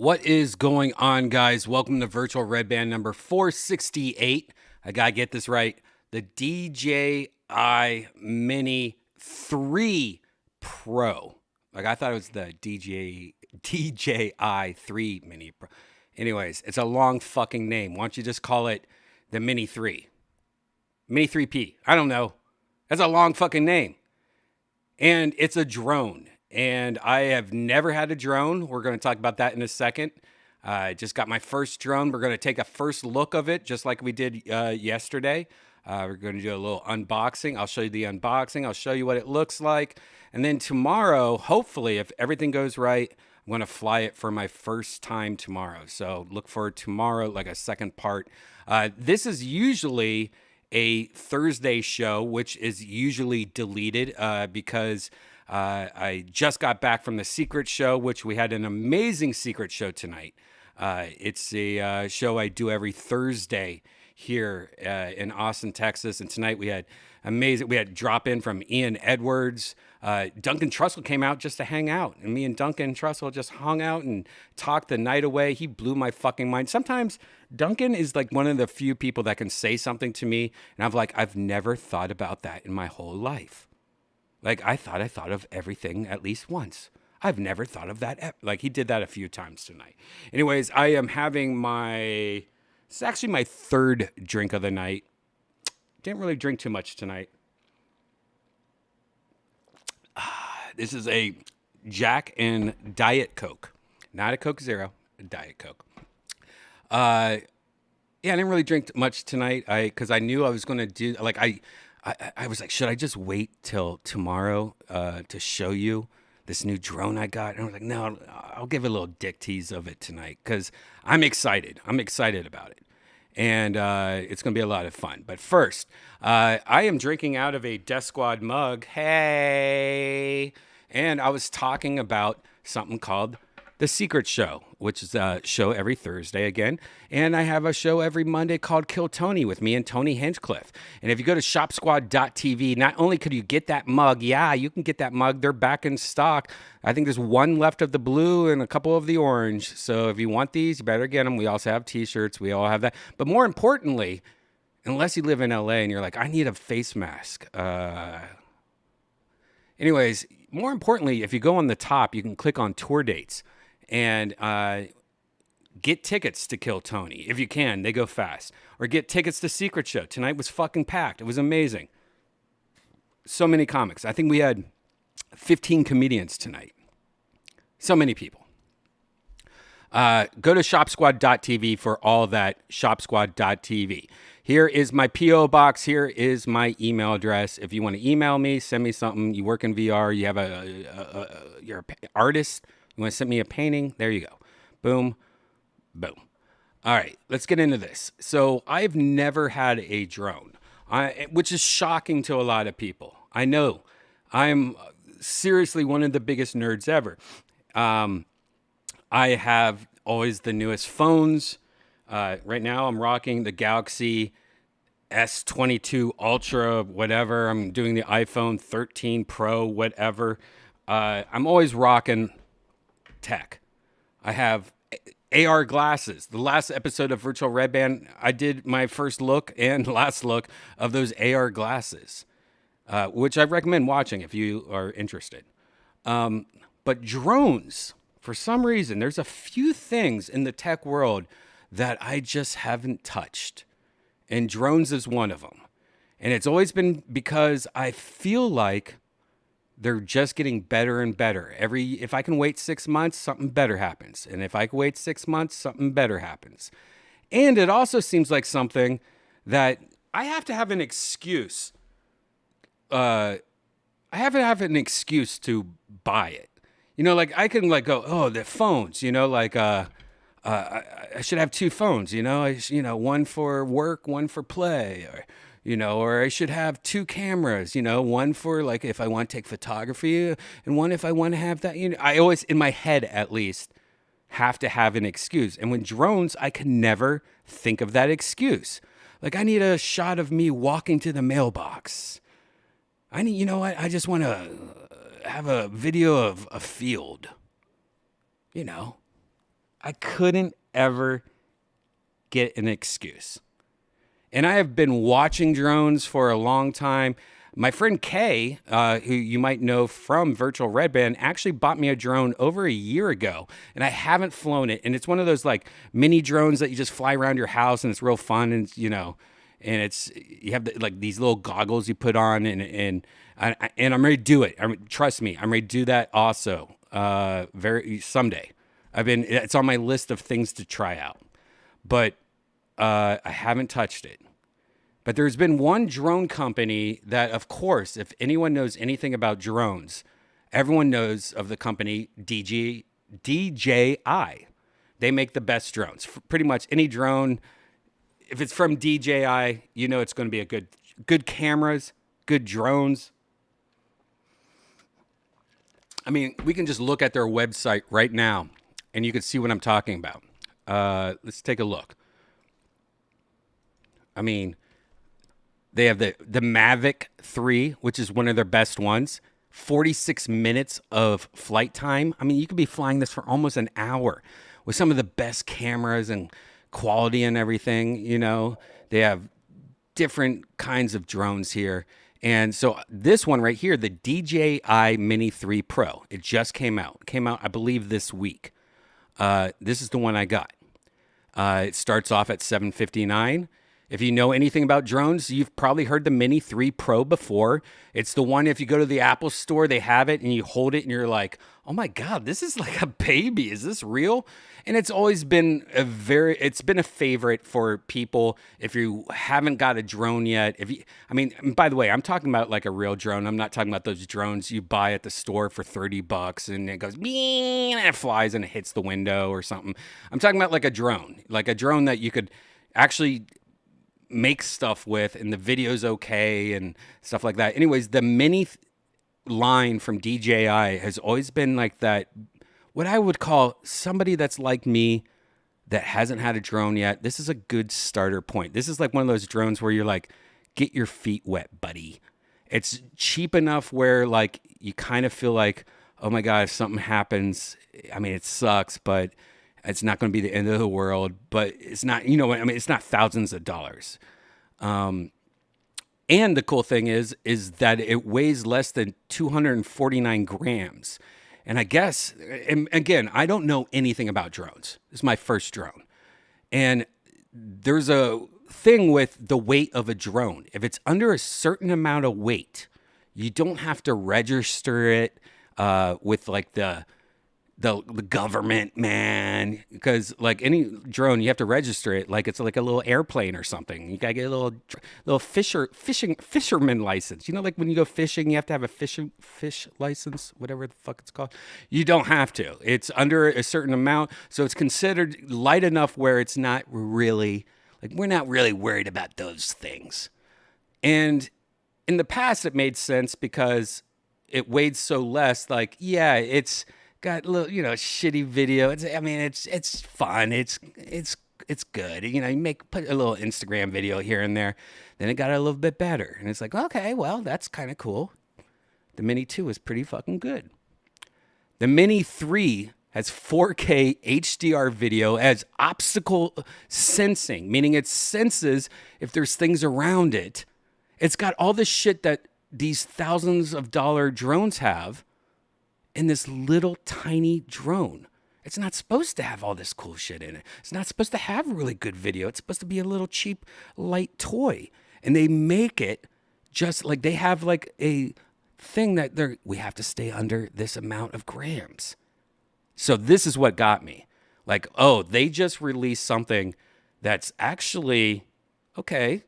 What is going on, guys? Welcome to Virtual Redban number 468. I gotta get this right. The DJI Mini 3 Pro. Like, I thought it was the DJI 3 Mini Pro. Anyways, it's a long fucking name. Why don't you just call it the Mini 3? Mini 3P. I don't know. That's a long fucking name. And it's a drone. And I have never had a drone. We're going to talk about that in a second. I just got my first drone. We're going to take a first look of it, just like we did yesterday. We're going to do a little unboxing. I'll show you the unboxing. I'll show you what it looks like. And then tomorrow, hopefully, if everything goes right, I'm going to fly it for my first time tomorrow. So look for tomorrow, like a second part. This is usually a Thursday show, which is usually deleted because I just got back from the secret show, which we had an amazing secret show tonight. It's a show I do every Thursday here in Austin, Texas. And tonight we had drop in from Ian Edwards. Duncan Trussell came out just to hang out. And me and Duncan Trussell just hung out and talked the night away. He blew my fucking mind. Sometimes Duncan is like one of the few people that can say something to me. And I'm like, I've never thought about that in my whole life. Like, I thought of everything at least once. I've never thought of that. Like, he did that a few times tonight. Anyways, I am having it's actually my third drink of the night. Didn't really drink too much tonight. This is a Jack and Diet Coke. Not a Coke Zero, a Diet Coke. Yeah, I didn't really drink much tonight because I knew I was going to do, like, I was like, should I just wait till tomorrow to show you this new drone I got? And I was like, no, I'll give a little dick tease of it tonight because I'm excited. I'm excited about it. And it's going to be a lot of fun. But first, I am drinking out of a Death Squad mug. Hey! And I was talking about something called The Secret Show, which is a show every Thursday again. And I have a show every Monday called Kill Tony with me and Tony Hinchcliffe. And if you go to shopsquad.tv, not only could you get that mug, yeah, you can get that mug. They're back in stock. I think there's one left of the blue and a couple of the orange. So if you want these, you better get them. We also have t-shirts. We all have that. But more importantly, unless you live in LA and you're like, I need a face mask. Anyways, more importantly, if you go on the top, you can click on tour dates and get tickets to Kill Tony. If you can, they go fast. Or get tickets to Secret Show. Tonight was fucking packed. It was amazing. So many comics. I think we had 15 comedians tonight. So many people. Go to shopsquad.tv for all that. Shopsquad.tv. Here is my P.O. box. Here is my email address. If you want to email me, send me something. You work in VR. You have you're an artist. You want to send me a painting? There you go. Boom. Boom. All right, let's get into this. So I've never had a drone, which is shocking to a lot of people. I know. I'm seriously one of the biggest nerds ever. I have always the newest phones. Right now I'm rocking the Galaxy S22 Ultra, whatever. I'm doing the iPhone 13 Pro, whatever. I'm always rocking tech. I have AR glasses. The last episode of Virtual Redban, I did my first look and last look of those AR glasses, which I recommend watching if you are interested. But drones, for some reason, there's a few things in the tech world that I just haven't touched. And drones is one of them. And it's always been because I feel like they're just getting better and better. If I can wait 6 months, something better happens. And if I can wait 6 months, something better happens. And it also seems like something that I have to have an excuse. I have to have an excuse to buy it. You know, like I can like go, oh, the phones, you know, like I should have two phones, you know, one for work, one for play, or I should have two cameras, one for like if I want to take photography and one if I want to have that, I always in my head at least have to have an excuse. And when drones, I can never think of that excuse. Like I need a shot of me walking to the mailbox. I just want to have a video of a field, I couldn't ever get an excuse. And I have been watching drones for a long time. My friend Kay, who you might know from Virtual Redban, actually bought me a drone over a year ago, and I haven't flown it. And it's one of those like mini drones that you just fly around your house, and it's real fun. And and it's you have like these little goggles you put on, and I'm ready to do it. Trust me, I'm ready to do that also. Very someday. It's on my list of things to try out, but I haven't touched it. But there's been one drone company that, of course, if anyone knows anything about drones, everyone knows of the company DJI. They make the best drones. Pretty much any drone, if it's from DJI, you know it's going to be a good cameras, good drones. I mean, we can just look at their website right now, and you can see what I'm talking about. Let's take a look. I mean, they have the Mavic 3, which is one of their best ones. 46 minutes of flight time. I mean, you could be flying this for almost an hour with some of the best cameras and quality and everything. They have different kinds of drones here. And so this one right here, the DJI Mini 3 Pro, it just came out. It came out, I believe, this week. This is the one I got. It starts off at $759. If you know anything about drones, you've probably heard the Mini 3 Pro before. It's the one, if you go to the Apple store, they have it and you hold it and you're like, oh my God, this is like a baby. Is this real? And it's always been it's been a favorite for people. If you haven't got a drone yet, by the way, I'm talking about like a real drone. I'm not talking about those drones you buy at the store for $30 and it goes, bing, and it flies and it hits the window or something. I'm talking about like a drone that you could actually make stuff with, and the video's okay and stuff like that. Anyways, the Mini line from DJI has always been like that, what I would call somebody that's like me that hasn't had a drone yet. This is a good starter point. This is like one of those drones where you're like, get your feet wet, buddy. It's cheap enough where like you kind of feel like, oh my God, if something happens, I mean, it sucks, but it's not going to be the end of the world, but it's not, it's not thousands of dollars. And the cool thing is that it weighs less than 249 grams. And I guess, and again, I don't know anything about drones. This is my first drone. And there's a thing with the weight of a drone. If it's under a certain amount of weight, you don't have to register it with like the government, man, because like any drone, you have to register it like it's like a little airplane or something. You gotta get a little fisherman license. Like when you go fishing, you have to have a fish license, whatever the fuck it's called. You don't have to. It's under a certain amount, so it's considered light enough where it's not really like we're not really worried about those things. And in the past, it made sense because it weighed so less. Like, yeah, it's got a little, shitty video. It's fun. It's good. You put a little Instagram video here and there. Then it got a little bit better. And it's like, okay, well, that's kind of cool. The Mini 2 is pretty fucking good. The Mini 3 has 4K HDR video, has obstacle sensing, meaning it senses if there's things around it. It's got all the shit that these thousands of dollar drones have in this little tiny drone. It's not supposed to have all this cool shit in it. It's not supposed to have really good video. It's supposed to be a little cheap, light toy. And they make it just like they have like a thing that we have to stay under this amount of grams. So this is what got me. Like, oh, they just released something that's actually, okay,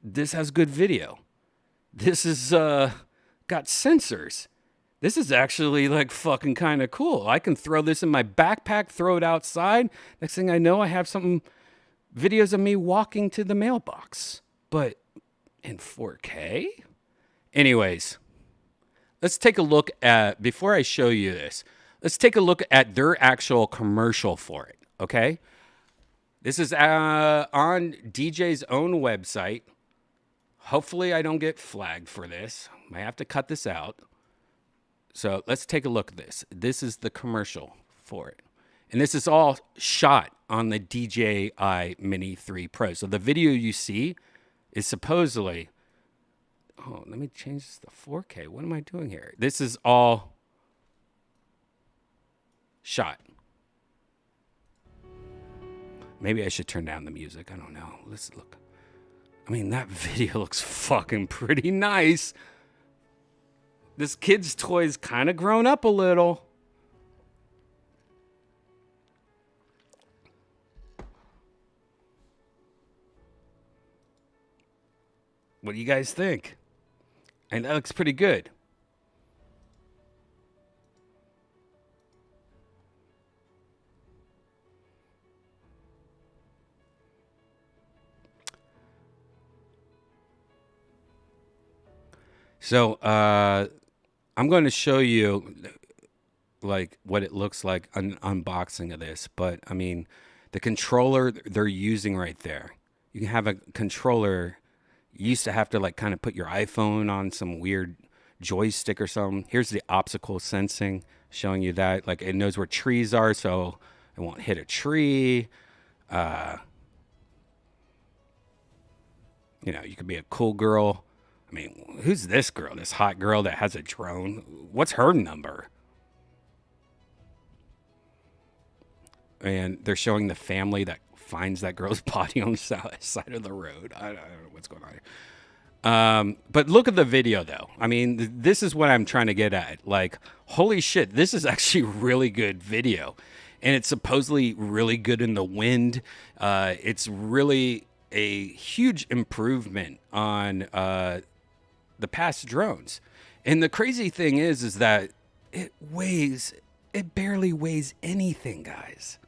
this has good video. This is got sensors. This is actually like fucking kind of cool. I can throw this in my backpack, throw it outside. Next thing I know, I have videos of me walking to the mailbox, but in 4K. Anyways, let's take a look at, before I show you this, let's take a look at their actual commercial for it. Okay. This is on DJ's own website. Hopefully I don't get flagged for this. I have to cut this out. So let's take a look at this. This is the commercial for it. And this is all shot on the DJI Mini 3 Pro. So the video you see is supposedly, oh, let me change this to 4K. What am I doing here? This is all shot. Maybe I should turn down the music. I don't know. Let's look. I mean, that video looks fucking pretty nice. This kid's toy's kind of grown up a little. What do you guys think? And that looks pretty good. So I'm going to show you like what it looks like an unboxing of this. But I mean, the controller they're using right there. You can have a controller. You used to have to like kind of put your iPhone on some weird joystick or something. Here's the optical sensing showing you that like it knows where trees are, so it won't hit a tree. You could be a cool girl. I mean, who's this girl? This hot girl that has a drone? What's her number? And they're showing the family that finds that girl's body on the side of the road. I don't know what's going on. But look at the video, though. I mean, this is what I'm trying to get at. Like, holy shit, this is actually really good video. And it's supposedly really good in the wind. It's really a huge improvement on the past drones. And the crazy thing is that it barely weighs anything, guys.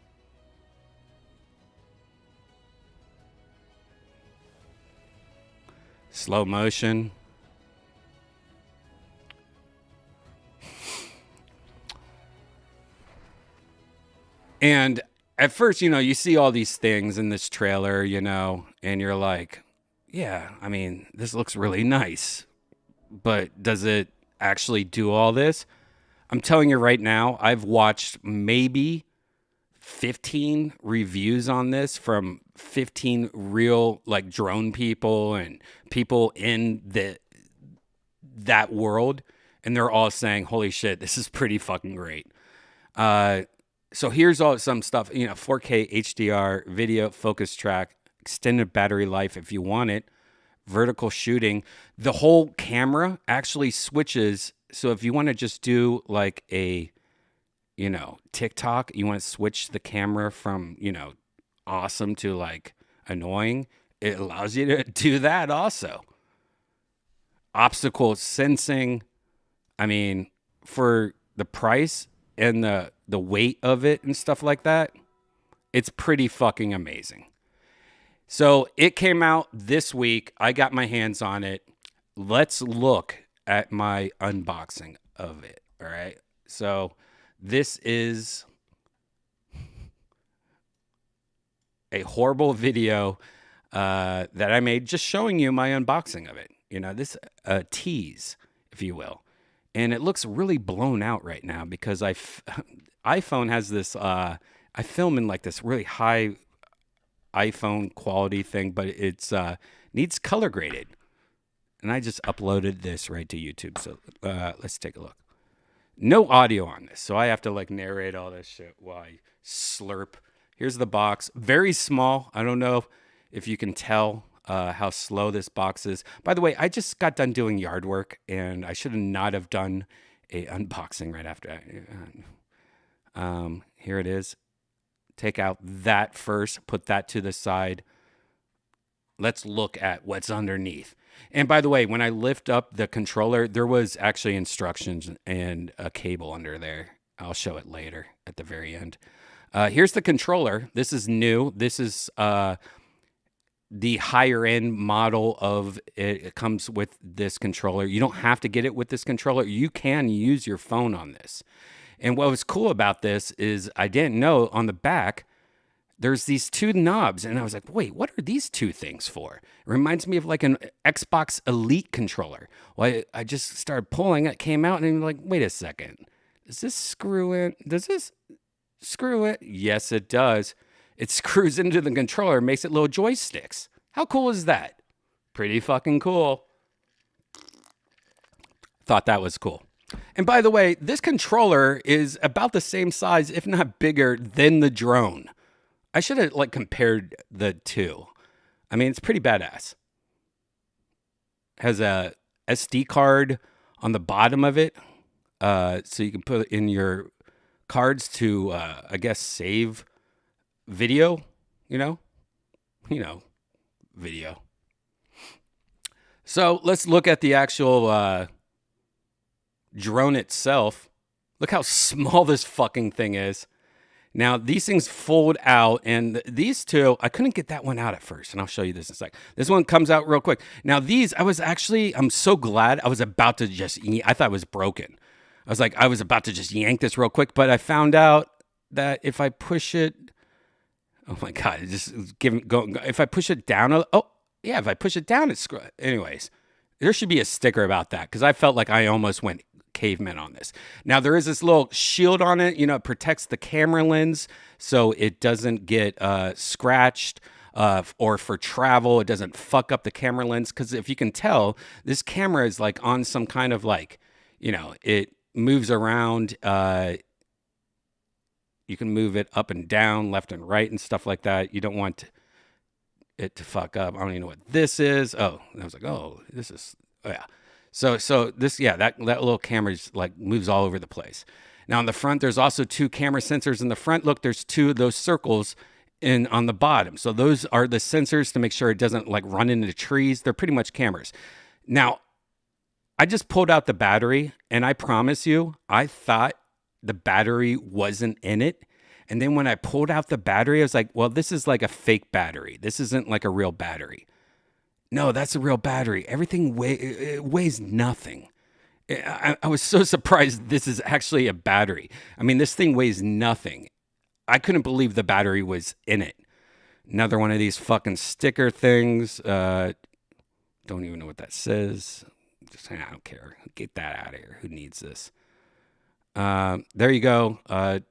Slow motion. And at first, you see all these things in this trailer, and you're like, yeah, I mean, this looks really nice. But does it actually do all this? I'm telling you right now, I've watched maybe 15 reviews on this from 15 real like drone people and people in that world, and they're all saying, holy shit, this is pretty fucking great. So here's some stuff, 4K HDR video, focus track, extended battery life if you want it, vertical shooting. The whole camera actually switches. So if you want to just do like a TikTok, you want to switch the camera from, awesome to like annoying, it allows you to do that also. Obstacle sensing. I mean, for the price and the weight of it and stuff like that, it's pretty fucking amazing. So it came out this week. I got my hands on it. Let's look at my unboxing of it. All right. So this is a horrible video that I made just showing you my unboxing of it. This tease, if you will. And it looks really blown out right now because iPhone has this, I film in like this really high iPhone quality thing, but it's needs color graded. And I just uploaded this right to YouTube. So let's take a look. No audio on this, so I have to like narrate all this shit while I slurp. Here's the box. Very small. I don't know if you can tell how slow this box is. By the way, I just got done doing yard work, and I should not have done a unboxing right after. Here it is. Take out that first. Put that to the side. Let's look at what's underneath. And by the way, when I lift up the controller, there was actually instructions and a cable under there. I'll show it later at the very end. Here's the controller. This is new. This is the higher end model of it. It comes with this controller. You don't have to get it with this controller. You can use your phone on this. And what was cool about this is I didn't know on the back, there's these two knobs. And I was like, wait, what are these two things for? It reminds me of like an Xbox Elite controller. Well, I just started pulling. It came out and I'm like, wait a second. Does this screw in? Does this Screw it. Yes, it does. It screws into the controller and makes it little joysticks. How cool is that? Pretty fucking cool. Thought that was cool. And by the way, this controller is about the same size, if not bigger, than the drone. I should have like compared the two. I mean, it's pretty badass. Has a SD card on the bottom of it, so you can put it in your cards to, I guess, save video. You know, video. So let's look at the actual drone itself. Look how small this fucking thing is. Now, these things fold out, and these two, I couldn't get that one out at first, and I'll show you this in a sec. This one comes out real quick. Now, these, I'm so glad I was about to I thought it was broken. I was about to just yank this real quick, but I found out that if I push it, oh my God, if I push it down, if I push it down, it's, anyways, there should be a sticker about that, because I felt like I almost went caveman on this. Now there is this little shield on it, it protects the camera lens so it doesn't get scratched, or for travel it doesn't fuck up the camera lens, because if you can tell, this camera is like on some kind of like, it moves around, you can move it up and down, left and right and stuff like that. You don't want it to fuck up. I don't even know what this is. Oh, and I was like, this is, yeah. So this, that little camera like moves all over the place. Now on the front, there's also two camera sensors in the front. Look, there's two of those circles on the bottom. So those are the sensors to make sure it doesn't like run into trees. They're pretty much cameras. Now, I just pulled out the battery, and I promise you, I thought the battery wasn't in it. And then when I pulled out the battery, I was like, well, this is like a fake battery. This isn't like a real battery. No, that's a real battery. Everything weighs nothing. I was so surprised this is actually a battery. I mean, this thing weighs nothing. I couldn't believe the battery was in it. Another one of these fucking sticker things. Don't even know what that says. I don't care. Get that out of here. Who needs this? There you go. An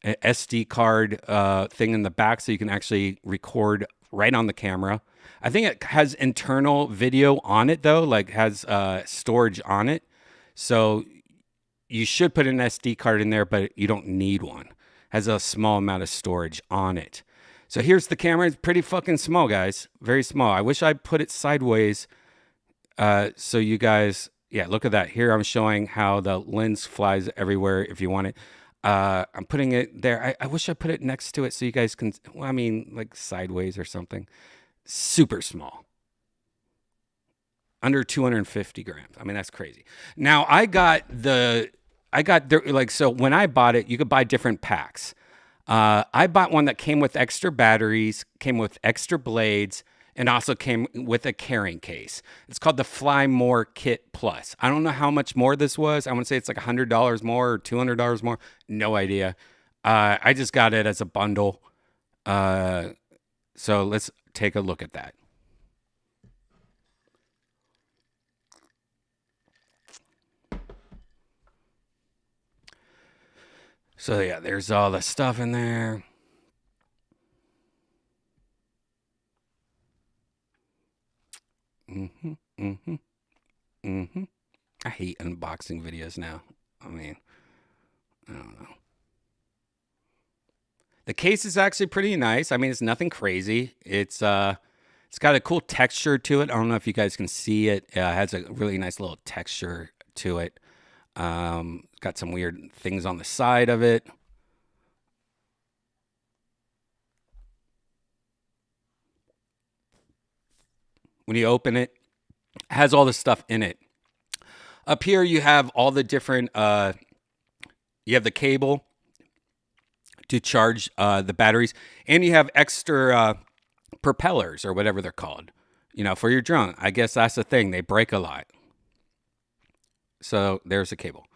SD card thing in the back so you can actually record right on the camera. I think it has internal video on it though, like has storage on it. So you should put an SD card in there, but you don't need one. Has a small amount of storage on it. So here's the camera. It's pretty fucking small, guys. Very small. I wish I put it sideways so you guys, look at that. Here I'm showing how the lens flies everywhere if you want it. I'm putting it there. I wish I put it next to it so you guys can, like sideways or something. Super small. Under 250 grams. I mean, that's crazy. Now, so when I bought it, you could buy different packs. I bought one that came with extra batteries, came with extra blades, and also came with a carrying case. It's called the Fly More Kit Plus. I don't know how much more this was. I want to say it's like $100 more or $200 more. No idea. I just got it as a bundle. So let's take a look at that. So yeah, there's all the stuff in there. I hate unboxing videos now. I mean, I don't know. The case is actually pretty nice. I mean, it's nothing crazy. It's got a cool texture to it. I don't know if you guys can see it. It has a really nice little texture to it. Got some weird things on the side of it. When you open it, it has all the stuff in it. Up here, you have all the different, you have the cable to charge the batteries, and you have extra propellers or whatever they're called, for your drone. I guess that's the thing. They break a lot. So there's the cable.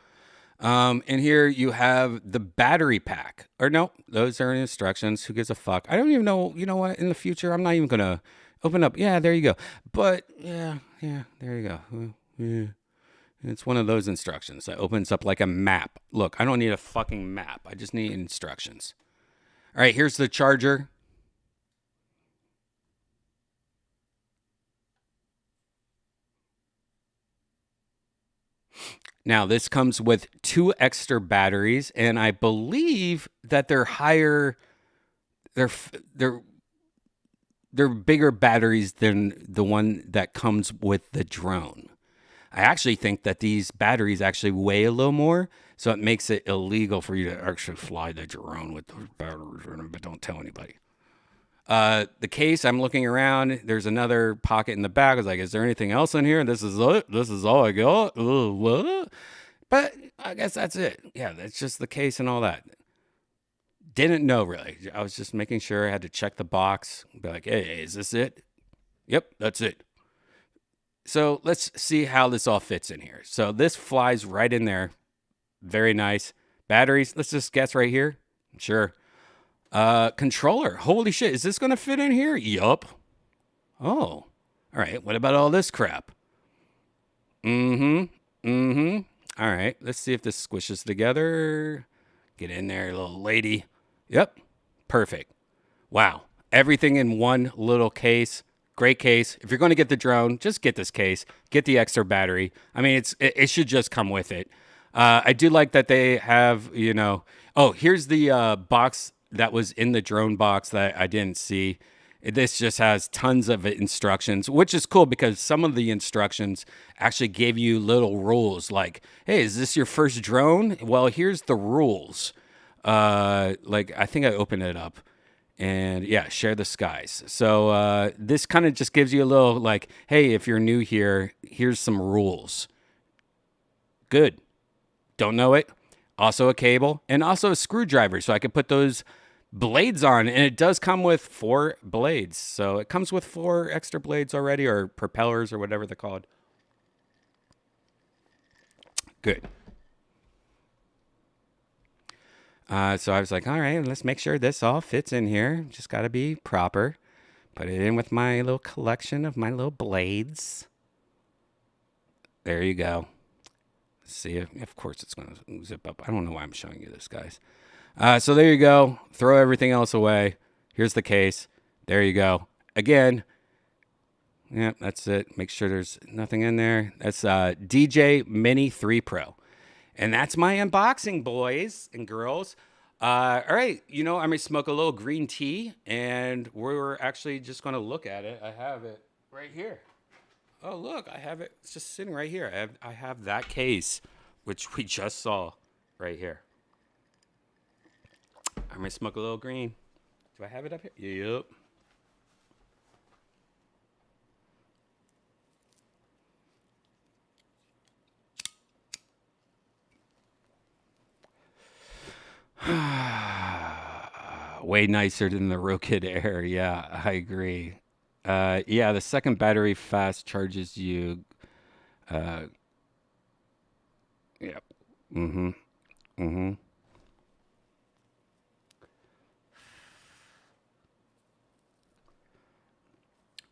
And here you have the battery pack. Or no, those are instructions. Who gives a fuck? I don't even know. You know what? In the future, I'm not even going to open up. Yeah, there you go. But yeah, there you go. It's one of those instructions that opens up like a map. Look, I don't need a fucking map. I just need instructions. All right, here's the charger. Now, this comes with 2 extra batteries, and I believe that they're higher. They're they're they're bigger batteries than the one that comes with the drone. I actually think that these batteries actually weigh a little more, so it makes it illegal for you to actually fly the drone with those batteries in it, but don't tell anybody. The case, I'm looking around. There's another pocket in the back. I was like, is there anything else in here? This is it. This is all I got. What? But I guess that's it. Yeah, that's just the case and all that. Didn't know really. I was just making sure I had to check the box. Be like, hey, is this it? Yep, that's it. So let's see how this all fits in here. So this flies right in there. Very nice. Batteries, let's just guess right here. Sure. Controller. Holy shit, is this going to fit in here? Yup. Oh. All right, what about all this crap? Mm-hmm. Mm-hmm. All right, let's see if this squishes together. Get in there, little lady. Yep. Perfect. Wow. Everything in one little case. Great case. If you're going to get the drone, just get this case. Get the extra battery. I mean, it should just come with it. I do like that they have, you know. Oh, here's the box that was in the drone box that I didn't see. This just has tons of instructions, which is cool because some of the instructions actually gave you little rules like, hey, is this your first drone? Well, here's the rules. Like, I think I opened it up. And yeah, share the skies. So this kind of just gives you a little like, hey, if you're new here, here's some rules. Good. Don't know it. Also a cable and also a screwdriver. So I could put those blades on. And it does come with 4 blades. So it comes with 4 extra blades already, or propellers or whatever they're called. Good. So I was like, all right, let's make sure this all fits in here. Just got to be proper. Put it in with my little collection of my little blades. There you go. See, of course it's going to zip up. I don't know why I'm showing you this, guys. So there you go. Throw everything else away. Here's the case. There you go. Again, yeah, that's it. Make sure there's nothing in there. That's DJI Mini 3 Pro. And that's my unboxing, boys and girls. All right, you know, I'm going to smoke a little green tea, and we're actually just going to look at it. I have it right here. Oh, look, I have it. It's just sitting right here. I have that case, which we just saw right here. I'm going to smoke a little green. Do I have it up here? Yep. Way nicer than the Rokid Air. Yeah, I agree. Yeah, the second battery fast charges you. Yep. Mm-hmm. Mm-hmm.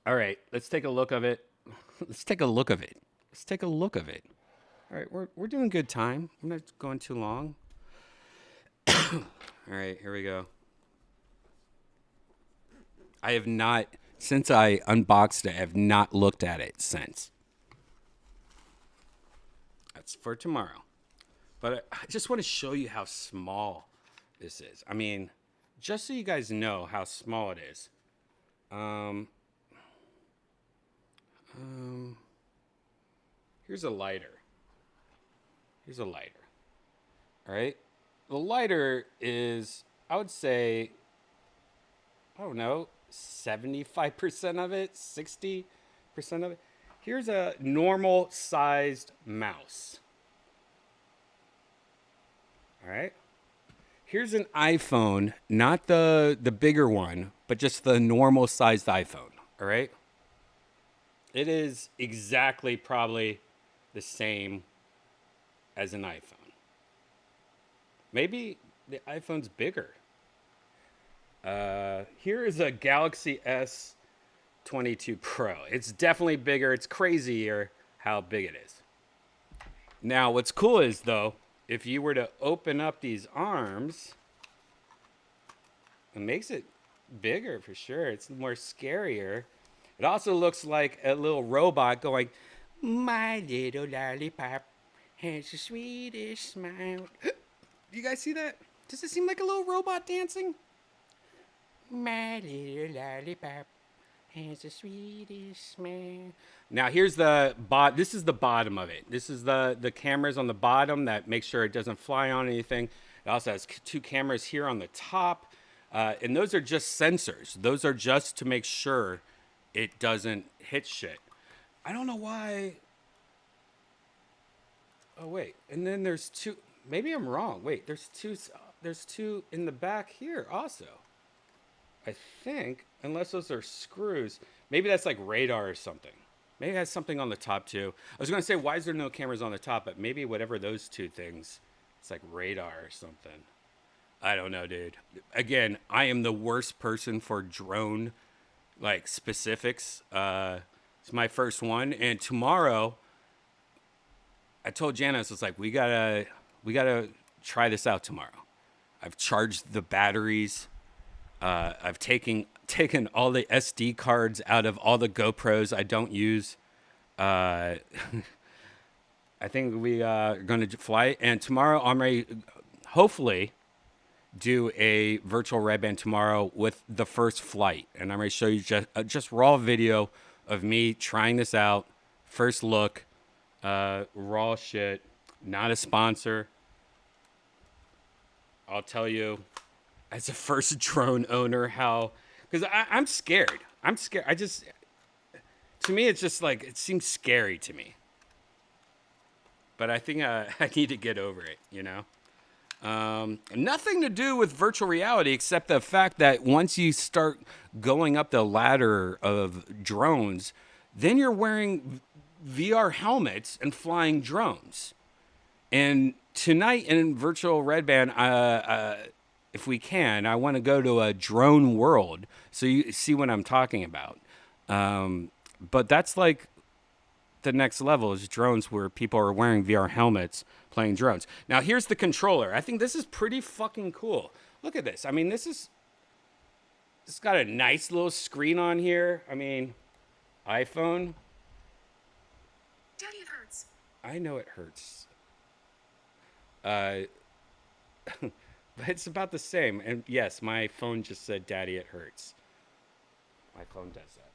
All right, let's take a look of it. Let's take a look of it. Let's take a look of it. All right, we're doing good time. I'm not going too long. All right, here we go. I have not, since I unboxed it, I have not looked at it since. That's for tomorrow. But I just want to show you how small this is. I mean, just so you guys know how small it is. Here's a lighter. Here's a lighter. All right. The lighter is, I would say, I don't know, 75% of it, 60% of it. Here's a normal sized mouse. All right. Here's an iPhone, not the bigger one, but just the normal sized iPhone. All right. It is exactly probably the same as an iPhone. Maybe the iPhone's bigger. Here is a Galaxy S22 Pro. It's definitely bigger. It's crazier how big it is. Now, what's cool is, though, if you were to open up these arms, it makes it bigger for sure. It's more scarier. It also looks like a little robot going, "My little lollipop has the sweetest smile." Do you guys see that? Does it seem like a little robot dancing? My little lollipop has the sweetest smile. Now here's the This is the bottom of it. This is the cameras on the bottom that make sure it doesn't fly on anything. It also has two cameras here on the top, and those are just sensors. Those are just to make sure it doesn't hit shit. I don't know why. Oh wait, and then there's two. Maybe I'm wrong. Wait, there's two. There's two in the back here also. I think, unless those are screws. Maybe that's like radar or something. Maybe it has something on the top too. I was going to say, why is there no cameras on the top? But maybe whatever those two things, it's like radar or something. I don't know, dude. Again, I am the worst person for drone like specifics. It's my first one, and tomorrow, I told Janice, it's like we gotta try this out tomorrow. I've charged the batteries. I've taken all the SD cards out of all the GoPros I don't use. I think we are going to fly. And tomorrow, I'm ready, hopefully, do a virtual Redban tomorrow with the first flight. And I'm going to show you just raw video of me trying this out. First look, raw shit. Not a sponsor. I'll tell you, as a first drone owner, how, because I'm scared. I'm scared. To me, it's just like, it seems scary to me. But I think I need to get over it, you know? Nothing to do with virtual reality except the fact that once you start going up the ladder of drones, then you're wearing VR helmets and flying drones. And tonight in virtual Redban, if we can, I want to go to a drone world so you see what I'm talking about. But that's like the next level is drones where people are wearing VR helmets playing drones. Now here's the controller. I think this is pretty fucking cool. Look at this. I mean, it's got a nice little screen on here. I mean, iPhone. Daddy, it hurts. I know it hurts. But it's about the same. And yes, my phone just said, "Daddy, it hurts." My phone does that.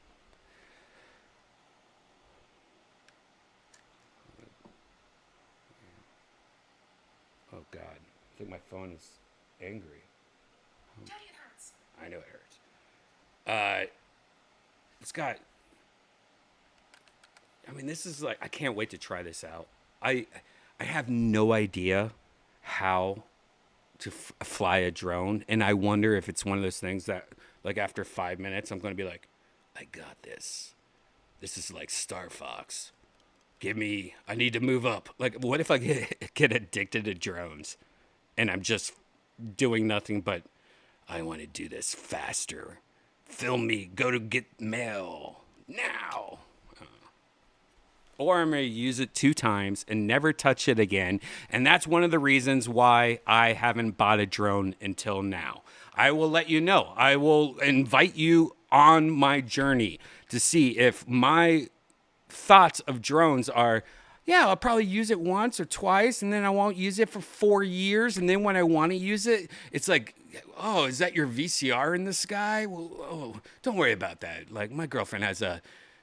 Oh God, I think my phone is angry. Daddy, it hurts. I know it hurts. It's got. I mean, this is like, I can't wait to try this out. I have no idea how to fly a drone, and I wonder if it's one of those things that, like, after 5 minutes, I'm going to be like, "I got this. This is like Star Fox. I need to move up." Like, what if I get addicted to drones and I'm just doing nothing but, "I want to do this faster. Film me. Go to get mail now." Or I'm going to use it 2 times and never touch it again. And that's one of the reasons why I haven't bought a drone until now. I will let you know. I will invite you on my journey to see if my thoughts of drones are, yeah, I'll probably use it once or twice, and then I won't use it for 4 years. And then when I want to use it, it's like, "Oh, is that your VCR in the sky?" Well, oh, don't worry about that. Like, my girlfriend has a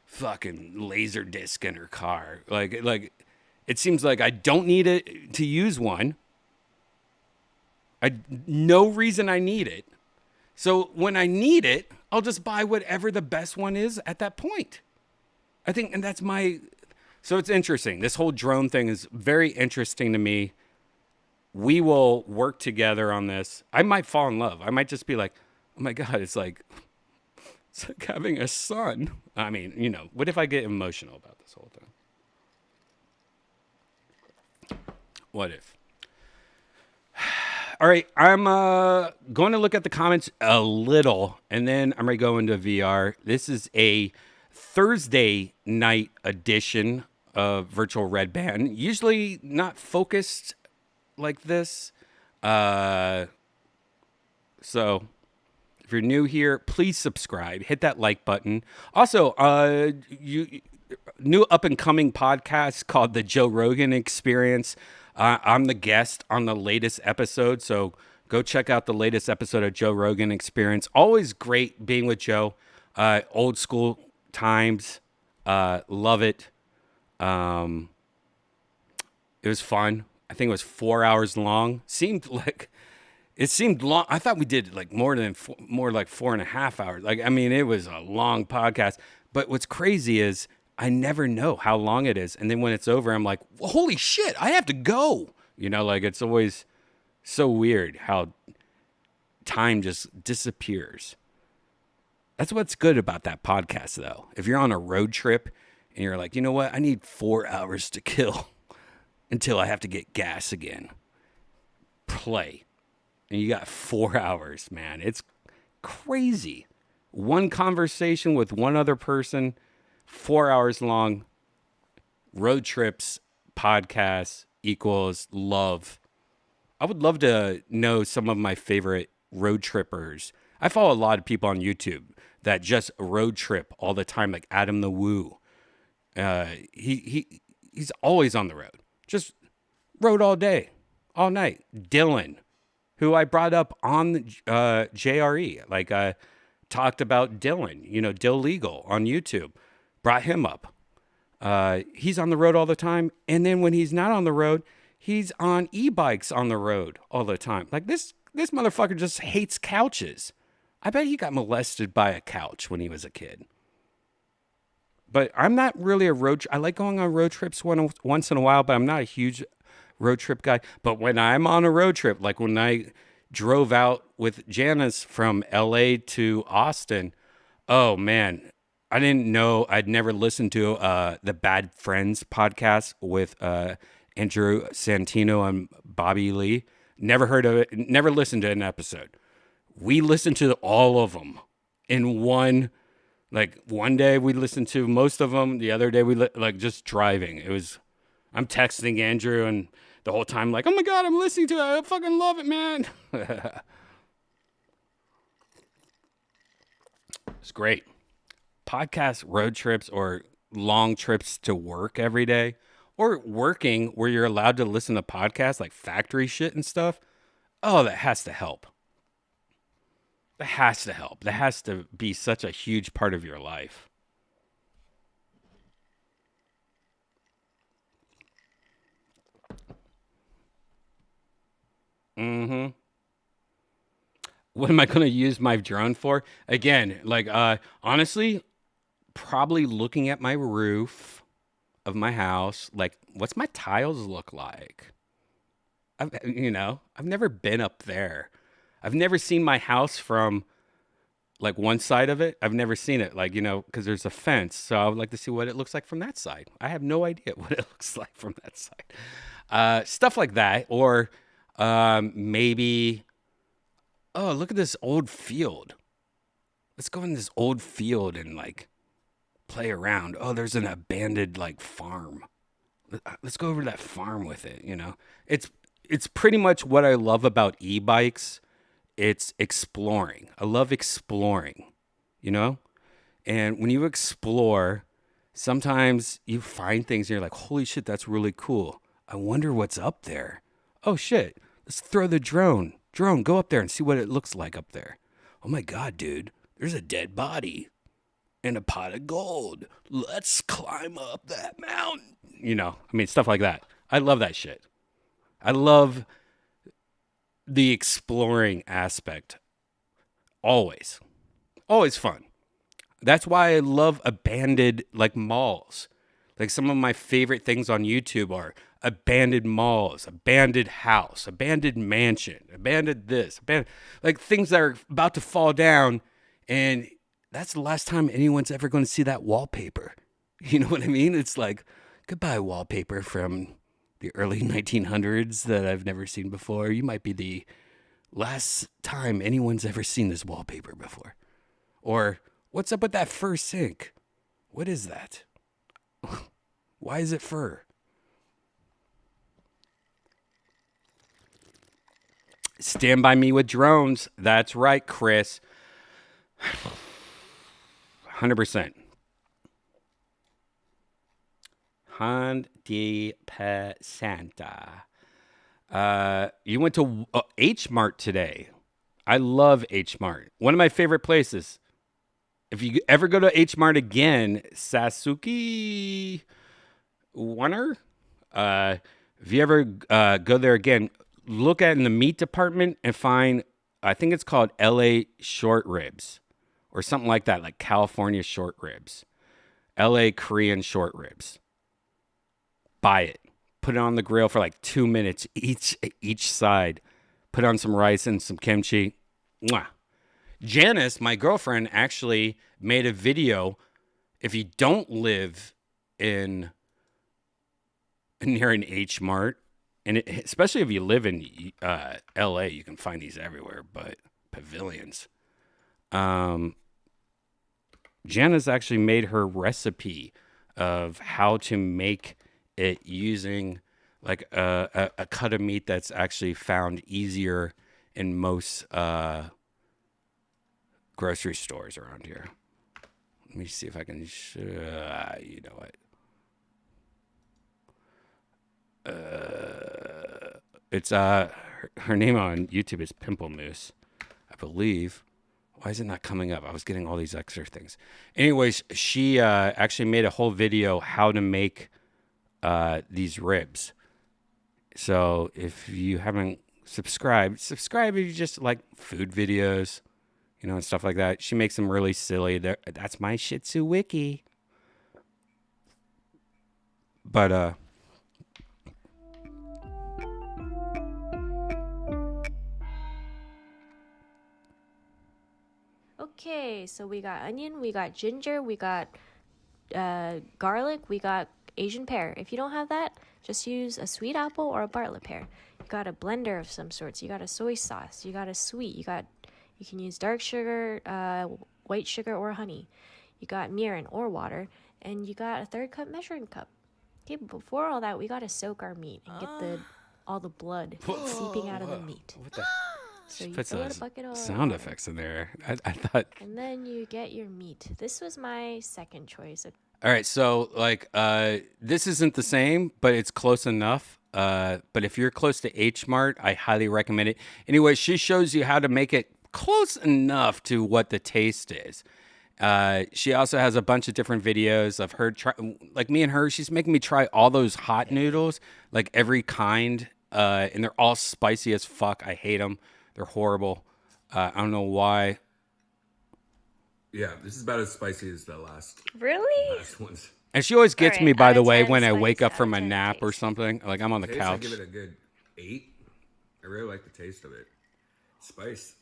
fucking laser disc in her car. Like it seems like I don't need it to use one. No reason I need it. So when I need it, I'll just buy whatever the best one is at that point. I think, and that's so it's interesting. This whole drone thing is very interesting to me. We will work together on this. I might fall in love. I might just be like, "Oh my God, it's like having a son." I mean, you know, what if I get emotional about this whole thing? What if? All right, I'm going to look at the comments a little, and then I'm going to go into VR. This is a Thursday night edition virtual Redban. Usually not focused like this. Uh, so if you're new here, please subscribe. Hit that like button. Also, you new up and coming podcast called the Joe Rogan Experience. I'm the guest on the latest episode, so go check out the latest episode of Joe Rogan Experience. Always great being with Joe. Old school times. Love it. It was fun. I think it was 4 hours long. It seemed long. I thought we did like more like 4.5 hours. Like, I mean, it was a long podcast. But what's crazy is I never know how long it is. And then when it's over, I'm like, well, holy shit, I have to go. Like it's always so weird how time just disappears. That's what's good about that podcast, though. If you're on a road trip and you're like, you know what? I need 4 hours to kill until I have to get gas again. Play. And you got 4 hours, man. It's crazy. One conversation with one other person, 4 hours long. Road trips, podcasts equals love. I would love to know some of my favorite road trippers. I follow a lot of people on YouTube that just road trip all the time, like Adam the Woo. He's always on the road. Just rode all day, all night. Dylan, who I brought up on JRE, like I talked about Dylan, Dill Legal on YouTube, brought him up. He's on the road all the time. And then when he's not on the road, he's on e-bikes on the road all the time. Like this motherfucker just hates couches. I bet he got molested by a couch when he was a kid. But I'm not really I like going on road trips once in a while, but I'm not a huge road trip guy. But when I'm on a road trip, like when I drove out with Janice from LA to Austin, oh man, I didn't know. I'd never listened to the Bad Friends podcast with Andrew Santino and Bobby Lee. Never heard of it. Never listened to an episode. We listened to all of them in one. Like one day we listened to most of them. The other day we like just driving. I'm texting Andrew and the whole time like, oh my God, I'm listening to it. I fucking love it, man. It's great. Podcast road trips or long trips to work every day or working where you're allowed to listen to podcasts like factory shit and stuff. Oh, that has to help. That has to help. That has to be such a huge part of your life. Mm-hmm. What am I going to use my drone for? Again, like, honestly, probably looking at my roof of my house. Like, what's my tiles look like? I've never been up there. I've never seen my house from like one side of it. I've never seen it like, because there's a fence. So I would like to see what it looks like from that side. I have no idea what it looks like from that side. Stuff like that. Or maybe, oh, look at this old field. Let's go in this old field and like play around. Oh, there's an abandoned like farm. Let's go over to that farm with it. It's pretty much what I love about e-bikes. It's exploring. I love exploring, And when you explore, sometimes you find things and you're like, holy shit, that's really cool. I wonder what's up there. Oh shit, let's throw the drone. Drone, go up there and see what it looks like up there. Oh my God, dude, there's a dead body and a pot of gold. Let's climb up that mountain. Stuff like that. I love that shit. I love the exploring aspect. Always fun. That's why I love abandoned like malls. Like some of my favorite things on YouTube are abandoned malls, abandoned house, abandoned mansion, abandoned this, like things that are about to fall down. And that's the last time anyone's ever going to see that wallpaper. You know what I mean? It's like, goodbye wallpaper from the early 1900s that I've never seen before. You might be the last time anyone's ever seen this wallpaper before. Or what's up with that first sink? What is that? Why is it fur? Stand by me with drones. That's right, Chris. 100%. 100%. You went to H Mart today. I love H Mart. One of my favorite places. If you ever go to H Mart again, Sasuke Warner, if you ever go there again, look at in the meat department and find, I think it's called LA short ribs or something like that, like California short ribs, LA Korean short ribs. Buy it. Put it on the grill for like 2 minutes each side. Put on some rice and some kimchi. Mwah. Janice, my girlfriend, actually made a video. If you don't live in near an H Mart, and especially if you live in LA, you can find these everywhere, but pavilions. Janice actually made her recipe of how to make it using like a cut of meat that's actually found easier in most grocery stores around here. Let me see if I can you know what? It's her name on YouTube is Pimple Moose, I believe. Why is it not coming up? I was getting all these extra things. Anyways, she actually made a whole video how to make these ribs. So if you haven't subscribed if you just like food videos, you know, and stuff like that. She makes them really silly. That's my Shih Tzu wiki. But Okay, so we got onion, we got ginger, we got garlic, we got Asian pear. If you don't have that, just use a sweet apple or a Bartlett pear. You got a blender of some sorts. You got a soy sauce. You got a sweet. You can use dark sugar, white sugar, or honey. You got mirin or water, and you got a 1/3 cup measuring cup. Okay, but before all that, we gotta soak our meat and get all the blood seeping out of the meat. what the? So She you puts fill a those bucket of sound water. effects in there. I thought. And then you get your meat. This was my second choice. All right, so like this isn't the same, but it's close enough. But if you're close to H Mart, I highly recommend it. Anyway, she shows you how to make it close enough to what the taste is. She also has a bunch of different videos of her like me and her. She's making me try all those hot noodles, like every kind, and they're all spicy as fuck. I hate them. They're horrible. I don't know why. Yeah, this is about as spicy as the last Really? ones. And she always gets All right, me, by out the of way, 10 when I wake spice, up from out a of 10 nap or taste. something. Like I'm on the Taste, I couch. give it a good 8. I really like the taste of it. Spice,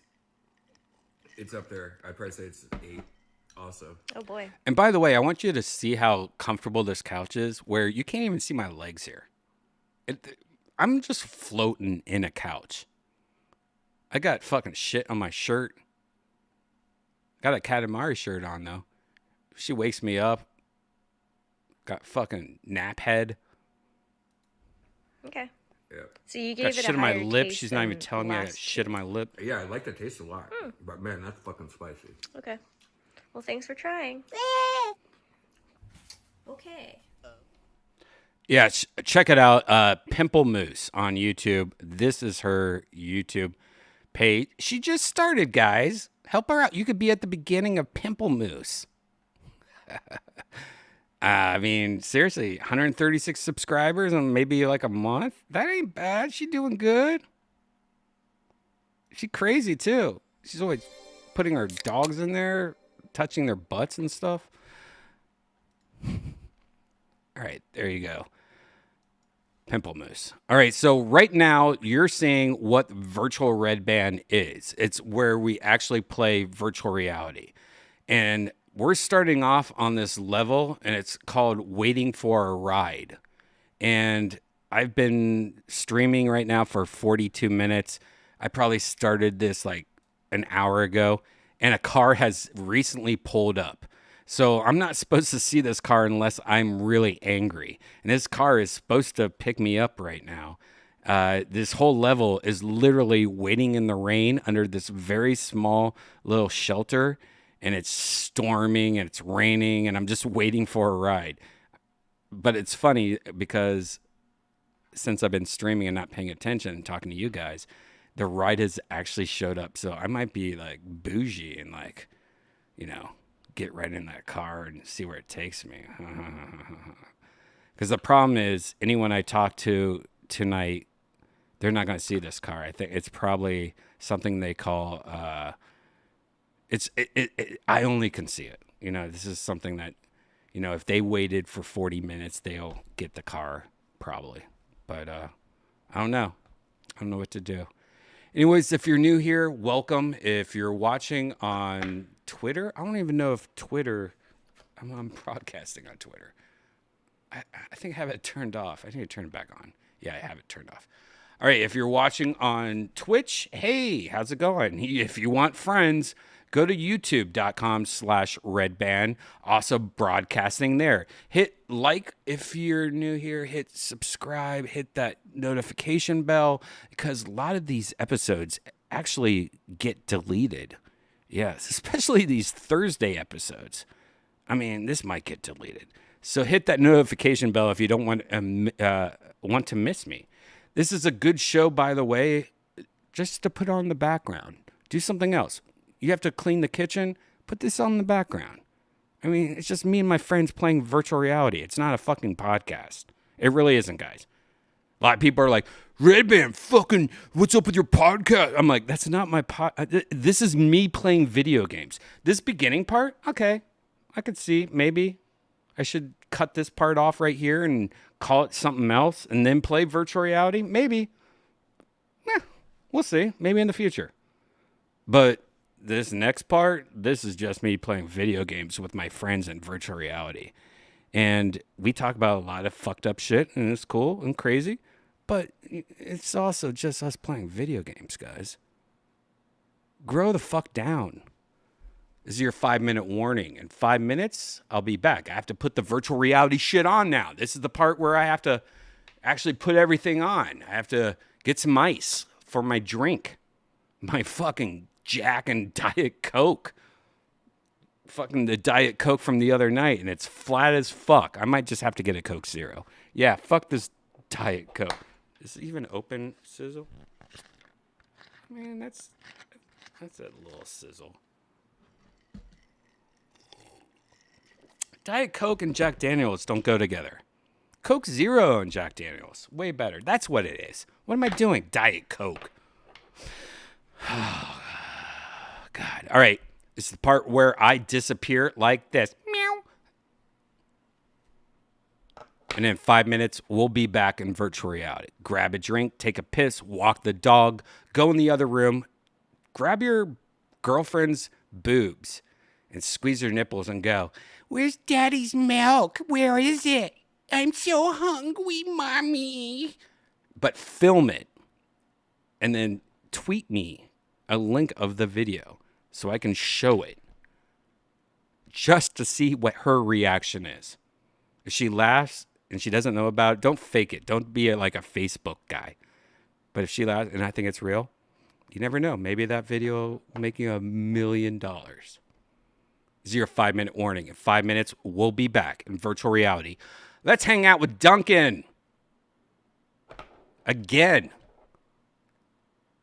it's up there. I'd probably say it's 8 also. Oh boy. And by the way, I want you to see how comfortable this couch is, where you can't even see my legs here. I'm just floating in a couch. I got fucking shit on my shirt. Got a Katamari shirt on, though. She wakes me up. Got fucking nap head. Okay. Yeah. So you Got gave it shit a on my higher lip. taste She's not even than telling me I got last shit on my lip. Yeah, I like the taste a lot. But man, that's fucking spicy. Okay. Well, thanks for trying. Okay. Yeah, check it out. Pimple Moose on YouTube. This is her YouTube page. She just started, guys. Help her out. You could be at the beginning of Pimple Moose. I mean, seriously, 136 subscribers in maybe like a month. That ain't bad. She doing good. She crazy too. She's always putting her dogs in there, touching their butts and stuff. All right, there you go. Pimple Moose. All right, so right now you're seeing what virtual Redban is. It's where we actually play virtual reality. And we're starting off on this level, and it's called Waiting for a Ride. And I've been streaming right now for 42 minutes. I probably started this like an hour ago, and a car has recently pulled up. So I'm not supposed to see this car unless I'm really angry. And this car is supposed to pick me up right now. This whole level is literally waiting in the rain under this very small little shelter. And it's storming and it's raining and I'm just waiting for a ride. But it's funny because since I've been streaming and not paying attention and talking to you guys, the ride has actually showed up. So I might be like bougie and like, get right in that car and see where it takes me. Because the problem is anyone I talk to tonight, they're not going to see this car. I think it's probably something they call, I only can see it. This is something that, if they waited for 40 minutes, they'll get the car probably. But I don't know. I don't know what to do. Anyways, if you're new here, welcome. If you're watching on Twitter, I don't even know if Twitter, I'm broadcasting on Twitter. I think I have it turned off. I need to turn it back on. Yeah, I have it turned off. All right, if you're watching on Twitch, hey, how's it going? If you want friends, go to youtube.com/Redban. Also broadcasting there. Hit like if you're new here. Hit subscribe. Hit that notification bell because a lot of these episodes actually get deleted. Yes, especially these Thursday episodes. I mean, this might get deleted. So hit that notification bell if you don't want to miss me. This is a good show, by the way, just to put on the background. Do something else. You have to clean the kitchen, put this on the background. I mean, it's just me and my friends playing virtual reality. It's not a fucking podcast. It really isn't, guys. A lot of people are like, Redban, fucking, what's up with your podcast? I'm like, that's not my This is me playing video games. This beginning part, okay, I could see maybe I should cut this part off right here and call it something else and then play virtual reality. Maybe. We'll see. Maybe in the future. But this next part, this is just me playing video games with my friends in virtual reality. And we talk about a lot of fucked up shit, and it's cool and crazy. But it's also just us playing video games, guys. Grow the fuck down. This is your 5-minute warning. In 5 minutes, I'll be back. I have to put the virtual reality shit on now. This is the part where I have to actually put everything on. I have to get some ice for my drink. My fucking Jack and Diet Coke. Fucking the Diet Coke from the other night, and it's flat as fuck. I might just have to get a Coke Zero. Yeah, fuck this Diet Coke. Is it even open, sizzle? Man, that's a little sizzle. Diet Coke and Jack Daniels don't go together. Coke Zero and Jack Daniels, way better. That's what it is. What am I doing? Diet Coke. Oh, God. All right. This is the part where I disappear like this. Meow. And in 5 minutes, we'll be back in virtual reality. Grab a drink, take a piss, walk the dog, go in the other room, grab your girlfriend's boobs and squeeze her nipples and go, "Where's Daddy's milk? Where is it? I'm so hungry, Mommy." But film it and then tweet me a link of the video so I can show it just to see what her reaction is. If she laughs and she doesn't know about it, don't fake it. Don't be like a Facebook guy. But if she laughs and I think it's real, you never know. Maybe that video will make you $1 million. This is your 5-minute warning. In 5 minutes, we'll be back in virtual reality. Let's hang out with Duncan. Again.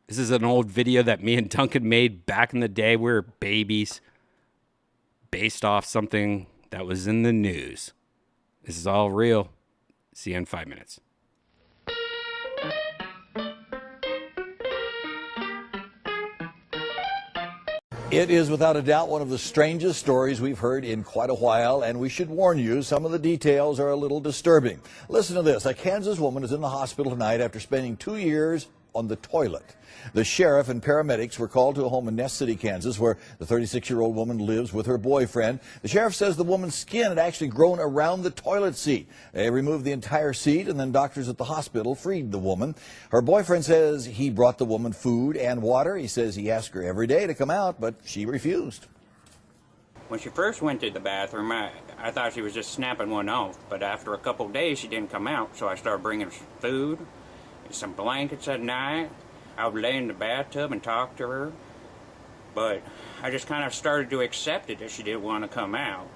This is an old video that me and Duncan made back in the day. We were babies. Based off something that was in the news. This is all real. See you in 5 minutes. It is without a doubt one of the strangest stories we've heard in quite a while, and we should warn you, some of the details are a little disturbing. Listen to this. A Kansas woman is in the hospital tonight after spending 2 years on the toilet. The sheriff and paramedics were called to a home in Ness City, Kansas, where the 36-year-old woman lives with her boyfriend. The sheriff says the woman's skin had actually grown around the toilet seat. They removed the entire seat, and then doctors at the hospital freed the woman. Her boyfriend says he brought the woman food and water. He says he asked her every day to come out, but she refused. When she first went to the bathroom, I thought she was just snapping one off, but after a couple of days she didn't come out, so I started bringing her some food and some blankets at night. I would lay in the bathtub and talk to her, but I just kind of started to accept it that she didn't want to come out.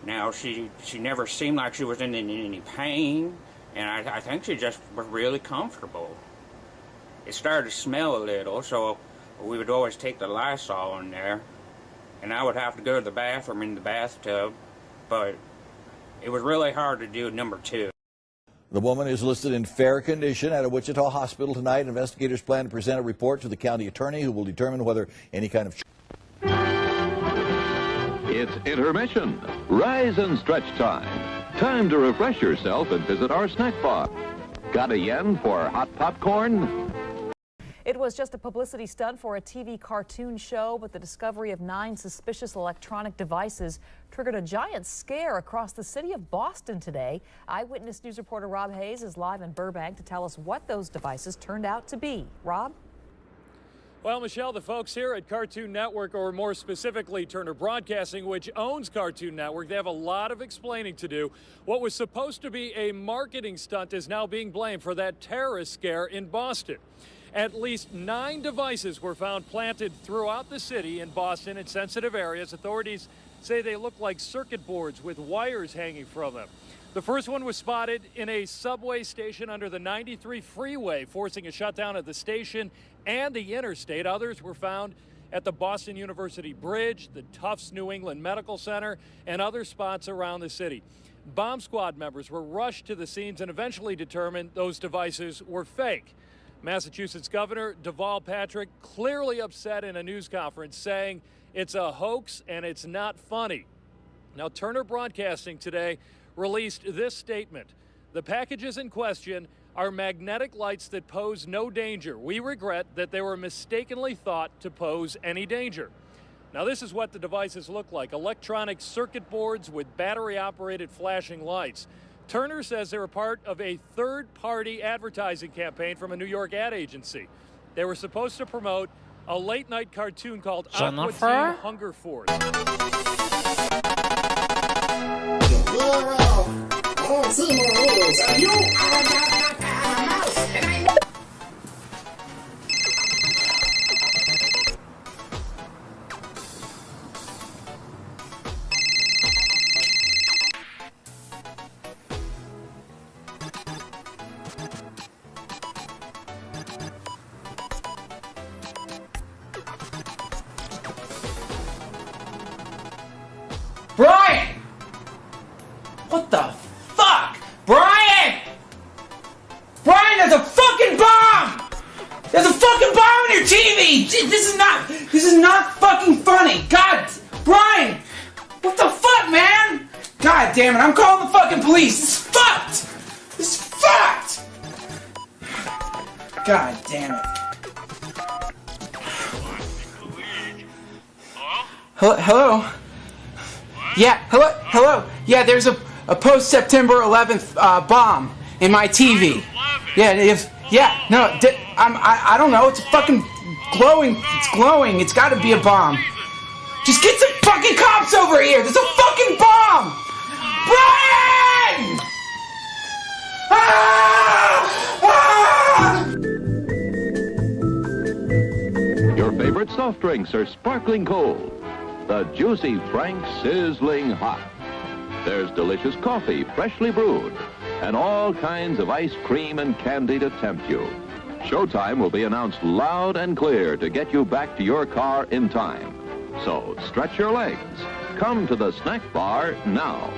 Now, she never seemed like she was in any pain, and I think she just was really comfortable. It started to smell a little, so we would always take the Lysol in there, and I would have to go to the bathroom in the bathtub, but it was really hard to do number 2. The woman is listed in fair condition at a Wichita hospital tonight. Investigators plan to present a report to the county attorney, who will determine whether any kind of... It's intermission. Rise and stretch time. Time to refresh yourself and visit our snack bar. Got a yen for hot popcorn? It was just a publicity stunt for a TV cartoon show, but the discovery of 9 suspicious electronic devices triggered a giant scare across the city of Boston today. Eyewitness News reporter Rob Hayes is live in Burbank to tell us what those devices turned out to be. Rob? Well, Michelle, the folks here at Cartoon Network, or more specifically Turner Broadcasting, which owns Cartoon Network, they have a lot of explaining to do. What was supposed to be a marketing stunt is now being blamed for that terrorist scare in Boston. At least 9 devices were found planted throughout the city in Boston in sensitive areas. Authorities say they look like circuit boards with wires hanging from them. The first one was spotted in a subway station under the 93 freeway, forcing a shutdown of the station and the interstate. Others were found at the Boston University Bridge, the Tufts New England Medical Center, and other spots around the city. Bomb squad members were rushed to the scenes and eventually determined those devices were fake. Massachusetts Governor Deval Patrick clearly upset in a news conference, saying it's a hoax and it's not funny. Now, Turner Broadcasting today released this statement. The packages in question are magnetic lights that pose no danger. We regret that they were mistakenly thought to pose any danger. Now, this is what the devices look like: electronic circuit boards with battery-operated flashing lights. Turner says they were part of a third-party advertising campaign from a New York ad agency. They were supposed to promote a late-night cartoon called Aqua Teen Hunger Force. Brian! What the fuck? Brian! Brian, there's a fucking bomb! There's a fucking bomb on your TV! This is not fucking funny! God, Brian! What the fuck, man? God damn it, I'm calling the fucking police! This is fucked! This is fucked! God damn it. Hello? Yeah, hello. Yeah, there's a post-September 11th bomb in my TV. Yeah, I don't know. It's fucking glowing. It's glowing. It's got to be a bomb. Just get some fucking cops over here. There's a fucking bomb. Brian! Your favorite soft drinks are sparkling cold. The juicy Frank sizzling hot. There's delicious coffee, freshly brewed, and all kinds of ice cream and candy to tempt you. Showtime will be announced loud and clear to get you back to your car in time. So stretch your legs. Come to the snack bar now.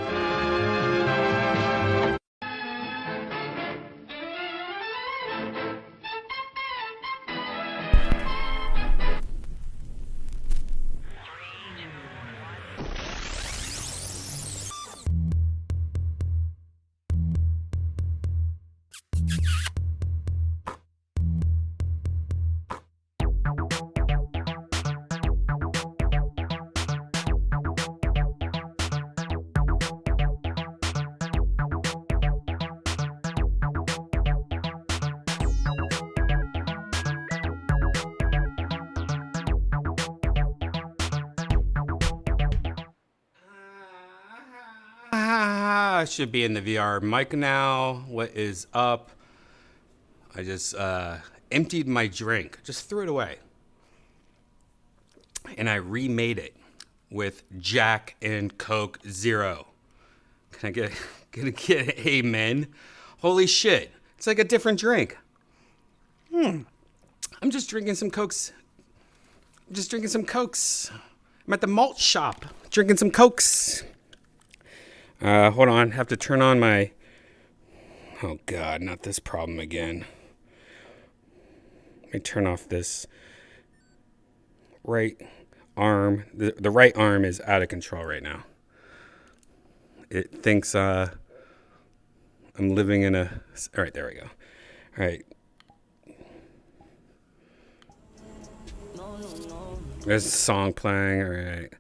I should be in the VR mic now. What is up? I just emptied my drink. Just threw it away. And I remade it with Jack and Coke Zero. Can I get an amen? Holy shit. It's like a different drink. I'm just drinking some Cokes. I'm at the malt shop drinking some Cokes. Hold on. Have to turn on my... Oh, God. Not this problem again. Let me turn off this right arm. The right arm is out of control right now. It thinks I'm living in a... All right, there we go. All right. There's a song playing. All right.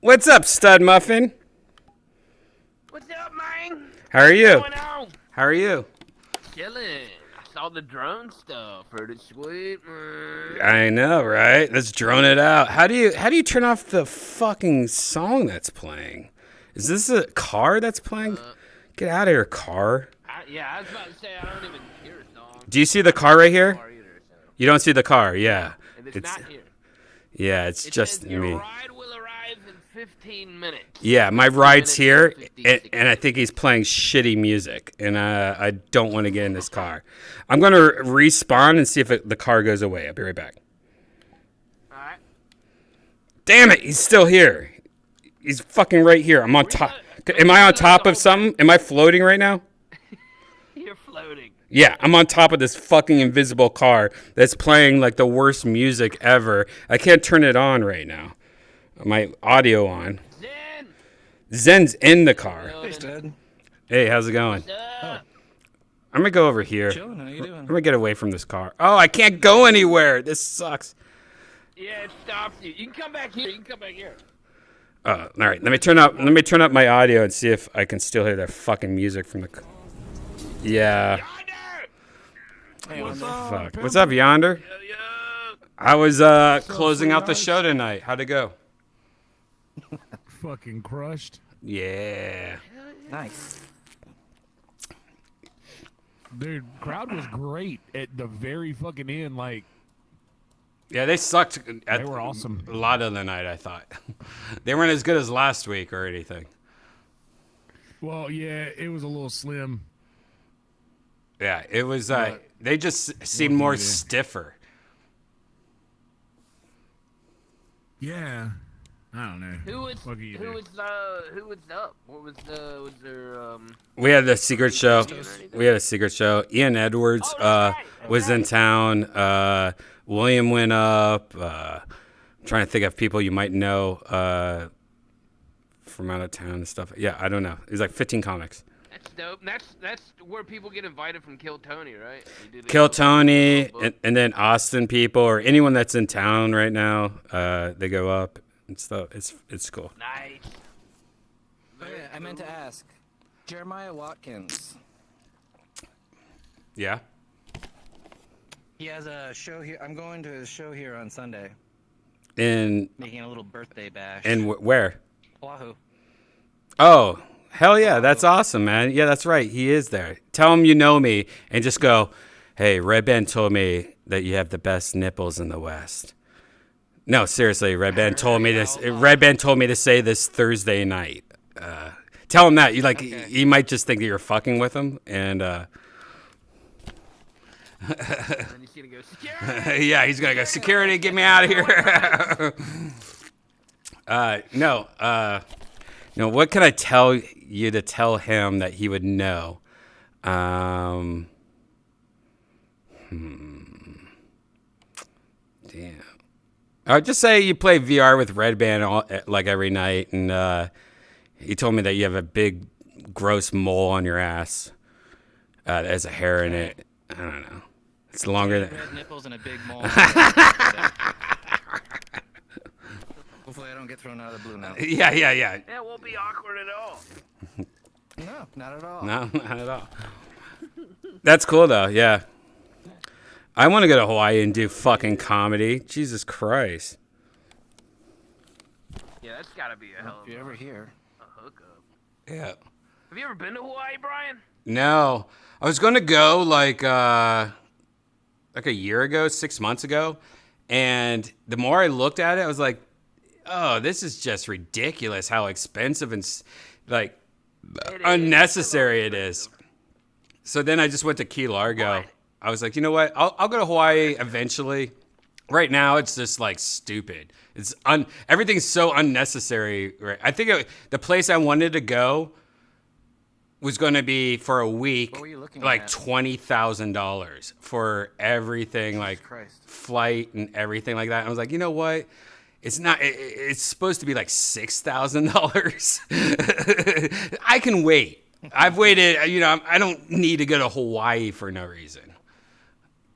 What's up, Stud Muffin? What's up, man? How are you? What's going on? How are you? Chilling. Saw the drone stuff. Heard it sweet, man. I know, right? Let's drone it out. How do you turn off the fucking song that's playing? Is this a car that's playing? Get out of here, car. Yeah, I was about to say I don't even hear a song. Do you see the car right here? You don't see the car, yeah. And it's not here. Yeah, it's just says, Your me. ride will arrive in 15 minutes. Yeah, my ride's here, and I think he's playing shitty music, and I don't want to get in this car. I'm going to respawn and see if the car goes away. I'll be right back. All right. Damn it, he's still here. He's fucking right here. I'm on top. Am I on top of something? Am I floating right now? You're floating. Yeah, I'm on top of this fucking invisible car that's playing like the worst music ever. I can't turn it on right now. My audio on. Zen's in the car. Hey, Stud. Hey, how's it going? Oh. I'm gonna go over here. Chilling. How you doing? I'm gonna get away from this car. Oh, I can't go anywhere. This sucks. Yeah, it stops you. You can come back here. All right. Let me turn up my audio and see if I can still hear that fucking music from the. Yeah. Hey, Fuck. What's up, Yonder? I was closing out the show tonight. How'd it go? Fucking crushed. Yeah. Nice. Dude, crowd was great at the very fucking end. Like, yeah, they sucked. They were awesome. A lot of the night, I thought. They weren't as good as last week or anything. Well, yeah, it was a little slim. Yeah, it was. They just seemed more stiffer. Yeah, I don't know. Who was up? What was there? We had the secret show. Ian Edwards was in town. William went up. I'm trying to think of people you might know from out of town and stuff. Yeah, I don't know. It was like 15 comics. That's dope. That's where people get invited from Kill Tony, right? Kill Tony, and then Austin people or anyone that's in town right now, they go up and stuff. It's cool. Nice. Oh, yeah, I meant to ask. Jeremiah Watkins. Yeah? He has a show here. I'm going to his show here on Sunday. Making a little birthday bash. And where? Oahu. Oh, hell yeah. That's awesome, man. Yeah, that's right. He is there. Tell him you know me and just go, hey, Redban told me that you have the best nipples in the West. No, seriously, Redban told me this. Redban told me to say this Thursday night. Tell him that. He might just think that you're fucking with him. And, And he's gonna go, security! yeah, he's going to go, security, get me out of here. No, what can I tell you to tell him that he would know? Damn. Just say you play VR with Redban like every night, and he told me that you have a big, gross mole on your ass that has a hair in it. I don't know. It's longer than... Red nipples and a big mole. Hopefully I don't get thrown out of the blue now. Yeah. That won't be awkward at all. No, not at all. No, not at all. That's cool, though, yeah. I want to go to Hawaii and do fucking comedy. Jesus Christ. Yeah, that's gotta be a hell of If you're ever here. a hookup. Yeah. Have you ever been to Hawaii, Brian? No, I was going to go like a year ago, 6 months ago. And the more I looked at it, I was like, oh, this is just ridiculous how expensive and like unnecessary it is. So then I just went to Key Largo. I was like, you know what? I'll go to Hawaii eventually. Right now, it's just like stupid. Everything's so unnecessary. Right? I think the place I wanted to go was going to be for a week, like $20,000 for everything, like flight and everything like that. And I was like, you know what? It's not. It's supposed to be like $6,000. I can wait. I've waited. You know, I don't need to go to Hawaii for no reason.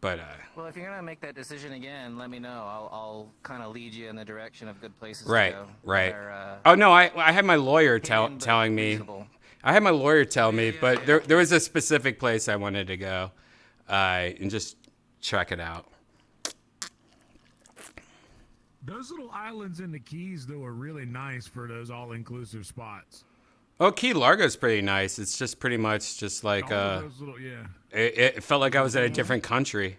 But well, if you're gonna make that decision again, let me know. I'll kind of lead you in the direction of good places right, to go. right. Where, Oh no, I had my lawyer telling me. I had my lawyer tell me, but there was a specific place I wanted to go, and just check it out. Those little islands in the Keys, though, are really nice for those all-inclusive spots. Oh, Key Largo's pretty nice. It's just pretty much just like it felt like I was at a different country.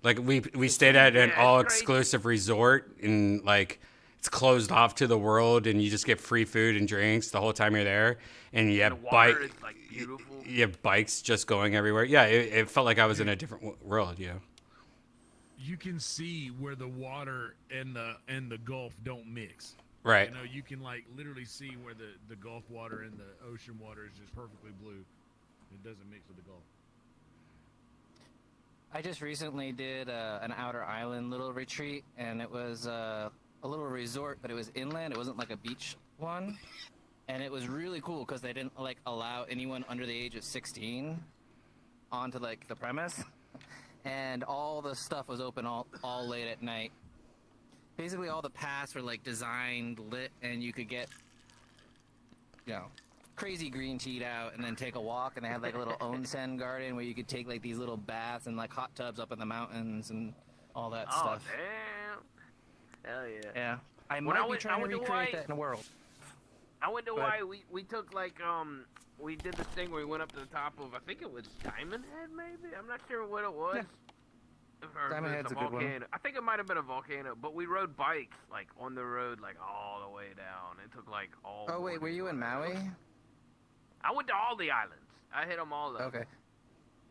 Like we stayed at an all-exclusive resort, and like it's closed off to the world, and you just get free food and drinks the whole time you're there, and you have you have bikes just going everywhere. Yeah, it felt like I was in a different world. Yeah. You can see where the water and the Gulf don't mix. Right. You know, you can like literally see where the Gulf water and the ocean water is just perfectly blue. It doesn't mix with the Gulf. I just recently did an outer island little retreat, and it was a little resort, but it was inland. It wasn't like a beach one, and it was really cool because they didn't like allow anyone under the age of 16 onto like the premise, and all the stuff was open all late at night. Basically, all the paths were like designed, lit, and you could get, you know, crazy green tea'd out and then take a walk. And they had like a little onsen garden where you could take like these little baths and like hot tubs up in the mountains and all that stuff. Oh damn! Hell yeah! Yeah, I might be trying to recreate that in the world. I went to Hawaii. We took like we did this thing where we went up to the top of, I think it was Diamond Head, maybe. I'm not sure what it was. Yeah. Diamond Head's a good one. I think it might have been a volcano, but we rode bikes like on the road, like all the way down. It took like all. Oh wait, were you in Maui? I went to all the islands. I hit them all. Okay.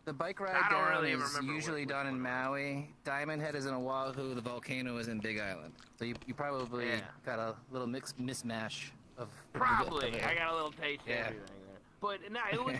The bike ride down is usually done in Maui. Diamond Head is in Oahu. The volcano is in Big Island. So you probably got a little mismatch of. Probably. I got a little taste of everything. But no, it was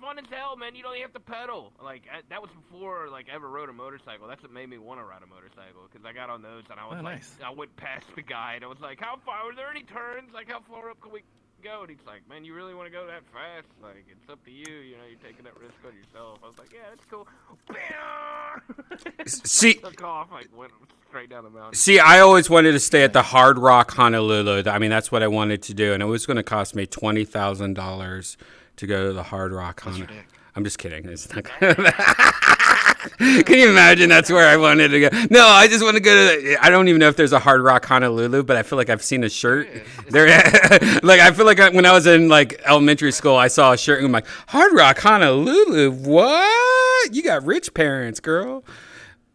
fun as hell, man. You don't even have to pedal. Like that was before like I ever rode a motorcycle. That's what made me want to ride a motorcycle, because I got on those and I was I went past the guy and I was like, how far? Were there any turns? Like how far up can we go? And he's like, man, you really want to go that fast? Like it's up to you. You know, you're taking that risk on yourself. I was like, yeah, that's cool. See, took off, like went straight down the mountain. See, I always wanted to stay at the Hard Rock Honolulu. I mean, that's what I wanted to do, and it was going to cost me $20,000 to go to the Hard Rock Honolulu. I'm just kidding. It's not Can you imagine that's where I wanted to go? No, I just want to go to I don't even know if there's a Hard Rock Honolulu, but I feel like I've seen a shirt. There, like I feel like when I was in like elementary school, I saw a shirt and I'm like, Hard Rock Honolulu? What? You got rich parents, girl.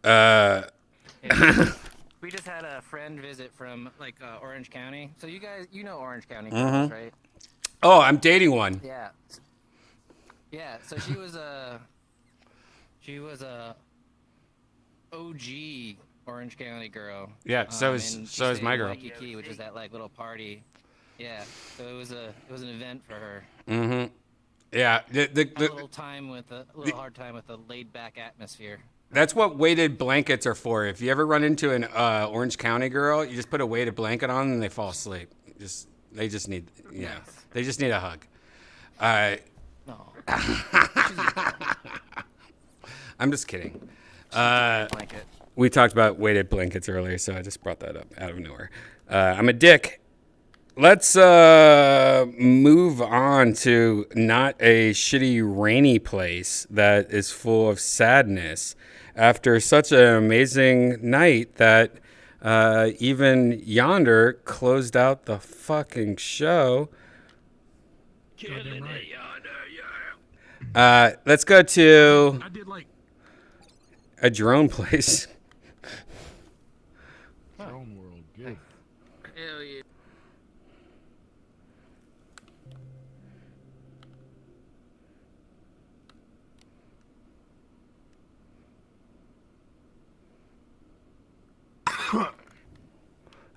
We just had a friend visit from like Orange County. So you guys, you know Orange County, right? Oh, I'm dating one. Yeah. Yeah. So she was a OG Orange County girl. Yeah. So is my girl. Waikiki, which is that like little party. Yeah. So it was an event for her. Mm-hmm. Yeah. A little hard time with the laid back atmosphere. That's what weighted blankets are for. If you ever run into an Orange County girl, you just put a weighted blanket on and they fall asleep. They just need a hug. No. I'm just kidding. We talked about weighted blankets earlier, so I just brought that up out of nowhere. I'm a dick. Let's move on to not a shitty rainy place that is full of sadness. After such an amazing night that even Yonder closed out the fucking show. Goddamn right. Let's go to I did like a drone place. Drone World. Good. Hell yeah.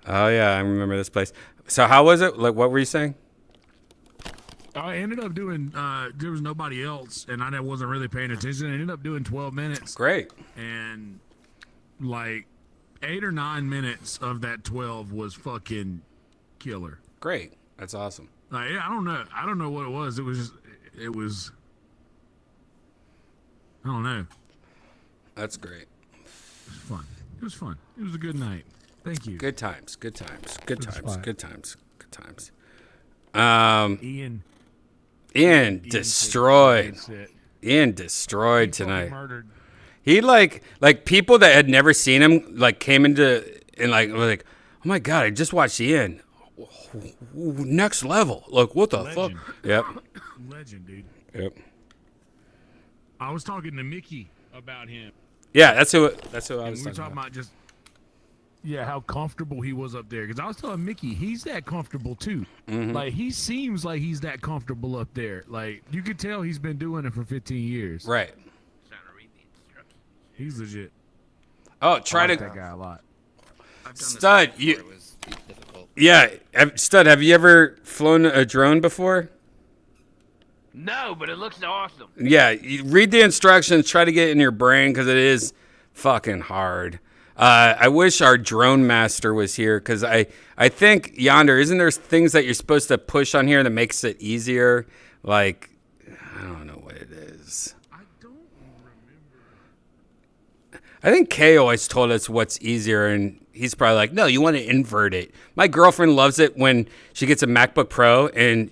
Oh yeah, I remember this place. So how was it? Like, what were you saying? I ended up doing. There was nobody else, and I wasn't really paying attention. I ended up doing 12 minutes. Great. And like 8 or 9 minutes of that 12 was fucking killer. Great. That's awesome. Like, I don't know. I don't know what it was. It was just. It was. I don't know. That's great. It was fun. It was fun. It was a good night. Thank you. Good times. Good times. Good It was times. fun. Good times. Good times. Ian destroyed. Ian destroyed tonight. He like people that had never seen him like came into and like were like, oh my god, I just watched Ian. Next level. Like what the fuck? Yep. Legend, dude. Yep. I was talking to Mickey about him. Yeah, that's who I was We were talking talking about. about just how comfortable he was up there. Because I was telling Mickey, he's that comfortable too. Mhm. Like he seems like he's that comfortable up there. Like you could tell he's been doing it for 15 years. Right. He's legit. Oh, try I like to that guy a lot. Stud, Stud, have you ever flown a drone before? No, but it looks awesome. Yeah, you read the instructions, try to get it in your brain because it is fucking hard. I wish our drone master was here because I think Yonder, isn't there things that you're supposed to push on here that makes it easier? Like, I don't know what it is. I think Kay always told us what's easier, and he's probably like, no, you want to invert it. My girlfriend loves it when she gets a MacBook Pro and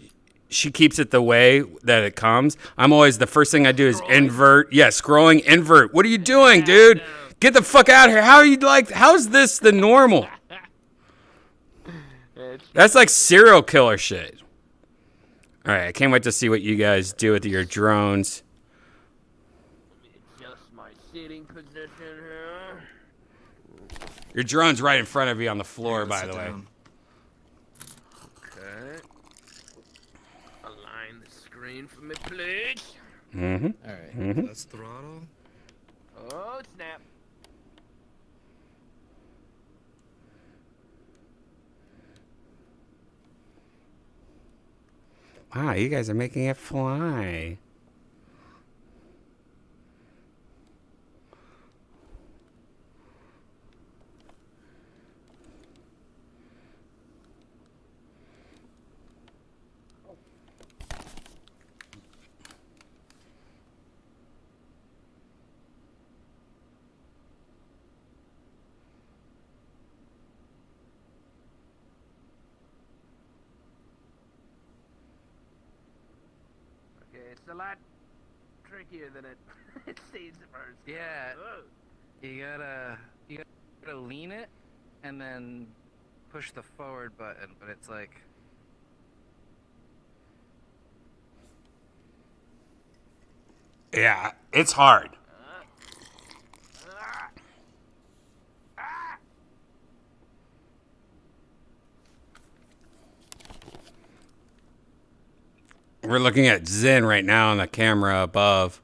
she keeps it the way that it comes. I'm always, the first thing I do is invert. Yeah, scrolling, invert. What are you doing, dude? Get the fuck out of here. How's this the normal? That's like serial killer shit. All right, I can't wait to see what you guys do with your drones. Adjust my sitting position here. Your drone's right in front of you on the floor, by the way. Okay. Align the screen for me, please. Mm-hmm. All right. Mm-hmm. Let's throttle. Oh, snap. Wow, you guys are making it fly. Okay, it's a lot trickier than it seems at first. Yeah. Oh. You gotta lean it and then push the forward button, but it's like Yeah, it's hard. We're looking at Zen right now on the camera above.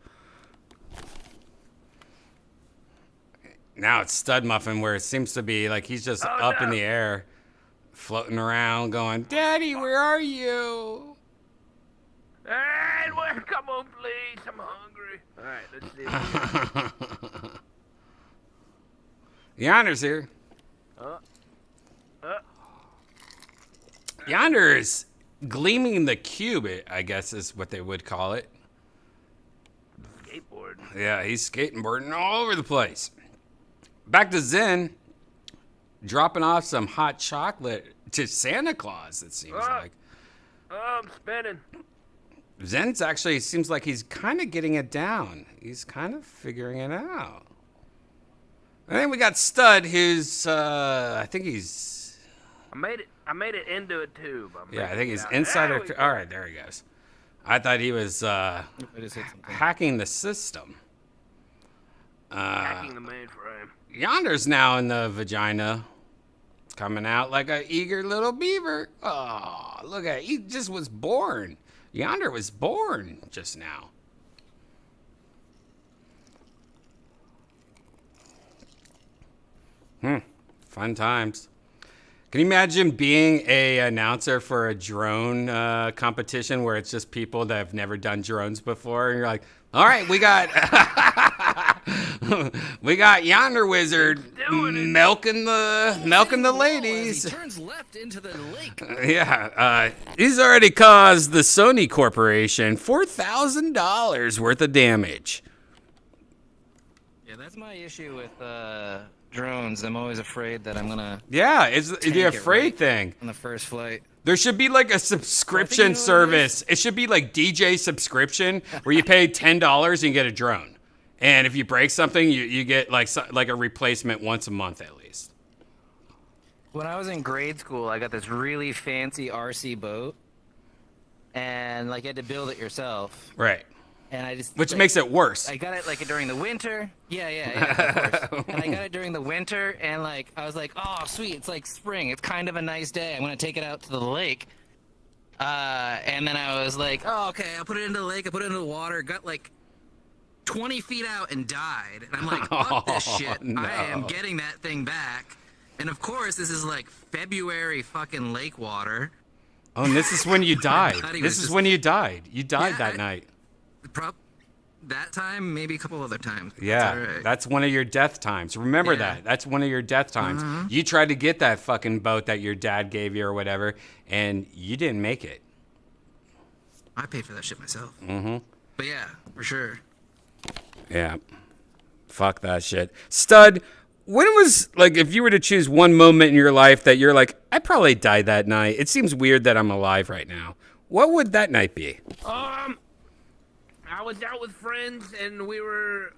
Now it's Stud Muffin where it seems to be like he's just up in the air, floating around going, Daddy, where are you? Hey, come on, please. I'm hungry. All right, let's see. Yonder's here. Yonder is gleaming the cube, I guess is what they would call it. Skateboard. Yeah, he's skateboarding all over the place. Back to Zen, dropping off some hot chocolate to Santa Claus, it seems like. Oh, I'm spinning. Zen's actually seems like he's kind of getting it down. He's kind of figuring it out. And then we got Stud, who's, I think he's... I made it into a tube. Yeah, I think he's inside our... All right, there he goes. I thought he was I just hit something. hacking the system. Hacking the mainframe. Yonder's now in the vagina, coming out like a eager little beaver. Oh, look at he just was born. Yonder was born just now. Fun times. Can you imagine being a announcer for a drone competition where it's just people that have never done drones before, and you're like, "All right, we got we got Yonder Wizard milking the ladies." He turns left into the lake. Yeah, he's already caused the Sony Corporation $4,000 worth of damage. Yeah, that's my issue with drones. I'm always afraid that I'm gonna. Yeah, it's the afraid thing. On the first flight. There should be like a subscription service. It should be like DJ subscription where you pay $10 and you get a drone. And if you break something, you get like a replacement once a month at least. When I was in grade school, I got this really fancy RC boat, and like you had to build it yourself. Right. And I just Which like, makes it worse. I got it like during the winter. Yeah, of course. And I got it during the winter, and like I was like, oh sweet, it's like spring. It's kind of a nice day. I'm gonna take it out to the lake. And then I was like, oh okay, I'll put it into the lake. I put it into the water. Got like 20 feet out and died. And I'm like, fuck this shit. No. I am getting that thing back. And of course, this is like February fucking lake water. Oh, and this is when you died. This is just- when you died. You died Yeah, that night. That time, maybe a couple other times. Yeah, That's all right. that's one of your death times. Remember Yeah. that. That's one of your death times. Uh-huh. You tried to get that fucking boat that your dad gave you or whatever, and you didn't make it. I paid for that shit myself. Mm-hmm. But yeah, for sure. Yeah. Fuck that shit. Stud, when was, like, if you were to choose one moment in your life that you're like, I probably died that night. It seems weird that I'm alive right now. What would that night be? I was out with friends and we were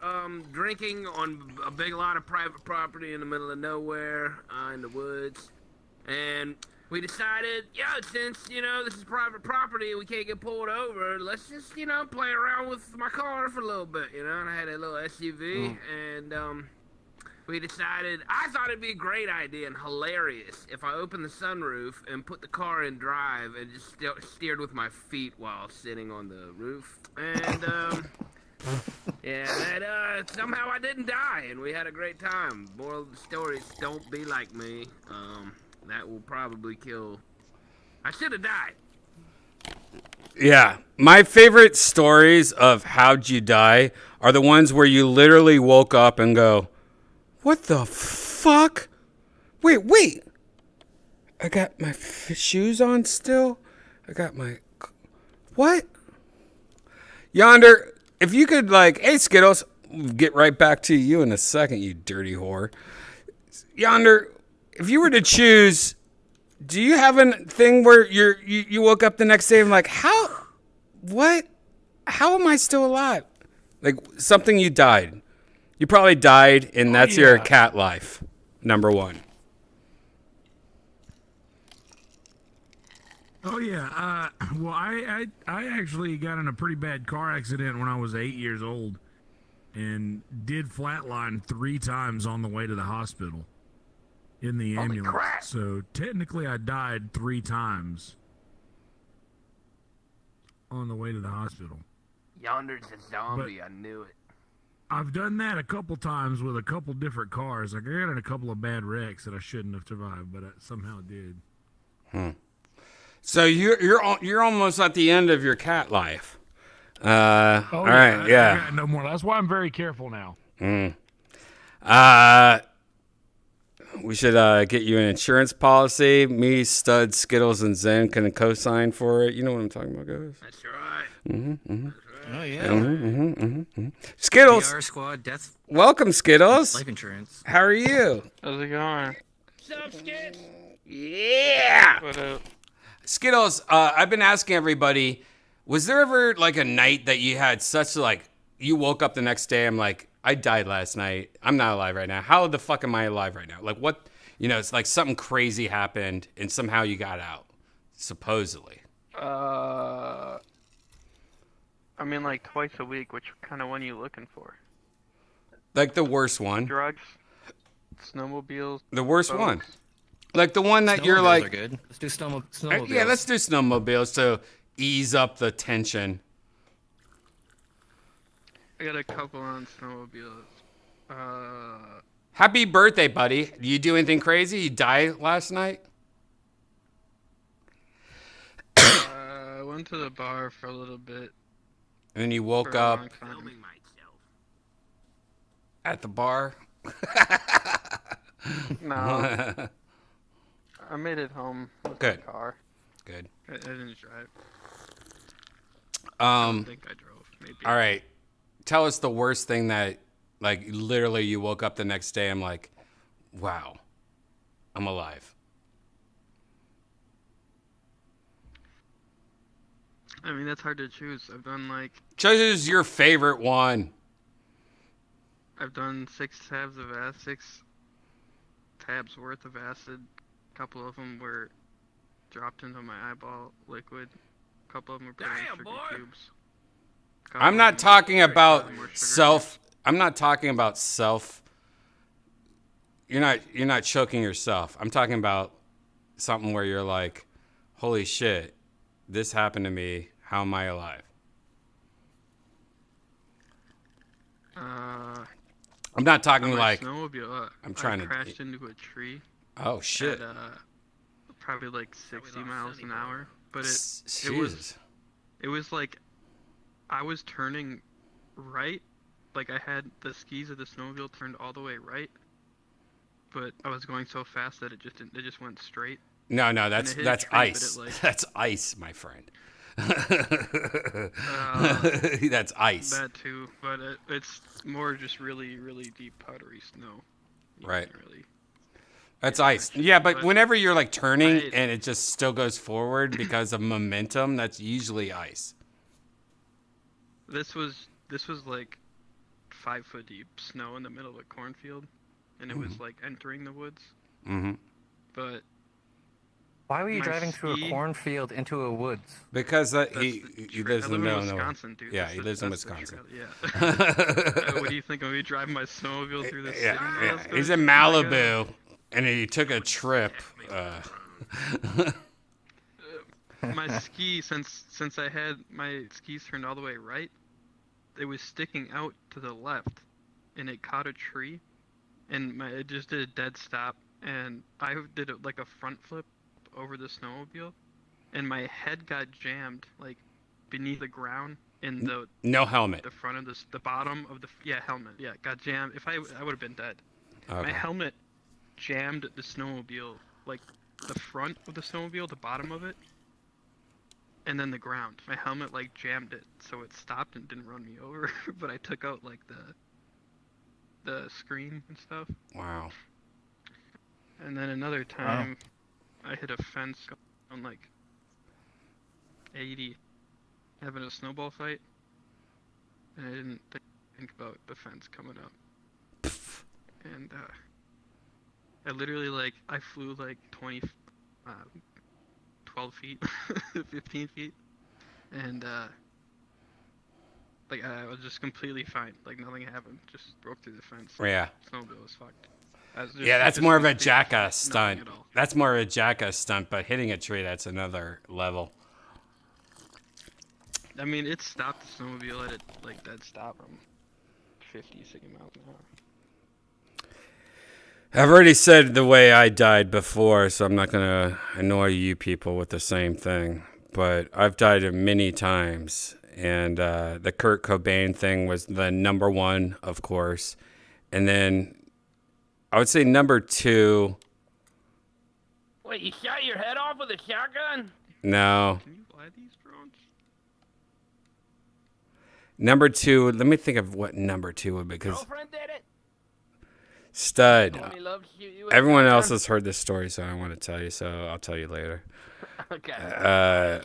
drinking on a big lot of private property in the middle of nowhere in the woods, and we decided, since this is private property, we can't get pulled over. Let's just play around with my car for a little bit, And I had a little SUV, and we decided I thought it'd be a great idea and hilarious if I opened the sunroof and put the car in drive and just steered with my feet while sitting on the roof. And somehow I didn't die, and we had a great time. Moral of the story is, don't be like me. That will probably kill. I should have died. Yeah. My favorite stories of how'd you die are the ones where you literally woke up and go, what the fuck? Wait. I got my shoes on still? I got my... What? Yonder, if you could, like... Hey, Skittles. We'll get right back to you in a second, you dirty whore. Yonder, if you were to choose... Do you have a thing where you woke up the next day and like, how... What? How am I still alive? Like, something you died. You probably died, and that's your cat life, number one. Oh yeah. Well, I actually got in a pretty bad car accident when I was 8 years old, and did flatline 3 times on the way to the hospital in the ambulance. Crap. So technically, I died 3 times on the way to the hospital. Yonder's a zombie. I knew it. I've done that a couple times with a couple different cars. Like I got in a couple of bad wrecks that I shouldn't have survived, but I somehow did. So you're almost at the end of your cat life. All right, I yeah. got no more. That's why I'm very careful now. We should get you an insurance policy. Me, Stud, Skittles, and Zen can co-sign for it. You know what I'm talking about, guys? That's right. Oh yeah. Skittles. PR squad death. Welcome, Skittles. Life insurance. How are you? How's it going? What's up, Skid? Yeah. What up? Skittles, I've been asking everybody, was there ever like a night that you had such like, you woke up the next day, I'm like, I died last night. I'm not alive right now. How the fuck am I alive right now? Like what, it's like something crazy happened and somehow you got out, supposedly. I mean, like twice a week. Which kind of one are you looking for? Like the worst one. Drugs, snowmobiles. The worst boats? one. Like the one that you're Snowmobiles like. are good. Let's do snowmobiles. Yeah, let's do snowmobiles to ease up the tension. I got a couple on snowmobiles. Happy birthday, buddy. Did you do anything crazy? You died last night? I went to the bar for a little bit. And then you woke for a up long time. at the bar? No. I made it home with Good. my car. Good. I didn't drive. I don't think I drove. Maybe. All right. Tell us the worst thing that, like, literally you woke up the next day. I'm like, wow, I'm alive. I mean, that's hard to choose. I've done like Choose your favorite one. I've done 6 tabs of acid, 6 tabs worth of acid. A couple of them were dropped into my eyeball liquid. A couple of them were put in sugar cubes. I'm not talking about self. I'm not talking about self. You're not choking yourself. I'm talking about something where you're like, holy shit, this happened to me. How am I alive? I'm not talking like. Snowmobile, I'm trying I to. crashed into a tree. Oh shit. At, probably like 60 miles an hour, but Jesus. it was like I was turning right, like I had the skis of the snowmobile turned all the way right, but I was going so fast that it just went straight. No, that's tree, ice. like, That's ice, my friend. That's ice. That too, but it's more just really, really deep powdery snow. Right. Really. That's ice. Yeah, but whenever you're like turning Right. and it just still goes forward because of momentum, that's usually ice. This was like 5 foot deep snow in the middle of a cornfield, and it was like entering the woods. Mm-hmm. But Why were you my driving through a ski- cornfield into a woods? Because he I lives live in in Illinois. Wisconsin, dude. Yeah, That's he the- lives in that's the Wisconsin. Yeah. What do you think? I'm gonna be driving my snowmobile through the city? Yeah, Let's go he's see in my guy. Malibu, and he took a trip. My ski, since I had my skis turned all the way right, it was sticking out to the left, and it caught a tree, and it just did a dead stop, and I did it like a front flip over the snowmobile, and my head got jammed like beneath the ground in the No helmet. the front of the bottom of the helmet. Yeah, got jammed. If I would have been dead. Okay. My helmet jammed the snowmobile, like the front of the snowmobile, the bottom of it, and then the ground. My helmet like jammed it, so it stopped and didn't run me over. But I took out like the screen and stuff. Wow. And then another time, I hit a fence on like 80, having a snowball fight, and I didn't think about the fence coming up. And I literally I flew like 12 feet, 15 feet, and I was just completely fine. Like nothing happened. Just broke through the fence. Yeah. Snowmobile was fucked. Yeah, that's more of a jackass nothing stunt. at all. That's more of a jackass stunt, but hitting a tree, that's another level. I mean, it stopped the snowmobile at like dead stop from 50, 60 miles an hour. I've already said the way I died before, so I'm not going to annoy you people with the same thing. But I've died many times, and the Kurt Cobain thing was the number one, of course. And then I would say number two. Wait, you shot your head off with a shotgun? No. Can you fly these drones? Number two, let me think of what number two would be, because Girlfriend did it? Stud. Only loves you with Everyone a else shotgun? has heard this story, so I don't want to tell you, so I'll tell you later. Okay.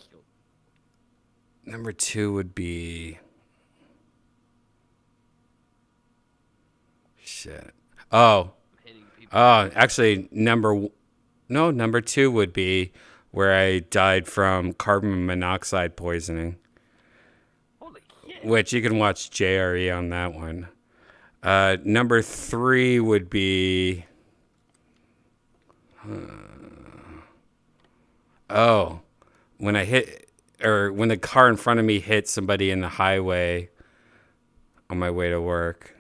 Number two would be... Shit. Actually, number two would be where I died from carbon monoxide poisoning. Holy shit. which you can watch JRE on that one. Number 3 would be... when the car in front of me hit somebody in the highway on my way to work.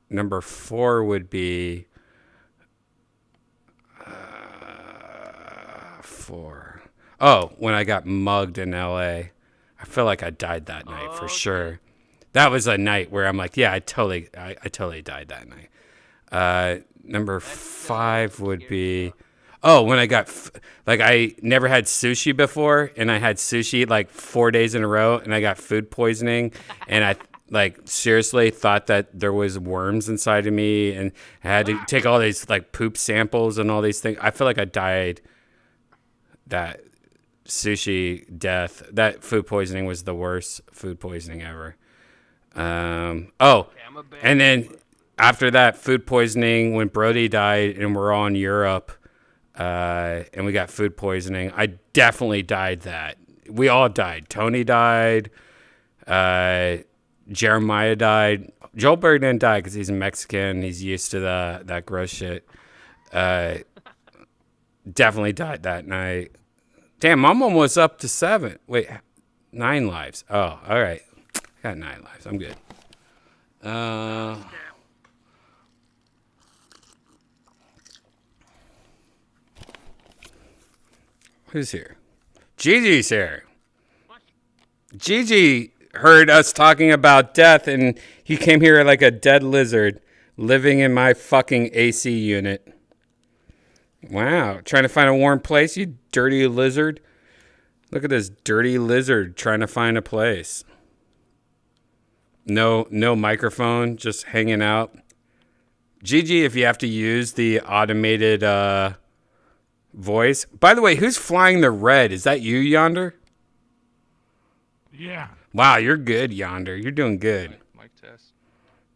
Number 4 would be... 4. Oh, when I got mugged in LA. I feel like I died that night for sure. That was a night where I'm like, yeah, I totally died that night. Number 5 would be, when I got, I never had sushi before, and I had sushi like 4 days in a row, and I got food poisoning, and I seriously thought that there was worms inside of me, and I had to take all these poop samples and all these things. I feel like I died that sushi death. That food poisoning was the worst food poisoning ever. And then after that food poisoning, when Brody died and we're all in Europe, and we got food poisoning, I definitely died that. We all died. Tony died. Jeremiah died. Joel Berg didn't die because he's a Mexican. He's used to that gross shit. Definitely died that night. Damn, I'm almost up to 7. Wait, 9 lives. Oh, all right. I got 9 lives. I'm good. Who's here? Gigi's here. Gigi heard us talking about death, and he came here like a dead lizard, living in my fucking AC unit. Wow, trying to find a warm place, you dirty lizard. Look at this dirty lizard trying to find a place. No microphone, just hanging out. Gigi, if you have to use the automated voice. By the way, who's flying the red? Is that you, Yonder? Yeah. Wow, you're good, Yonder. You're doing good. Mic test.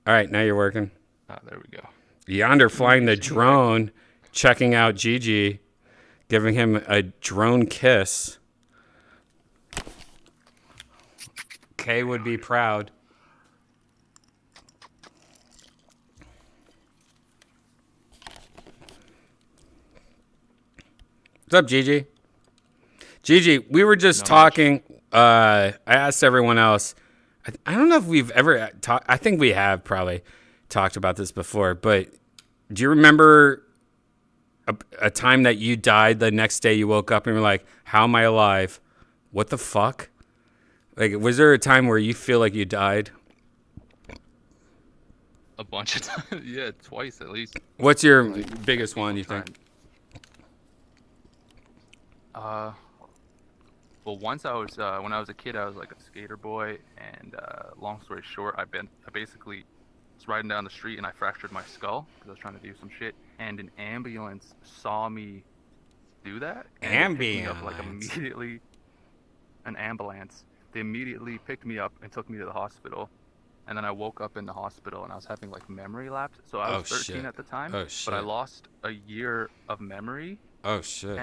All right, now you're working. There we go. Yonder flying the drone, checking out Gigi, giving him a drone kiss. Kay would be proud. What's up, Gigi? Gigi, we were just talking. I asked everyone else. I don't know if we've ever talked. I think we have probably talked about this before, but do you remember a time that you died the next day you woke up and were like, how am I alive? What the fuck? Like, was there a time where you feel like you died? A bunch of times. Yeah, twice at least. What's your biggest one, you think? Well, once I was when I was a kid, I was like a skater boy, and long story short, I basically was riding down the street and I fractured my skull because I was trying to do some shit, and an ambulance saw me do that. Ambulance. Like immediately, an ambulance. They immediately picked me up and took me to the hospital, and then I woke up in the hospital and I was having like memory lapse. So I was 13 at the time, but I lost a year of memory. Oh shit.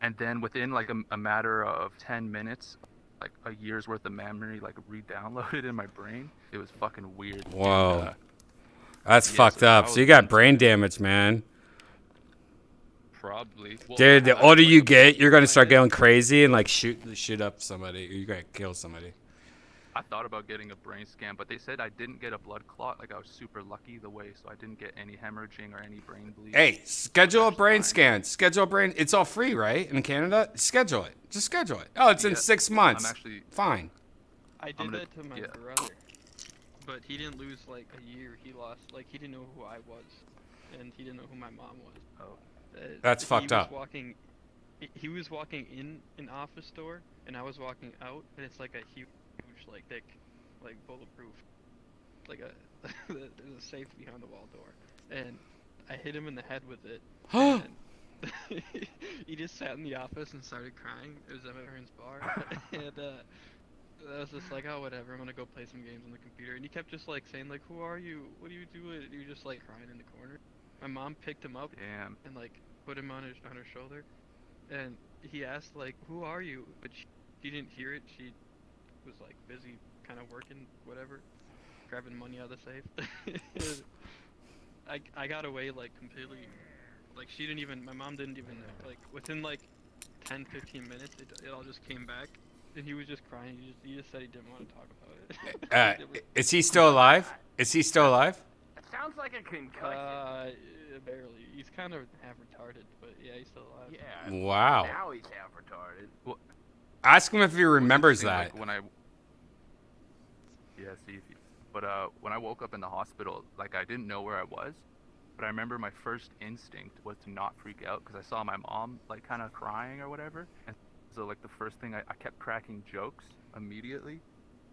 And then within like a matter of 10 minutes, like a year's worth of memory like re-downloaded in my brain. It was fucking weird. Whoa. And, that's fucked up. So you got brain damage, man. Probably. Well, dude, the older you get, you're gonna start going crazy and like shoot up somebody, or you're gonna kill somebody. I thought about getting a brain scan, but they said I didn't get a blood clot. Like I was super lucky the way, so I didn't get any hemorrhaging or any brain bleed. Hey, schedule a brain scan. Schedule a brain. It's all free, right? In Canada, schedule it. Just schedule it. Oh, it's in 6 months. I'm actually fine. I did that to my brother, but he didn't lose like a year. He lost he didn't know who I was, and he didn't know who my mom was. Oh. That's fucked up. He was walking in an office door, and I was walking out, and it's like a huge, like thick, like bulletproof, like there's a safe behind the wall door, and I hit him in the head with it. And he just sat in the office and started crying. It was at my parents' bar, and I was just like, oh whatever, I'm gonna go play some games on the computer. And he kept just like saying like, who are you? What are you doing? And he was just like crying in the corner. My mom picked him up and like put him on her shoulder, and he asked like, who are you? But she didn't hear it. She was like busy kind of working, whatever, grabbing money out of the safe. I got away like completely, like she didn't even, my mom didn't even, like within like 10-15 minutes it all just came back, and he was just crying. He just said he didn't want to talk about it. Is he still alive? Is he still alive? It sounds like a concussion. Barely. He's kind of half retarded, but yeah, he's still alive. Yeah. Wow. Now he's half retarded. Well, Ask him if he remembers interesting, that. Like, when I see if he, but when I woke up in the hospital, like I didn't know where I was, but I remember my first instinct was to not freak out because I saw my mom like kind of crying or whatever, and so like the first thing I kept cracking jokes immediately,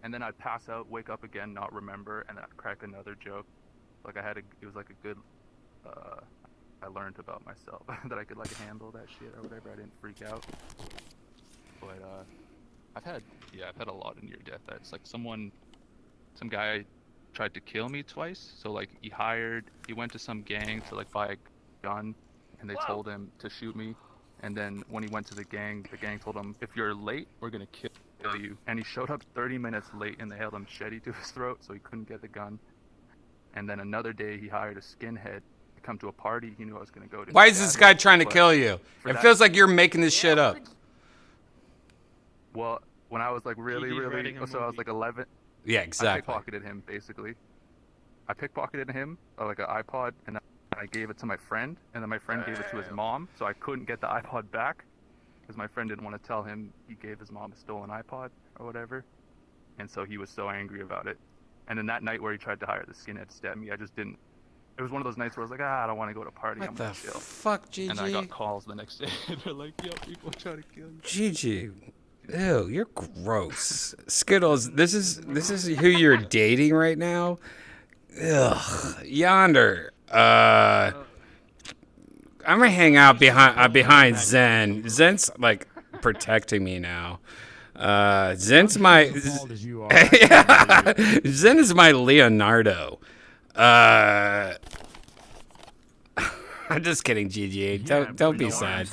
and then I'd pass out, wake up again, not remember, and then I'd crack another joke. Like it was like a good, I learned about myself that I could like handle that shit or whatever. I didn't freak out. But I've had a lot of near death. That's like some guy tried to kill me twice. So like he went to some gang to like buy a gun, and they told him to shoot me. And then when he went to the gang told him, if you're late, we're gonna kill you. And he showed up 30 minutes late, and they held a machete to his throat, so he couldn't get the gun. And then another day, he hired a skinhead to come to a party he knew I was gonna go to. Why is this guy trying to kill you? It feels like you're making this shit up. Well, when I was like really, so I was like 11. Yeah, exactly. I pickpocketed him, basically. I pickpocketed him, like an iPod, and I gave it to my friend, and then my friend gave it to his mom, so I couldn't get the iPod back, because my friend didn't want to tell him he gave his mom a stolen iPod, or whatever, and so he was so angry about it. And then that night where he tried to hire the skinhead to stab me, I just didn't. It was one of those nights where I was like, I don't want to go to a party, I'm gonna chill. Fuck, GG? And then I got calls the next day, they're like, yo, people trying to kill you. GG. Ew, you're gross. Skittles, this is who you're dating right now? Ugh. Yonder. I'm gonna hang out behind Zen. Zen's like protecting me now. Zen's my Zen is my Leonardo. I'm just kidding, GG. Don't be sad.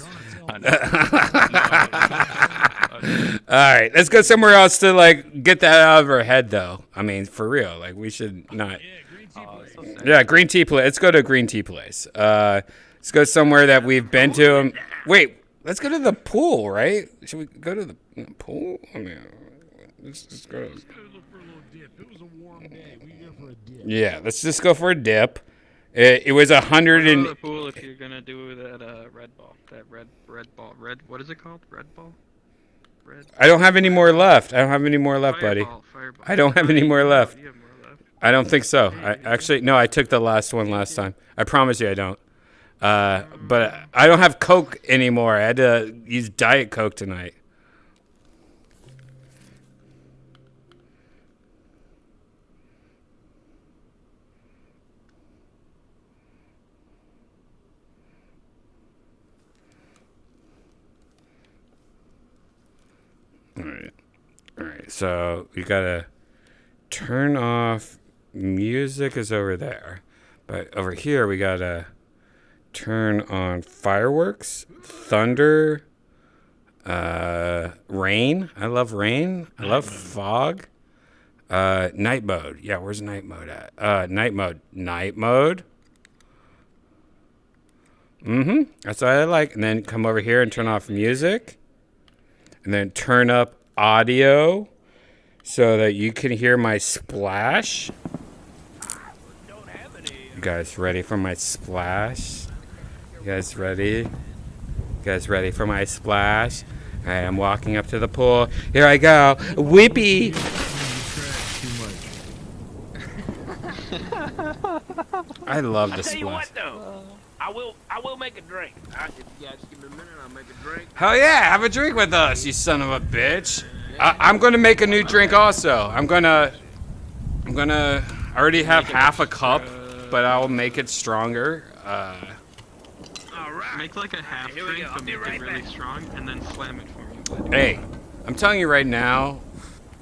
All right, let's go somewhere else to like get that out of our head, though. I mean, for real, like we should not. Yeah, green tea place. Let's go to a green tea place. Let's go somewhere that we've been to. Wait, let's go to the pool, right? Should we go to the pool? I mean, let's just go. Yeah, let's just go for a dip. It was 100 and. Go to the pool if you're gonna do that red ball. That red ball. What is it called? Red ball. I don't have any more left. I don't have any more left, buddy. Fireball. I don't have any more left. You have more left. I don't think so. I took the last one last time. I promise you I don't. But I don't have Coke anymore. I had to use Diet Coke tonight. All right. So you gotta turn off. Music is over there, but over here we gotta turn on fireworks, thunder, rain. I love rain. I love fog. Night mode. Yeah, where's night mode at? Night mode. Night mode. That's what I like. And then come over here and turn off music. And then turn up audio so that you can hear my splash. You guys ready for my splash? You guys ready? You guys ready for my splash? All right, I'm walking up to the pool. Here I go. Whippy! I love the I'll tell you what, splash. though. I will make a drink. Yeah, just give me a minute. I'll make a drink. Hell yeah, have a drink with us, you son of a bitch. I'm gonna make a new drink also. I'm gonna I already have half a cup, but I'll make it stronger. Alright. Make like a half drink, but make it really strong, and then slam it for me. Hey, I'm telling you right now,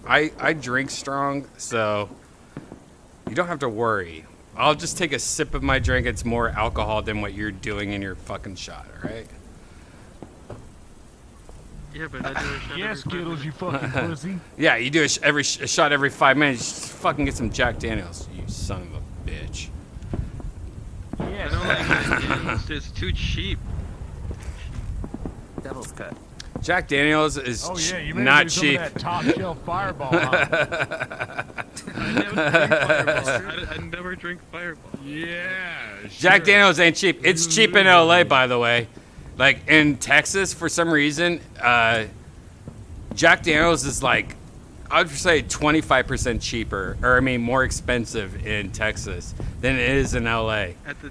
I drink strong, so you don't have to worry. I'll just take a sip of my drink. It's more alcohol than what you're doing in your fucking shot, all right? Yeah, but I do a shot Yeah, every 5 Skittles, minutes. you fucking pussy. Yeah, you do a shot every 5 minutes. Just fucking get some Jack Daniels, you son of a bitch. I don't like it. It's too cheap. Devil's cut. Jack Daniels is Oh yeah, you made not me some cheap. of that top shelf Fireball. Huh? I never drink Fireball. Yeah. Jack sure. Daniels ain't cheap. It's cheap in LA, by the way. Like in Texas, for some reason, Jack Daniels is like, I would say 25% cheaper, or I mean more expensive in Texas than it is in LA. At the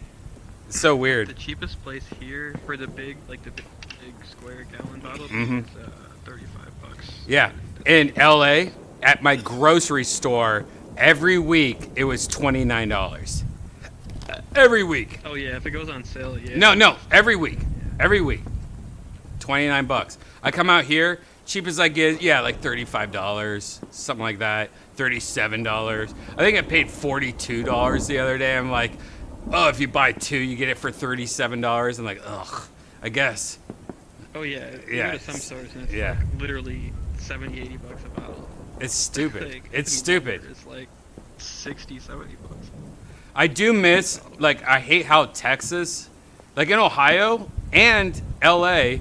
It's so weird. The cheapest place here for the big square gallon bottle Mhm. is $35. Yeah, in LA, at my grocery store, every week it was $29. Every week. Oh yeah, if it goes on sale, yeah. No, every week. Every week. $29. I come out here, cheap as I get, yeah, like $35, something like that. $37. I think I paid $42 the other day. I'm like, oh, if you buy two, you get it for $37. I'm like, ugh, I guess. Oh yeah, you Yeah, go to some stores and it's yeah. like literally $70-80 a bottle. It's stupid. Like, It's stupid. It's like $60-70. I do miss, like, I hate how Texas, like in Ohio and LA,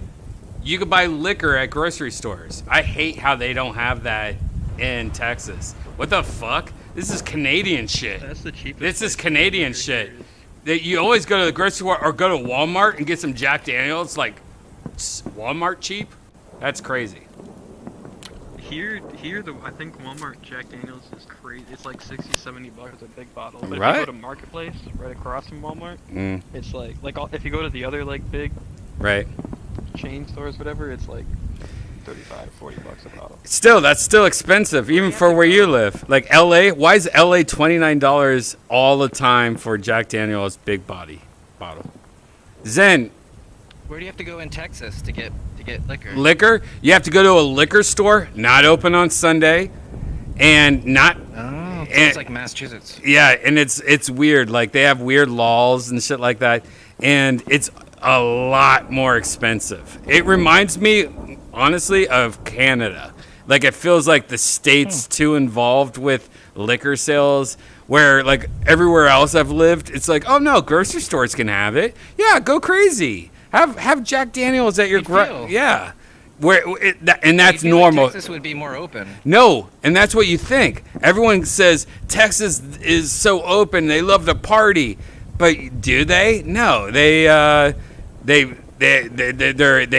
you could buy liquor at grocery stores. I hate how they don't have that in Texas. What the fuck? This is Canadian shit. That's the cheapest. This is Canadian shit. That you always go to the grocery store or go to Walmart and get some Jack Daniels, like Walmart cheap. That's crazy. Here, I think Walmart Jack Daniels is crazy. It's like $60-70 a big bottle. But if Right. you go to Marketplace, right across from Walmart, Mm. it's like if you go to the other like big Right. chain stores, whatever, it's like $35-40 a bottle. Still, that's still expensive, even for where you live. Like LA, why is LA $29 all the time for Jack Daniels big body bottle? Zen, Where do you have to go in Texas to get liquor? liquor, you have to go to a liquor store, not open on Sunday, and not. Oh, and- it's like Massachusetts. Yeah, and it's weird. Like they have weird laws and shit like that, and it's a lot more expensive. It reminds me, honestly, of Canada. Like it feels like the state's too involved with liquor sales. Where like everywhere else I've lived, it's like, oh no, grocery stores can have it. Yeah, go crazy. Have Jack Daniels at your yeah. And that's You feel like normal. Texas would be more open. No, and that's what you think. Everyone says Texas is so open; they love to party, but do they? No, they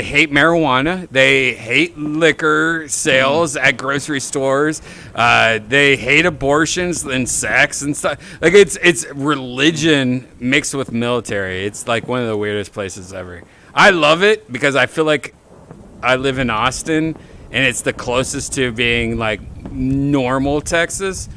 hate marijuana. They hate liquor sales at grocery stores. They hate abortions and sex and stuff. Like it's religion mixed with military. It's like one of the weirdest places ever. I love it because I feel like I live in Austin, and it's the closest to being like normal Texas,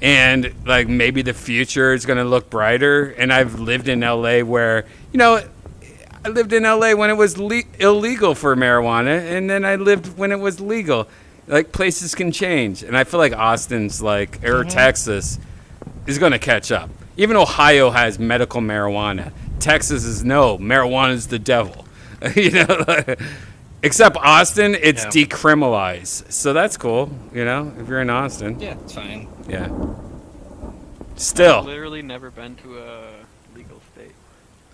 and like maybe the future is gonna look brighter. And I've lived in LA where I lived in LA when it was illegal for marijuana, and then I lived when it was legal. Like places can change, and I feel like Austin's or Texas is gonna catch up. Even Ohio has medical marijuana. Texas is no, marijuana's the devil. Except Austin, it's decriminalized. So that's cool, if you're in Austin. Yeah, it's fine. Yeah. Still. I've literally never been to a legal state.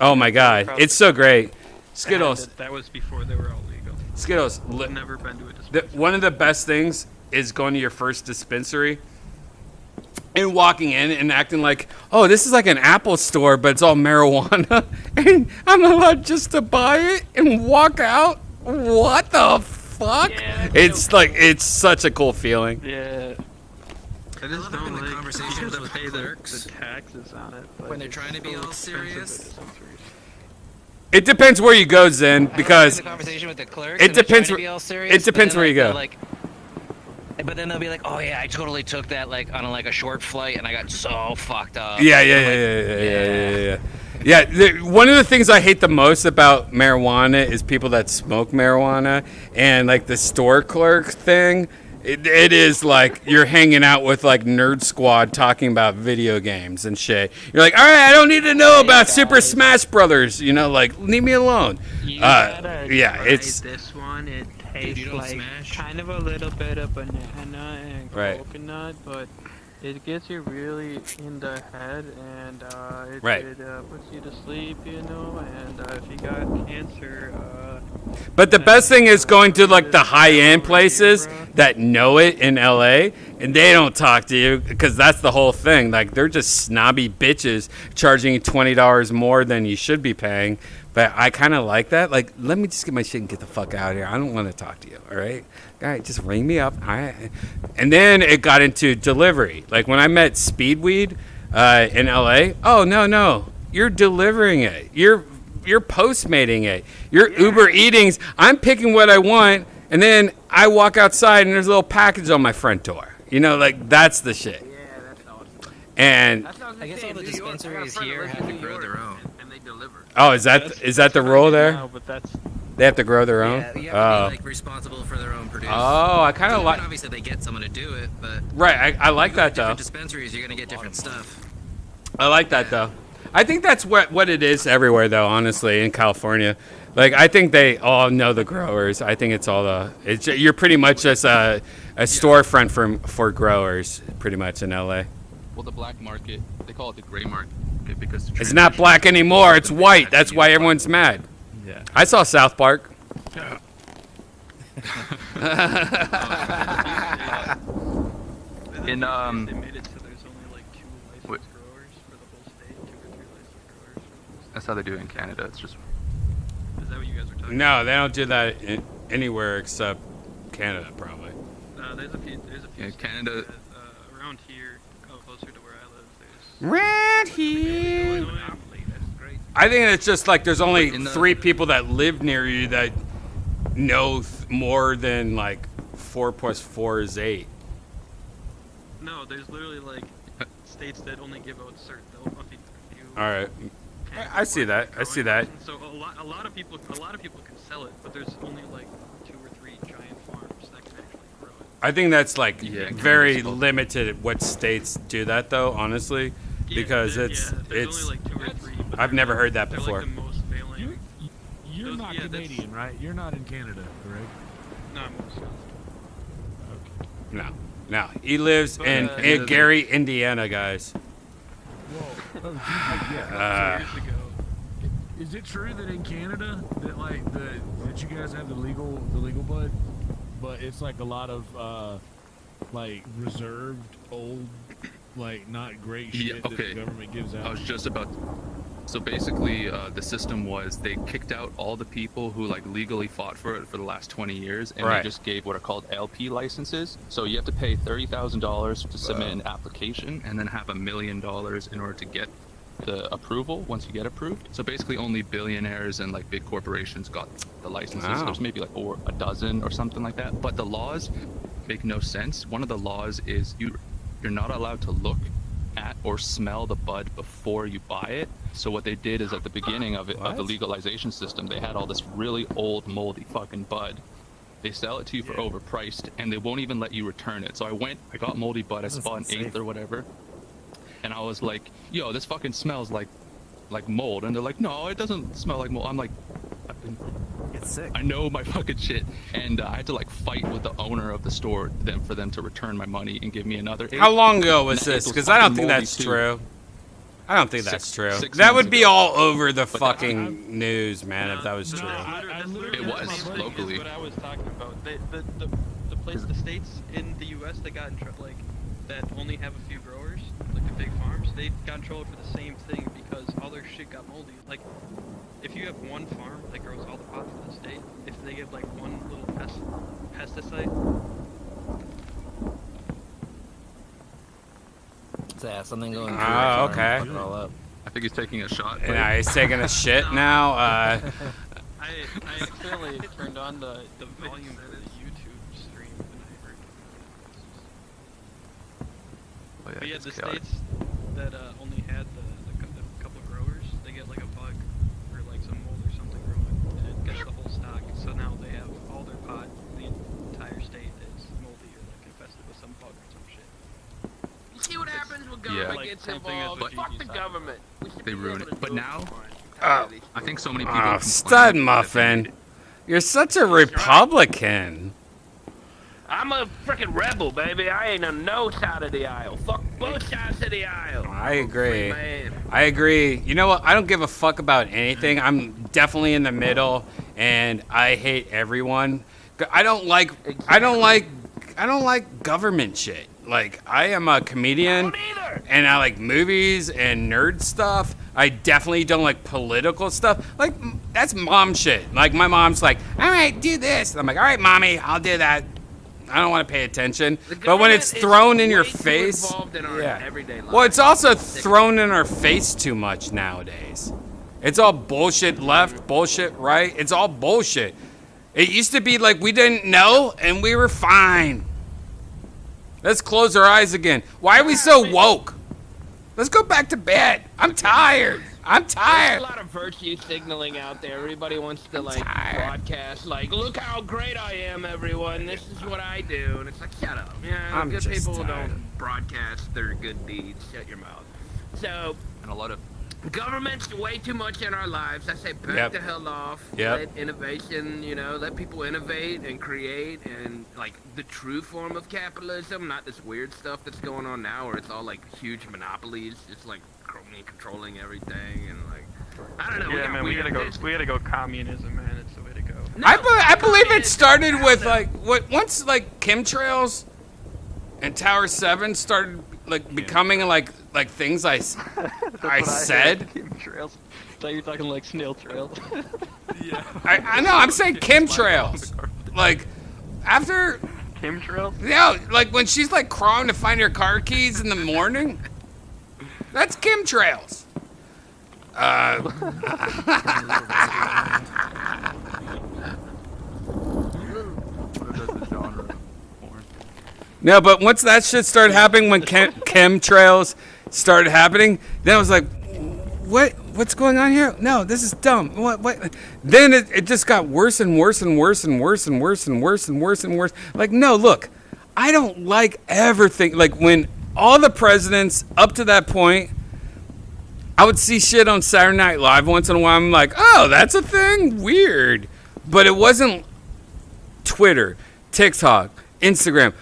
Oh my God, it's so great. Skittles. That was before they were all legal. Skittles. I've never been to a dispensary. One of the best things is going to your first dispensary and walking in and acting like, oh, this is like an Apple store, but it's all marijuana, and I'm allowed just to buy it and walk out. What the fuck? Yeah, it's such a cool feeling. Yeah. I just don't like you have to pay the taxes on it. But When they're trying to be all expensive at serious. dispensaries. It depends where you go, Zen, because the conversation with the clerks. it and they're depends. trying to be all serious, It depends but where then, you they're go. But then they'll be like, "Oh yeah, I totally took that on a short flight, and I got so fucked up." Yeah. One of the things I hate the most about marijuana is people that smoke marijuana, and like the store clerk thing It is like you're hanging out with like Nerd Squad talking about video games and shit. You're like, all right, I don't need to know about Super Smash Brothers. You know, like leave me alone. Yeah, it's this one. It tastes like kind of a little bit of banana and coconut, but it gets you really in the head, and it puts you to sleep, you know. And if you got cancer, but the best thing is going to like the high-end places that know it in LA, and they don't talk to you because that's the whole thing. Like they're just snobby bitches charging you $20 more than you should be paying. But I kind of like that. Like, let me just get my shit and get the fuck out of here. I don't want to talk to you. All right, just ring me up. All right. And then it got into delivery. Like when I met Speedweed in LA. Oh no, you're delivering it. You're Postmating it. You're Uber Eatings. I'm picking what I want, and then I walk outside and there's a little package on my front door. You know, like that's the shit. yeah, that's awesome. And I guess all the dispensaries here have to grow their own. And they deliver. oh, is that the rule there? No, but that's They have to grow their own. Yeah, you have to be like responsible for their own produce. Oh, I kind of like. Obviously, they get someone to do it, but Right, I like that though. different dispensaries, you're gonna get different stuff. I like that though. I think that's what it is everywhere though. Honestly, in California, like I think they all know the growers. I think it's all you're pretty much just a storefront for growers, pretty much in LA. Well, the black market, they call it the gray market because It's not black anymore. It's white. That's why everyone's mad. Yeah. I saw South Park. In They made it so there's only like 2 licensed growers for the whole state, 2 or 3 licensed growers. That's how they do it in Canada. It's just. Is that what you guys were talking No, they don't do that anywhere except Canada, probably. about? There's a few. Yeah, Canada. Around here, closer to where I live, there's. Right here. I think it's just like there's only 3 people that live near you that know more than like 4 plus 4 is 8. No, there's literally like states that only give out certain. A few. All right, I see that. I see that. So a lot of people can sell it, but there's only like 2 or 3 giant farms that can actually grow it. I think that's like very limited what states do that though, honestly, because it's only like 2 or 3. I've never heard that They're before. like the most failing. You're not Canadian, right? You're not in Canada, correct? No, I'm Wisconsin. No, he lives in Gary, Indiana, guys. Whoa. Is it true that in Canada that like that you guys have the legal bud, but it's like a lot of like reserved old, like not great shit that the government gives out? I was just about. So basically, the system was they kicked out all the people who like legally fought for it for the last 20 years, and they just gave what are called LP licenses. So you have to pay $30,000 to submit an application, and then have $1 million in order to get the approval. Once you get approved, so basically only billionaires and like big corporations got the licenses. Wow. There's maybe like a dozen or something like that. But the laws make no sense. One of the laws is you're not allowed to look at or smell the bud before you buy it. So what they did is at the beginning of the legalization system, they had all this really old moldy fucking bud. They sell it to you for overpriced, and they won't even let you return it. So I got moldy bud. I bought an 1/8 or whatever, and I was like, yo, this fucking smells like mold. And they're like, no, it doesn't smell like mold. I'm like, It's sick. I know my fucking shit, and I had to like fight with the owner of the store for them to return my money and give me another 8. How long ago was this? Because I don't think that's true. I don't think that's true. That would be all over the fucking news, man, if that was true. It was locally. What I was talking about. The states in the U.S. that got in trouble, like that only have a few growers, like the big farms, they got in trouble for the same thing because all their shit got moldy. Like, if you have one farm that grows all the pot for the state, if they get like one little pesticide. Yeah, something going through. Oh, okay. I think he's taking a shot. Yeah, he's taking a shit now. I accidentally turned on the volume of the YouTube stream and I heard. But yeah, the states that only had the couple growers, they get like a bug or like some mold or something growing, and it gets the whole stock. So now they have all their pot, the entire state is moldy or like gets involved. Fuck the government. They ruin it. But now, Oh. I think so many people. Oh, stud muffin. You're such a Republican. I'm a freaking rebel, baby. I ain't on no side of the aisle. Fuck both sides of the aisle. I agree. Man. I agree. You know what? I don't give a fuck about anything. I'm definitely in the middle, and I hate everyone. I don't like government shit. Like, I am a comedian, and I like movies and nerd stuff. I definitely don't like political stuff. Like, that's mom shit. Like, my mom's like, all right, do this. I'm like, all right, mommy, I'll do that. I don't want to pay attention. But when it's thrown in your face, well, it's also thrown in our face too much nowadays. It's all bullshit left, bullshit right. It's all bullshit. It used to be like we didn't know and we were fine. Let's close our eyes again. Why are we so woke? Let's go back to bed. I'm tired. There's a lot of virtue signaling out there. Everybody wants to broadcast, like, look how great I am, everyone. This is what I do. And it's like, shut up. Yeah, good people don't broadcast their good deeds. Shut your mouth. So, and a lot of government's way too much in our lives. I say back the hell off. Let innovation, let people innovate and create and like the true form of capitalism, not this weird stuff that's going on now where it's all like huge monopolies. It's like controlling everything and like I don't know. Yeah, man, we gotta go communism, man. It's the way to go. No, I believe it started with like once like chemtrails and Tower 7 started like becoming like things I said. Chemtrails. I thought you were talking like snail trails. Yeah. I know. I'm saying chemtrails. Like after chemtrails. Yeah, like when she's like crawling to find her car keys in the morning. That's chemtrails. No, but once that shit started happening, when chemtrails started happening, then I was like, what's going on here? No, this is dumb. What? Then it just got worse and worse and worse and worse and worse and worse and worse and worse. Like, no, look, I don't like everything. Like when all the presidents up to that point, I would see shit on Saturday Night Live once in a while. I'm like, oh, that's a thing? Weird. But it wasn't Twitter, TikTok, Instagram,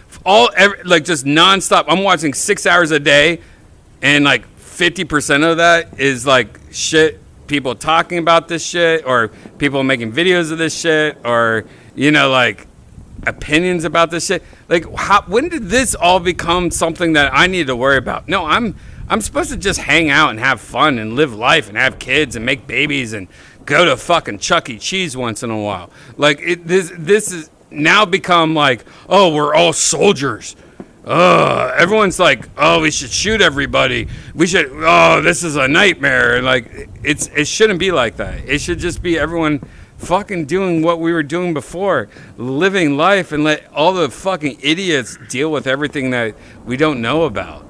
like just nonstop. I'm watching 6 hours a day, and like 50% of that is like shit, people talking about this shit, or people making videos of this shit, or, like opinions about this shit. Like, when did this all become something that I need to worry about? No, I'm supposed to just hang out and have fun and live life and have kids and make babies and go to fucking Chuck E. Cheese once in a while. Like, this is now become like, oh, we're all soldiers. Everyone's like, oh, we should shoot everybody. This is a nightmare. And like, it shouldn't be like that. It should just be everyone fucking doing what we were doing before, living life, and let all the fucking idiots deal with everything that we don't know about.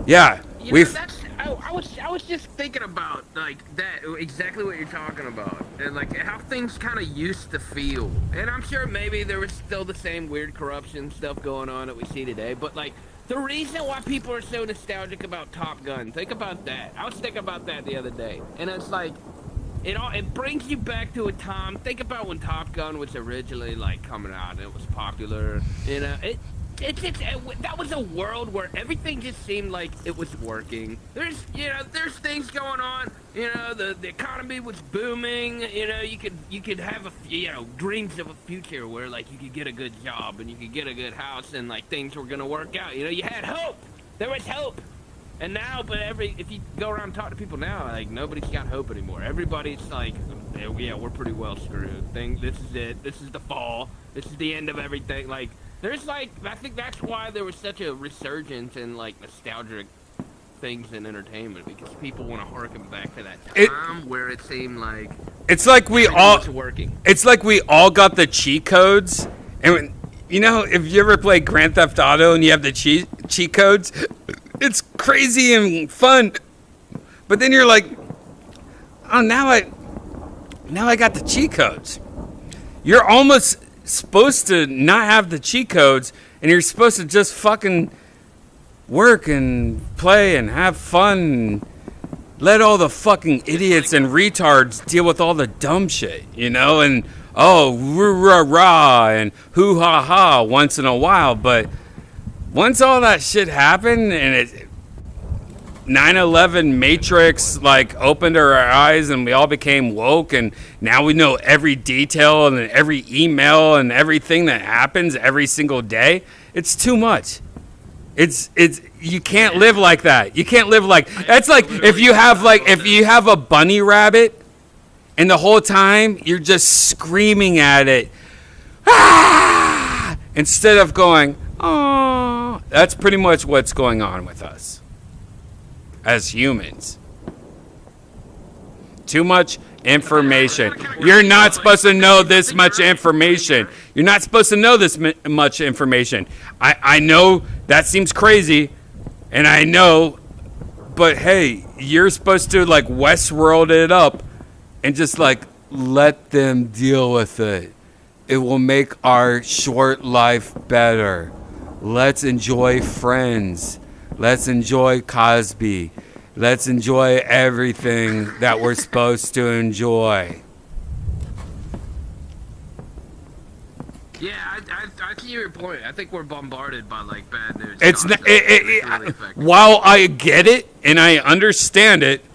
Yeah, I was just thinking about like that, exactly what you're talking about, and like how things kind of used to feel. And I'm sure maybe there was still the same weird corruption stuff going on that we see today, but like the reason why people are so nostalgic about Top Gun, think about that. I was thinking about that the other day, and it's like it brings you back to a time. Think about when Top Gun was originally like coming out and it was popular. That was a world where everything just seemed like it was working. There's things going on. The economy was booming. You could have dreams of a future where like you could get a good job and you could get a good house and like things were gonna work out. You had hope. There was hope. And now, if you go around and talk to people now, like nobody's got hope anymore. Everybody's like, yeah, we're pretty well screwed. This is it. This is the fall. This is the end of everything. Like. There's like, I think that's why there was such a resurgence in like nostalgic things in entertainment, because people want to harken back to that time where it seemed like it's like we all got the cheat codes. And if you ever play Grand Theft Auto and you have the cheat codes, it's crazy and fun. But then you're like, oh, now I got the cheat codes. You're almost supposed to not have the cheat codes, and you're supposed to just fucking work and play and have fun. And let all the fucking idiots and retards deal with all the dumb shit, you know? And, oh, rah-rah and hoo-ha-ha once in a while. But once all that shit happened and it 9/11 Matrix like opened our eyes and we all became woke, and now we know every detail and every email and everything that happens every single day. It's too much. It's you can't live like that. You can't live like that's like if you have a bunny rabbit and the whole time you're just screaming at it, ah! Instead of going, oh. That's pretty much what's going on with us as humans. Too much information. You're not supposed to know this much information. You're not supposed to know this much information. I know that seems crazy, and I know, but hey, you're supposed to like Westworld it up and just like let them deal with it. It will make our short life better. Let's enjoy Friends. Let's enjoy Cosby. Let's enjoy everything that we're supposed to enjoy. Yeah, I see your point. I think we're bombarded by like bad news. It's while I get it and I understand it,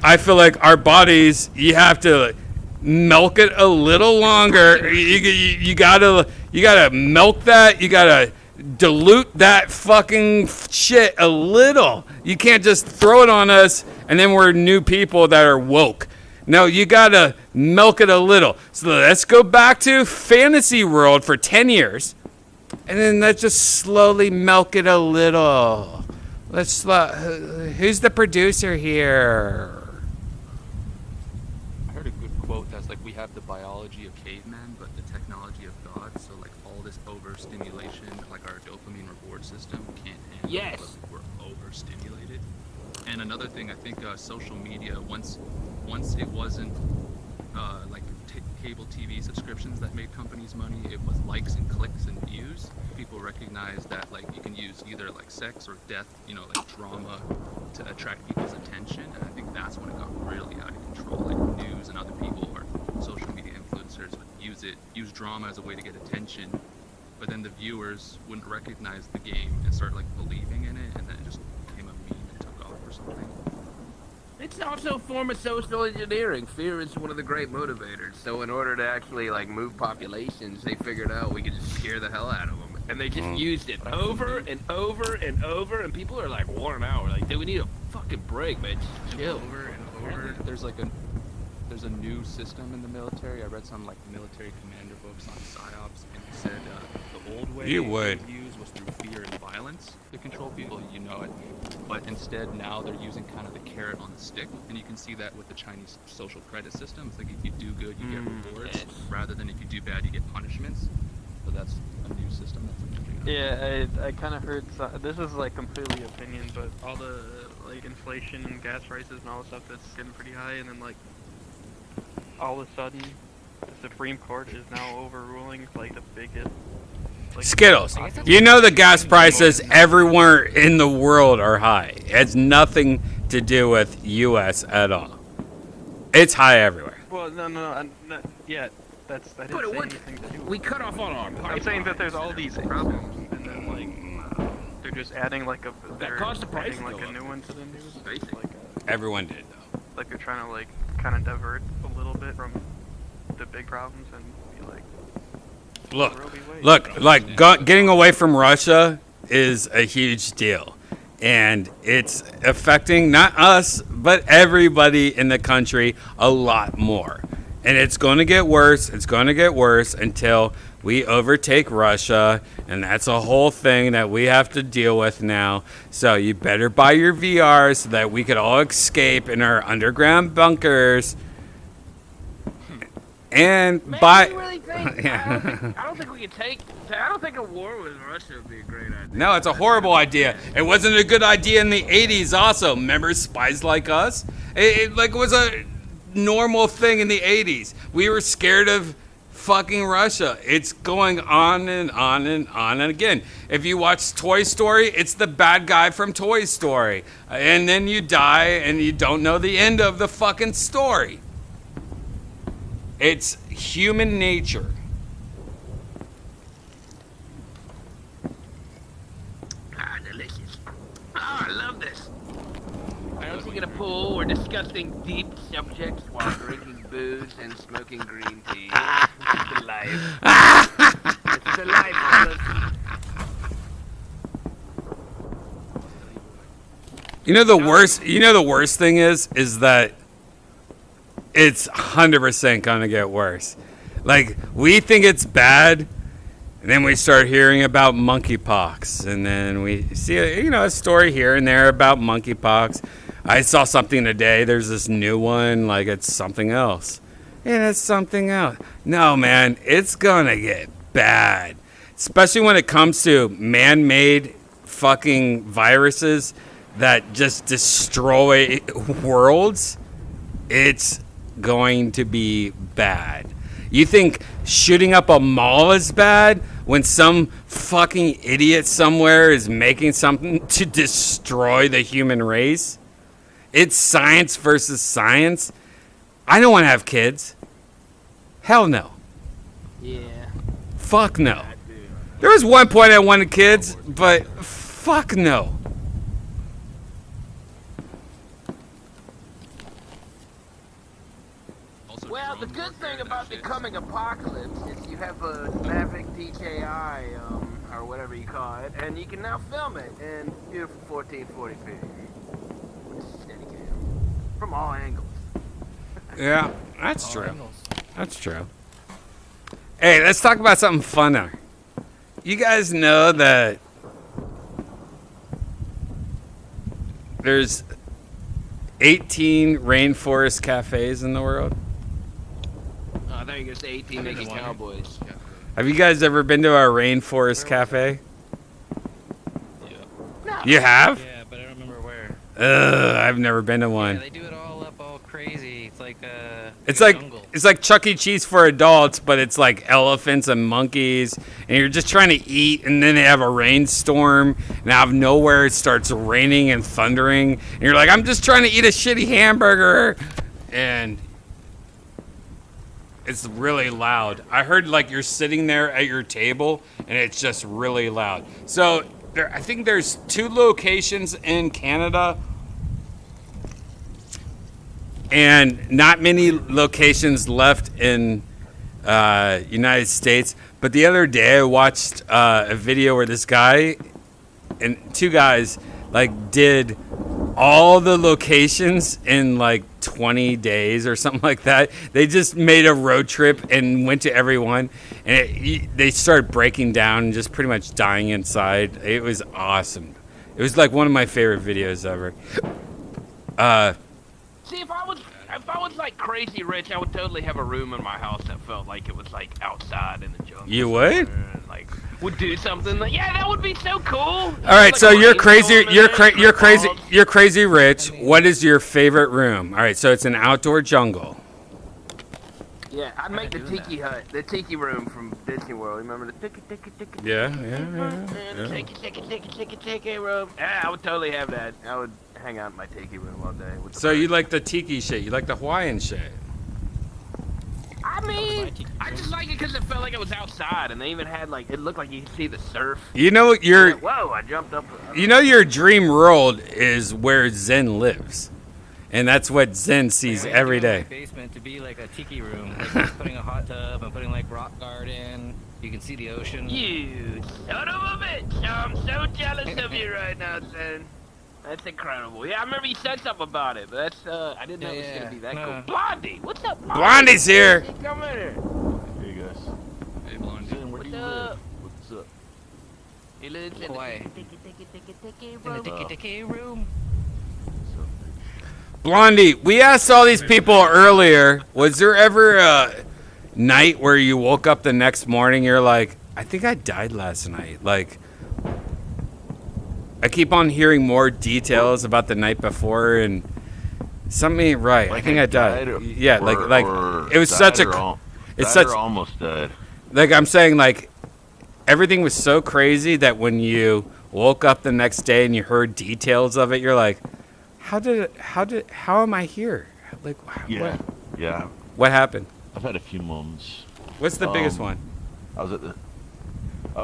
I feel like our bodies, you have to milk it a little longer. You gotta milk that. You gotta dilute that fucking shit a little. You can't just throw it on us and then we're new people that are woke. No, you gotta milk it a little. So let's go back to fantasy world for 10 years and then let's just slowly milk it a little. Who's the producer here? I heard a good quote that's like, we have the biology of cavemen, but the technology of God. So like all this overstimulation, like our dopamine reward system can't handle it, but we're overstimulated. And another thing, I think social media, once it wasn't like cable TV subscriptions that made companies money, it was likes and clicks and views. People recognized that like you can use either like sex or death, you know, like drama to attract people's attention. And I think that's when it got really out of control. Like news and other people or social media influencers would use drama as a way to get attention, but then the viewers wouldn't recognize the game and start like believing in it, and then it just became a meme and took off or something. It's also a form of social engineering. Fear is one of the great motivators. So in order to actually like move populations, they figured out we could just scare the hell out of them. And they just used it over and over and over, and people are like worn out. We're like, dude, we need a fucking break, man. Just chill. Over and over. There's a new system in the military. I read some like military commander books on psyops, and it said the old way to use was through fear and violence to control people. You know it. But instead now they're using kind of the carrot on the stick, and you can see that with the Chinese social credit system. It's like if you do good, you get rewards, rather than if you do bad, you get punishments. So that's a new system that's emerging. Yeah, I kind of heard, this is like completely opinion, but all the like inflation and gas prices and all the stuff that's getting pretty high, and then like all of a sudden the Supreme Court is now overruling like the biggest Skittles. You know the gas prices everywhere in the world are high. It has nothing to do with U.S. at all. It's high everywhere. Well, no, yeah, that didn't say anything to do with we cut off on our I'm saying that there's all these problems, and then like they're just adding like that caused the price adding, like to go a new one to the news. Like everyone did though. Like they're trying to like kind of divert a little bit from the big problems and be like. Getting away from Russia is a huge deal, and it's affecting not us but everybody in the country a lot more, and it's going to get worse. It's going to get worse until we overtake Russia, and that's a whole thing that we have to deal with now. So you better buy your VR so that we could all escape in our underground bunkers. And Man, by you really think, I don't think we can take. I don't think a war with Russia would be a great idea. No, it's a horrible idea. It wasn't a good idea in the 80s also. Remember Spies Like Us? It was a normal thing in the 80s. We were scared of fucking Russia. It's going on and on and on and again. If you watch Toy Story, it's the bad guy from Toy Story. And then you die and you don't know the end of the fucking story. It's human nature. Ah, delicious. Oh, I love this. I don't think in a pool we're discussing deep subjects while drinking booze and smoking green tea. It's the life. It's the life, fellas. You know the worst thing is that it's 100% gonna get worse. Like, we think it's bad, and then we start hearing about monkeypox, and then we see a story here and there about monkeypox. I saw something today. There's this new one, like it's something else, and it's something else. No, man, it's gonna get bad, especially when it comes to man-made fucking viruses that just destroy worlds. It's going to be bad. You think shooting up a mall is bad when some fucking idiot somewhere is making something to destroy the human race? It's science versus science. I don't want to have kids. Hell no. Yeah. Fuck no. There was one point I wanted kids, but fuck no. Well, the good thing about the coming apocalypse is you have a Mavic DJI, or whatever you call it, and you can now film it in beautiful 1440p. With Steadicam. From all angles. Yeah, that's true. That's true. Hey, let's talk about something funner. You guys know that there's 18 rainforest cafes in the world? Oh, I thought you were going to say 18 Mickey Cowboys. Have you guys ever been to a rainforest cafe? Yeah. You have? Yeah, but I don't remember where. I've never been to one. Yeah, they do it all up all crazy. It's like it's like Chuck E. Cheese for adults, but it's like elephants and monkeys, and you're just trying to eat, and then they have a rainstorm, and out of nowhere it starts raining and thundering, and you're like, I'm just trying to eat a shitty hamburger, and it's really loud. I heard like you're sitting there at your table, and it's just really loud. So I think there's 2 locations in Canada, and not many locations left in United States. But the other day I watched a video where this guy and 2 guys like did all the locations in like 20 days or something like that. They just made a road trip and went to every one, and they started breaking down and just pretty much dying inside. It was awesome. It was like one of my favorite videos ever. See, if I was like crazy rich, I would totally have a room in my house that felt like it was like outside in the jungle. You would? Like, would do something like, yeah, that would be so cool. All right, like so you're crazy. You're crazy rich. What is your favorite room? All right, so it's an outdoor jungle. Yeah, I'd make the tiki hut, the tiki room from Disney World. Remember the tiki Yeah. tiki room? Yeah, I would totally have that. I would hang out in my tiki room all day. So you like the tiki shit? You like the Hawaiian shit? I mean, I just like it because it felt like it was outside, and they even had like, it looked like you could see the surf. You know your. Whoa! I jumped up. You know your dream world is where Zen lives, and that's what Zen sees every day. My basement to be like a tiki room, like putting a hot tub and putting like rock garden. You can see the ocean. You son of a bitch! I'm so jealous of you right now, Zen. That's incredible. Yeah, I remember you said something about it, but that's I didn't know it was gonna be that cool. Blondie, what's up? Blondie's here. Come in here. Hey guys. Hey Blondie. Where do you live? What's up? He lives in Hawaii. the tiki room. Blondie, we asked all these people earlier, was there ever a night where you woke up the next morning, you're like, I think I died last night? Like, I keep on hearing more details about the night before, and something ain't right. Like I think I died. or, Yeah, or like it was such a. It's Died such or almost died. like I'm saying, like everything was so crazy that when you woke up the next day and you heard details of it, you're like, how am I here? Like, Yeah, yeah. what happened? I've had a few moments. What's the biggest one? I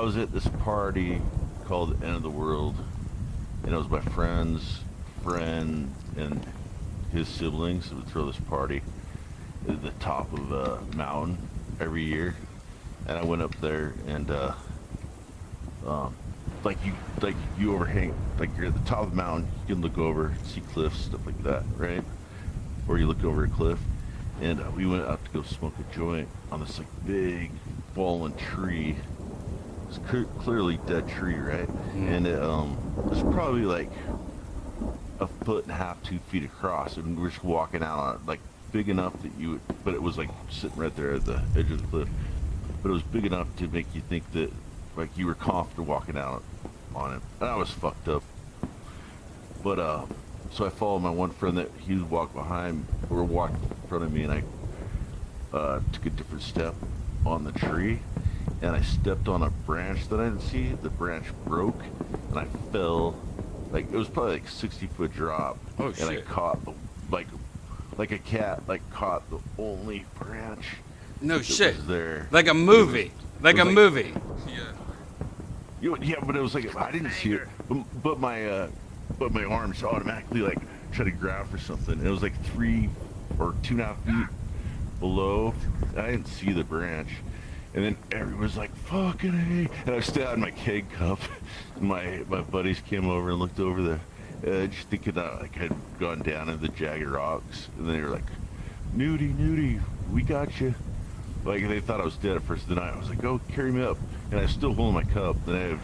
was at this party called the End of the World, and it was my friend's friend and his siblings that would throw this party at the top of a mountain every year, and I went up there and like you overhang, like you're at the top of the mountain, you can look over, see cliffs, stuff like that, right? Or you look over a cliff, and we went out to go smoke a joint on this like big fallen tree. It's clearly dead tree, right? And it was probably like 1.5 feet, 2 feet across, and we were just walking out on it, like big enough that you would, but it was like sitting right there at the edge of the cliff, but it was big enough to make you think that like you were confident walking out on it. And I was fucked up, but so I followed my one friend that he walked behind or walked in front of me, and I took a different step on the tree, and I stepped on a branch that I didn't see. The branch broke, and I fell. Like it was probably like 60-foot drop. Oh, and I shit. caught the like a cat caught the only branch. No that shit. Was there. Like a movie. Like a movie. Yeah, but it was like I didn't see it, but my arms automatically like tried to grab for something. It was like 3 or 2.5 feet below. I didn't see the branch, and then everyone was like, "Fucking hey!" And I was still in my keg cup, and my buddies came over and looked over the edge, thinking that like I'd gone down in the jagged rocks, and they were like, "Nudie, we got you." Like they thought I was dead at first. Then I was like, "Go carry me up," and I was still holding my cup. Then I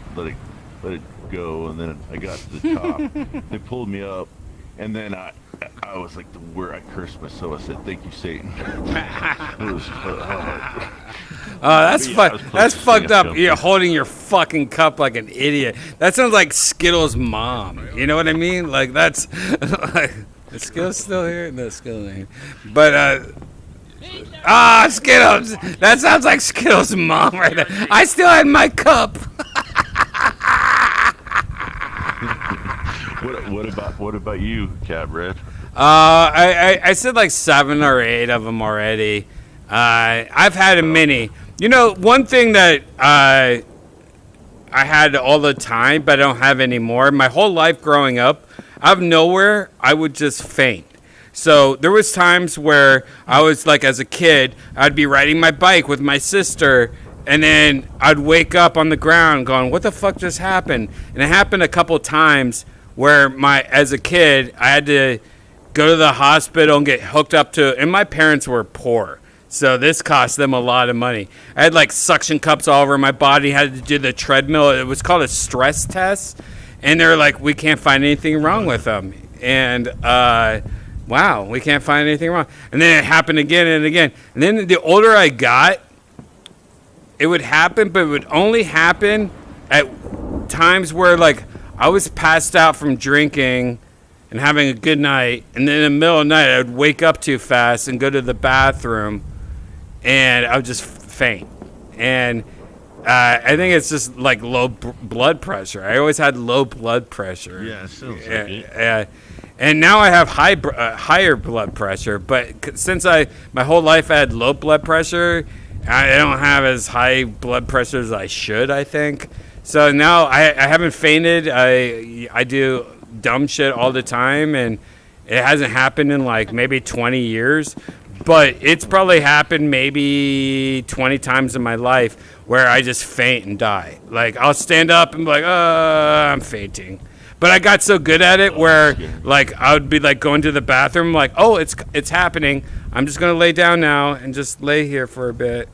let it go, and then I got to the top. They pulled me up, and then I was like the word. I cursed myself. I said, "Thank you, Satan." It was, that's fucked up. You're holding your fucking cup like an idiot. That sounds like Skittles' mom. You know what I mean? Like that's like, is Skittles still here? No, Skittles ain't. But Skittles. That sounds like Skittles' mom right there. I still had my cup. What about you, Cab Red? I said like 7 or 8 of them already. I've had a Mini. You know, one thing that I had all the time, but I don't have anymore. My whole life growing up, out of nowhere, I would just faint. So there was times where I was like, as a kid, I'd be riding my bike with my sister, and then I'd wake up on the ground going, what the fuck just happened? And it happened a couple times where as a kid, I had to go to the hospital and get hooked up to, and my parents were poor. So this cost them a lot of money. I had like suction cups all over my body, had to do the treadmill. It was called a stress test. And they're like, we can't find anything wrong with them. And, wow, we can't find anything wrong. And then it happened again and again. And then the older I got, it would happen, but it would only happen at times where like I was passed out from drinking and having a good night. And then in the middle of the night, I would wake up too fast and go to the bathroom. And I would just faint. And I think it's just like low blood pressure. I always had low blood pressure. Yeah, it sounds like it. And now I have higher blood pressure. But since my whole life I had low blood pressure, I don't have as high blood pressure as I should, I think. So now I haven't fainted. I do dumb shit all the time, and it hasn't happened in like maybe 20 years. But it's probably happened maybe 20 times in my life where I just faint and die. Like, I'll stand up and be like, I'm fainting. But I got so good at it where, like, I would be, like, going to the bathroom, like, oh, it's happening. I'm just going to lay down now and just lay here for a bit.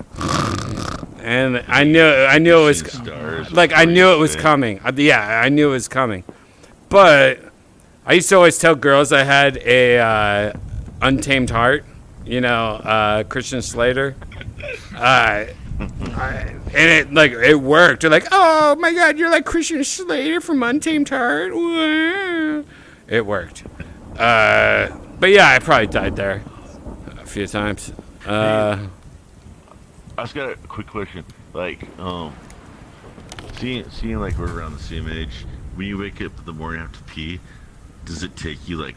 And I knew it was, like, I knew it was coming. Yeah, I knew it was coming. But I used to always tell girls I had a untamed heart. You know, Christian Slater. And it worked. They're like, oh my God, you're like Christian Slater from Untamed Heart. It worked. But yeah, I probably died there a few times. I just got a quick question. Like, seeing like we're around the same age, when you wake up in the morning and have to pee, does it take you like,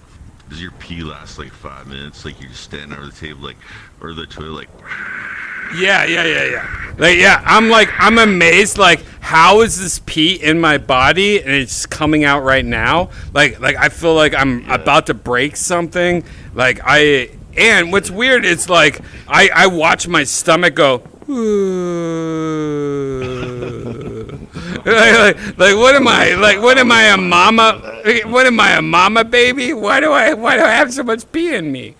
does your pee last like 5 minutes? Like you're just standing over the table, like, or the toilet, like. Yeah. Like, yeah, I'm amazed. Like, how is this pee in my body and it's coming out right now? Like I feel like I'm about to break something. And what's weird is like I watch my stomach go. like what am I? Like what am I, a mama? What am I, a mama baby? Why do I have so much pee in me?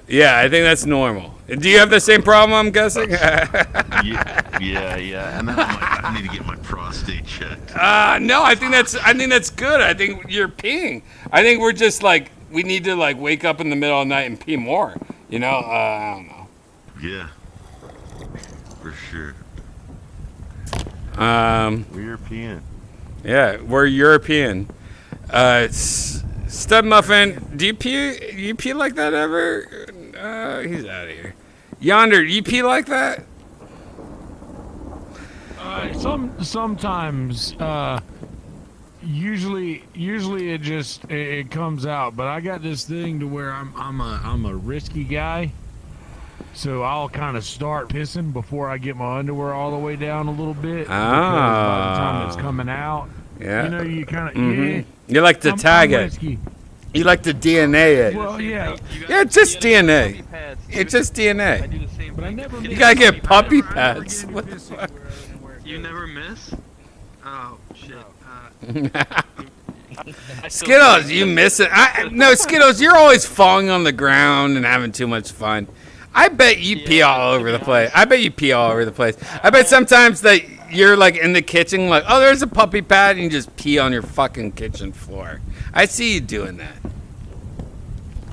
Yeah, I think that's normal. Do you have the same problem, I'm guessing? yeah. And then I'm like, I need to get my prostate checked. No, I think that's good. I think you're peeing. I think we're just like, we need to like wake up in the middle of the night and pee more. You know, I don't know. Yeah, for sure. We're European. Yeah, we're European. Stud Muffin, do you pee like that ever? He's out of here. Yonder, do you pee like that? Sometimes. Usually it comes out, but I got this thing to where I'm a risky guy, so I'll kind of start pissing before I get my underwear all the way down a little bit. Because by the time it's coming out, you know, you kind of You like to tag it. Risky. You like to DNA it. Well, yeah. Yeah, it's just DNA. It's just DNA. But I never You gotta get puppy pads. What the fuck? You never miss? Oh shit. Skittles, you miss it. No, Skittles, you're always falling on the ground and having too much fun. I bet you pee all over the place. I bet you pee all over the place. I bet sometimes that you're like in the kitchen, like, oh, there's a puppy pad, and you just pee on your fucking kitchen floor. I see you doing that.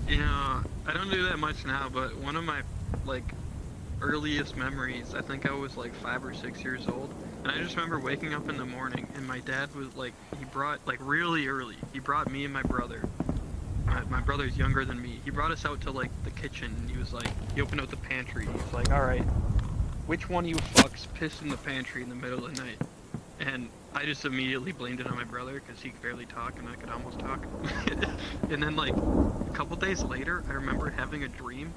You know, I don't do that much now, but one of my like earliest memories, I think I was like 5 or 6 years old, and I just remember waking up in the morning, and my dad was like, he brought, like really early, he brought me and my brother. My brother's younger than me. He brought us out to like the kitchen, and he was like, he opened up the pantry. He was like, all right, which one of you fucks pissed in the pantry in the middle of the night? And I just immediately blamed it on my brother because he could barely talk and I could almost talk. And then like a couple days later, I remember having a dream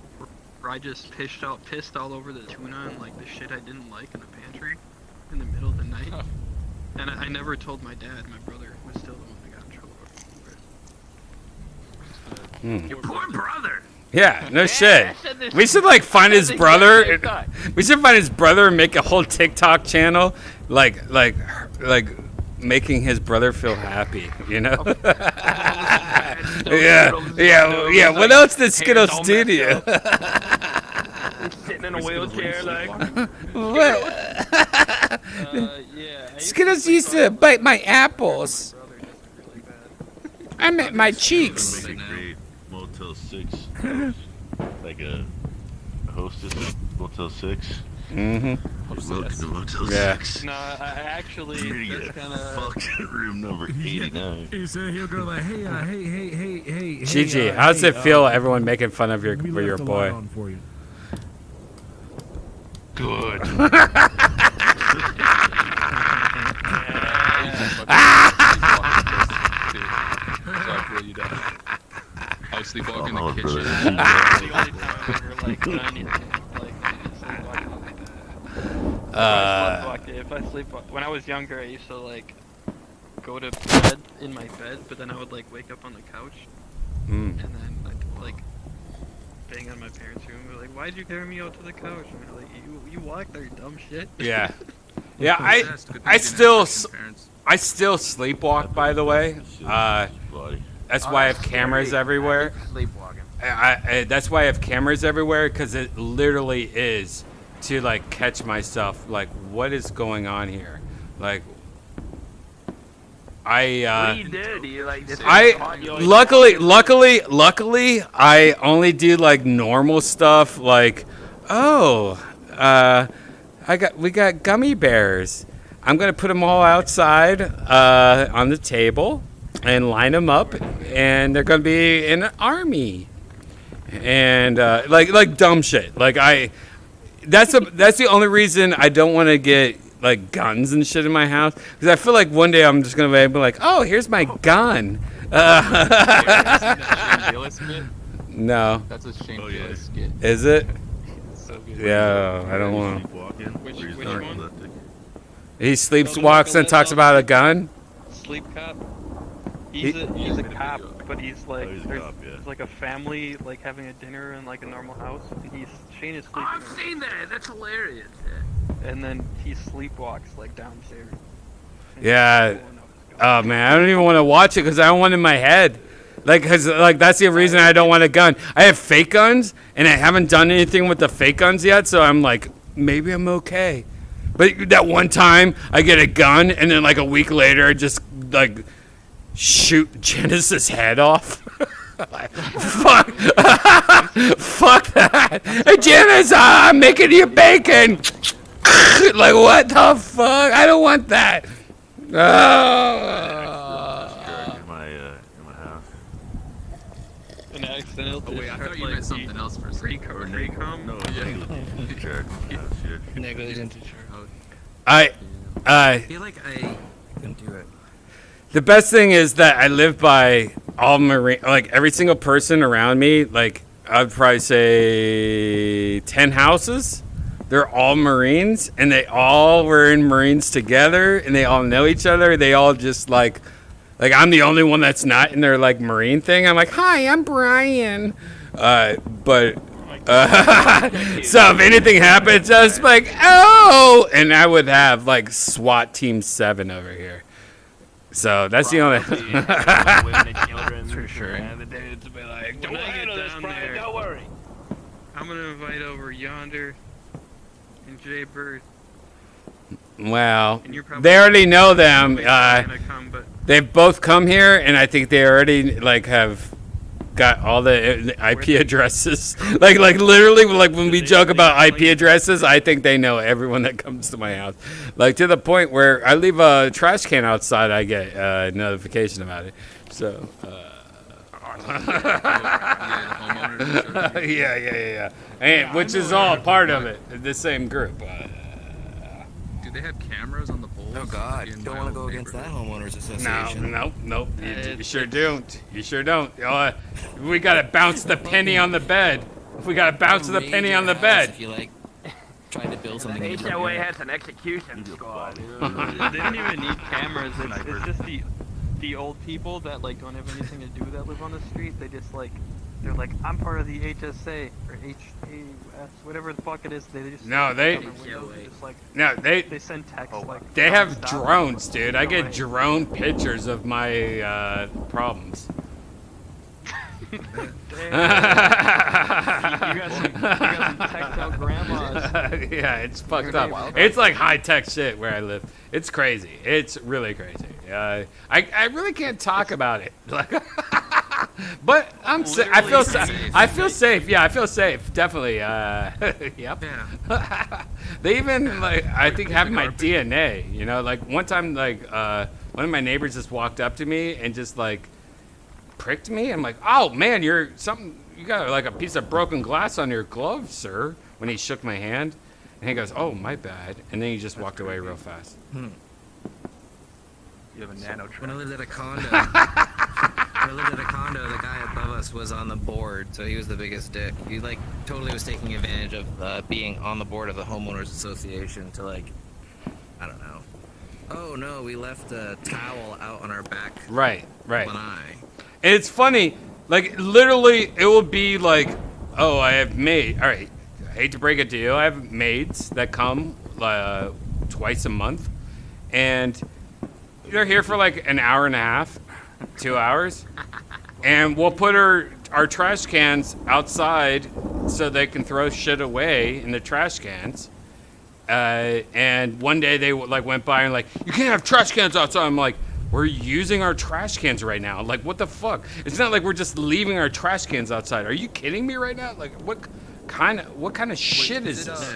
where I just pissed all over the tuna and like the shit I didn't like in the pantry in the middle of the night. And I never told my dad. My brother was still the one that got in trouble for it. Your poor brother. Yeah, no shit. We should like find his brother. We should find his brother and make a whole TikTok channel, like making his brother feel happy. You know? yeah. What else did Skittles do to you? Sitting in a wheelchair, like. What? Skittles used to bite my apples. I meant my cheeks. Motel 6, like a hostess at Motel 6. Mm-hmm. Welcome to Motel 6. No, I actually, that's kind of fucking room number 89. He'll go like, hey. Gigi, how's it feel? Everyone making fun of your boy. For you. Good. I was sleepwalking in the kitchen. If I sleepwalk, when I was younger, I used to like go to bed in my bed, but then I would like wake up on the couch, and then I'd like bang on my parents' room. They're like, "Why'd you carry me out to the couch?" And they're like, "You walked there, you dumb shit." Yeah. Yeah, I still sleepwalk, by the way. That's why I have cameras everywhere. Sleepwalking. That's why I have cameras everywhere, because it literally is to like catch myself. Like, what is going on here? Like, What do you do? Do you like just luckily, I only do like normal stuff. Like, we got gummy bears. I'm gonna put them all outside on the table and line them up, and they're gonna be in an army, and like dumb shit. Like that's the only reason I don't want to get like guns and shit in my house, because I feel like one day I'm just gonna be like, oh, here's my gun. No. That's a Shane Gillis skit. Is it? It's so good. Yeah, I don't want. Which one? He sleepwalks and talks about a gun. Sleep cop. He's a cop, but he's like there's like a family like having a dinner in like a normal house, and Shane is sleeping. Oh, I've seen that. That's hilarious. And then he sleepwalks like downstairs. Yeah. Oh man, I don't even want to watch it because I don't want it in my head. Like, cause like that's the reason I don't want a gun. I have fake guns, and I haven't done anything with the fake guns yet. So I'm like, maybe I'm okay. But that one time I get a gun, and then like a week later, I just like shoot Genesis' head off. Like, fuck, fuck that. Hey, Genesis, I'm making you bacon. Like, what the fuck? I don't want that. An accidental. Oh wait, I thought you meant something else for a second. Recom? No, negligent to charge. I feel like I can do it. The best thing is that I live by all Marine, like every single person around me, like I'd probably say 10 houses. They're all Marines, and they all were in Marines together, and they all know each other. They all just like I'm the only one that's not in their like Marine thing. I'm like, hi, I'm Brian. So if anything happens, I was like, oh, and I would have like SWAT Team 7 over here. So that's the only. Women and children. For sure. And the dudes will be like, When I get down there, don't worry. I'm gonna invite over Yonder and Jay Bird. Well, And you're probably- they already know them. gonna come, but- They've both come here, and I think they already like have got all the IP addresses. like literally, like when we joke about IP addresses, I think they know everyone that comes to my house. Like to the point where I leave a trash can outside, I get a notification about it. So. Yeah. And which is all part of it, the same group. Do they have cameras on the poles? Oh God, you don't want to go against that homeowners association. Nope. You sure don't. You sure don't. We gotta bounce the penny on the bed. We gotta bounce the penny on the bed. If you like trying to build something. The HOA has an execution squad. They didn't even need cameras. It's just the old people that like don't have anything to do that live on the street. They just like they're like, I'm part of the HSA or HAS, whatever the fuck it is. They just they send texts like They have drones, dude. I get drone pictures of my problems. you got some text out grandmas. Yeah, it's fucked up. It's like high tech shit where I live. It's crazy. It's really crazy. I really can't talk about it. But I feel safe. Yeah, I feel safe. Definitely. Yep. Yeah. They even like I think have my DNA. You know, like one time like one of my neighbors just walked up to me and just like pricked me. I'm like, oh man, you got like a piece of broken glass on your glove, sir. When he shook my hand, and he goes, oh my bad, and then he just walked away real fast. You have a nano truck. When I lived at a condo, the guy above us was on the board, so he was the biggest dick. He like totally was taking advantage of being on the board of the homeowners association to like, I don't know. Oh no, we left a towel out on our back. Right. Lanai. And it's funny, like literally, it will be like, oh, I have maid. All right, I hate to break it to you, I have maids that come twice a month, and they're here for like an hour and a half, 2 hours, and we'll put our trash cans outside so they can throw shit away in the trash cans. And one day they like went by and like, you can't have trash cans outside. I'm like, we're using our trash cans right now. Like, what the fuck? It's not like we're just leaving our trash cans outside. Are you kidding me right now? Like, what kind of shit is this?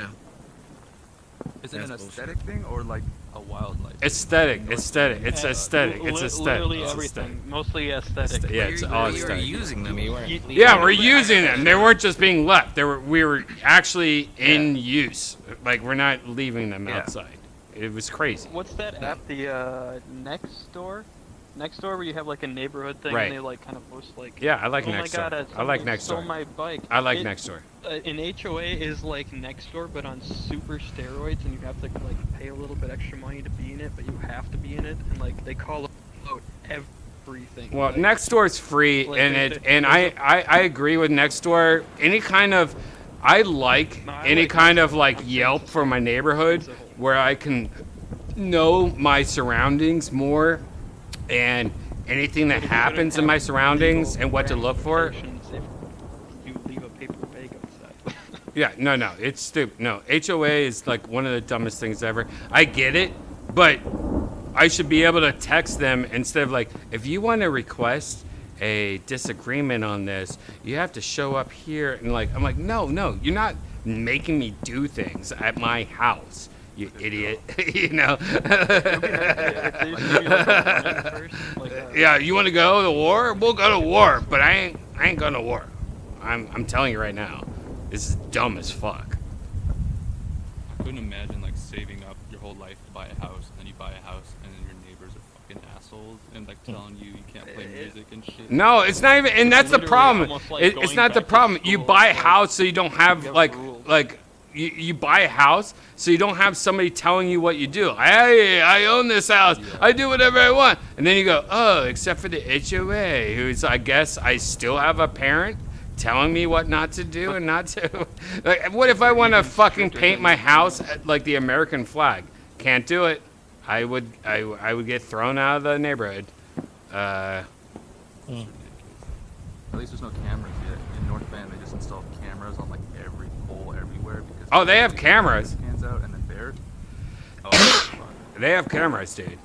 Is it an aesthetic thing or like a wildlife? Aesthetic. It's aesthetic. It's aesthetic. Literally It's everything. aesthetic. Mostly aesthetic. Yeah, it's all aesthetic. using them. You weren't. Yeah, we're using them. They weren't just being left. We were actually in use. Like we're not leaving them outside. It was crazy. What's that app? The Nextdoor? Nextdoor, where you have like a neighborhood thing, Right. and they like kind of post like. Yeah, I like oh Nextdoor. My God, I like someone stole Nextdoor. my bike. I like Nextdoor. An HOA is like Nextdoor, but on super steroids, and you have to like pay a little bit extra money to be in it, but you have to be in it, and like they call out everything. Well, like, Nextdoor's free, like, and I agree with Nextdoor. Any kind of, I like any kind of like Yelp for my neighborhood, where I can know my surroundings more, and anything that happens in my surroundings and what to look for. you leave a paper bag outside. Yeah, no, it's stupid. No, HOA is like one of the dumbest things ever. I get it, but I should be able to text them instead of like, if you want to request a disagreement on this, you have to show up here. And like, I'm like, no, you're not making me do things at my house, you idiot. You know? Yeah, you want to go to war? We'll go to war, but I ain't going to war. I'm telling you right now, this is dumb as fuck. I couldn't imagine like saving up your whole life to buy a house, and then you buy a house, and then your neighbors are fucking assholes and like telling you can't play music and shit. No, it's not even, and that's the problem. It's not the problem. You buy a house so you don't have like you buy a house so you don't have somebody telling you what you do. I own this house. I do whatever I want. And then you go, oh, except for the HOA, who's, I guess I still have a parent telling me what not to do and not to. Like, what if I want to fucking paint my house like the American flag? Can't do it. I would get thrown out of the neighborhood. At least there's no cameras yet. In North Van, they just installed cameras on like every pole everywhere because. Oh, they have cameras. Hands out and then bears. Oh, they have cameras, dude.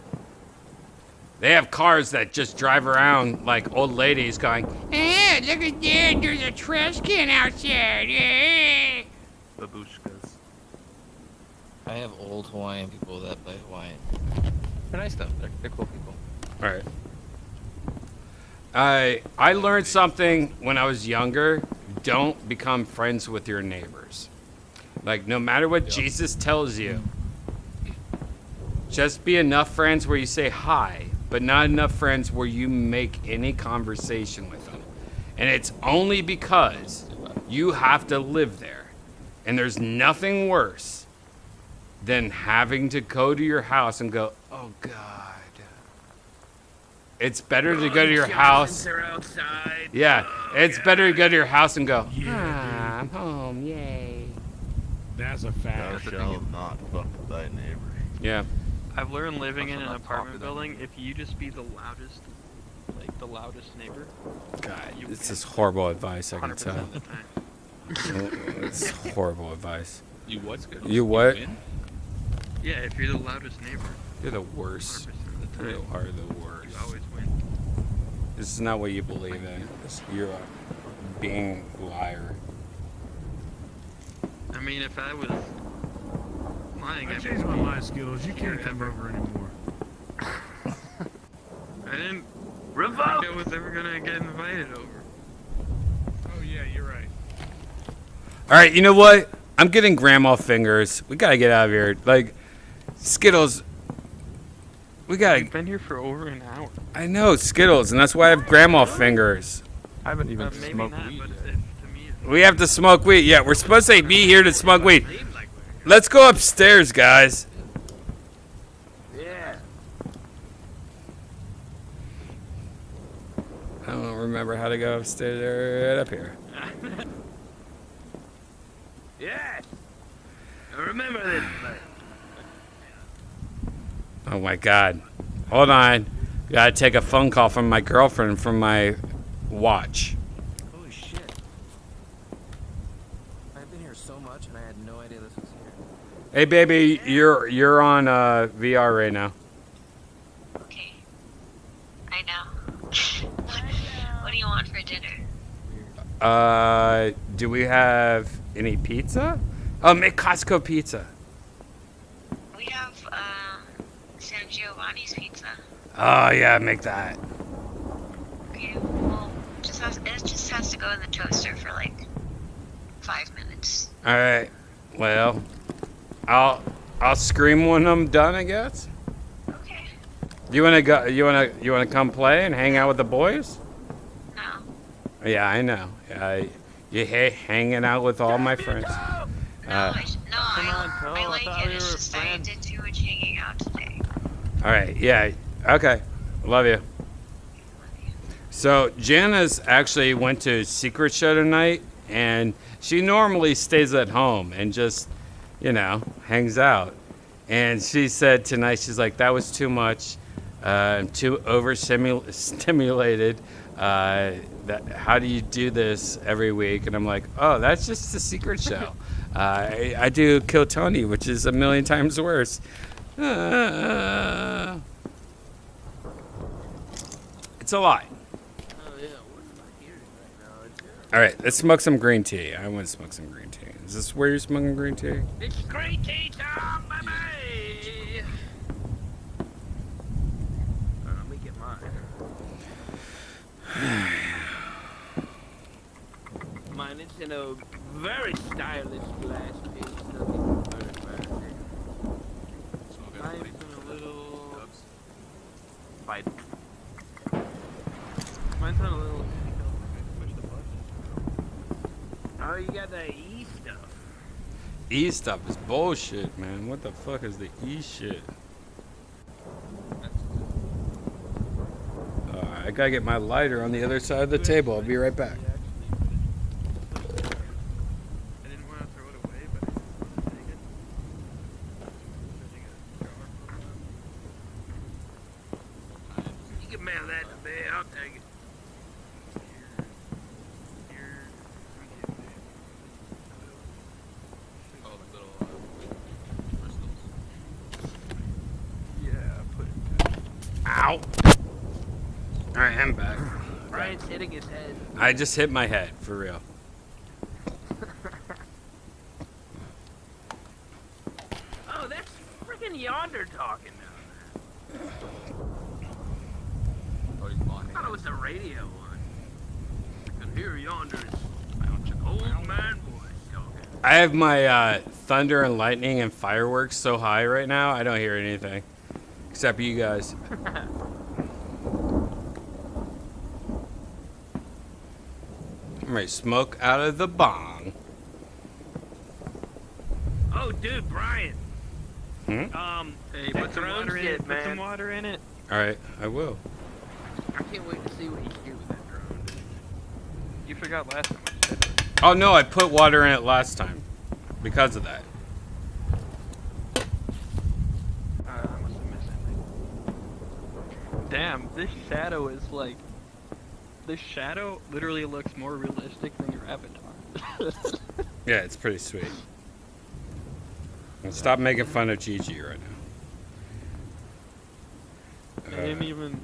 They have cars that just drive around like old ladies going, "Eh, look at there, there's a trash can outside." Eh. Babushkas. I have old Hawaiian people that play Hawaiian. They're nice though. They're cool people. All right. I learned something when I was younger. Don't become friends with your neighbors. Like, no matter what Jesus tells you, just be enough friends where you say hi, but not enough friends where you make any conversation with them. And it's only because you have to live there. And there's nothing worse than having to go to your house and go, oh, God. It's better to go to your house. Yeah, it's better to go to your house and go, I'm home, yay. That's a fact. Thou shalt not fuck with thy neighbor. Yeah. I've learned living in an apartment building, if you just be the loudest, like the loudest neighbor. God, this is horrible advice, I can 100% tell. of the time. It's horrible advice. You what's good? You what? Yeah, if you're the loudest neighbor. You're the worst. 100% of the time. You are the worst. You always win. This is not what you believe in. You're a being liar. I mean, if I was lying, I I'd changed my mind, Skittles. You can't come over anymore. I didn't Revoke! think I was ever gonna get invited over. Oh yeah, you're right. All right, you know what? I'm getting grandma fingers. We gotta get out of here. Like, Skittles. We gotta. We've been here for over an hour. I know, Skittles, and that's why I have grandma fingers. I haven't even Maybe smoked not, weed but yet. to me, it's We have to smoke weed. Yeah, we're supposed to be here to smoke weed. Let's go upstairs, guys. Yeah. I don't remember how to go upstairs. Right up here. Yes. I remember this place. Oh my God. Hold on. Gotta take a phone call from my girlfriend from my watch. Holy shit. I've been here so much and I had no idea this was here. Hey baby, you're on VR right now. Okay. Right now. What do you want for dinner? Do we have any pizza? Oh, make Costco pizza. Bonnie's Pizza. Oh yeah, make that. Okay, well, it just has to go in the toaster for like 5 minutes. All right. Well, I'll scream when I'm done, I guess. Okay. You wanna go? You wanna come play and hang out with the boys? No. Yeah, I know. You hanging out with all my friends. I like it. It's just I did too much hanging out today. All right. Yeah. Okay. Love you. So Jana's actually went to Secret Show tonight, and she normally stays at home and just, hangs out. And she said tonight, she's like, that was too much, too overstimulated. How do you do this every week? And I'm like, oh, that's just the Secret Show. I do Kill Tony, which is a million times worse. It's a lot. All right, let's smoke some green tea. I want to smoke some green tea. Is this where you're smoking green tea? It's green tea time, baby! Let me get mine. Mine is in a very stylish glass piece. Mine's in a little... Bite. Mine's on a little... Oh, you got the E stuff. E stuff is bullshit, man. What the fuck is the E shit? I gotta get my lighter on the other side of the table. I'll be right back. You can mail that to me. I'll take it. Ow! Alright, I'm back. Brian's hitting his head. I just hit my head, for real. Oh, that's freaking Yonder talking now. I thought it was the radio one. I can hear Yonder's old man voice talking. I have my thunder and lightning and fireworks so high right now, I don't hear anything. Except you guys. I'm ready to smoke out of the bong. Oh, dude, Brian. Hmm? Hey, put some water in it. man. Put some water in it. Alright, I will. I can't wait to see what you do with that drone. You forgot last time. Oh no, I put water in it last time. Because of that. Damn, this shadow is like... This shadow literally looks more realistic than your avatar. Yeah, it's pretty sweet. And stop making fun of Gigi right now. It ain't even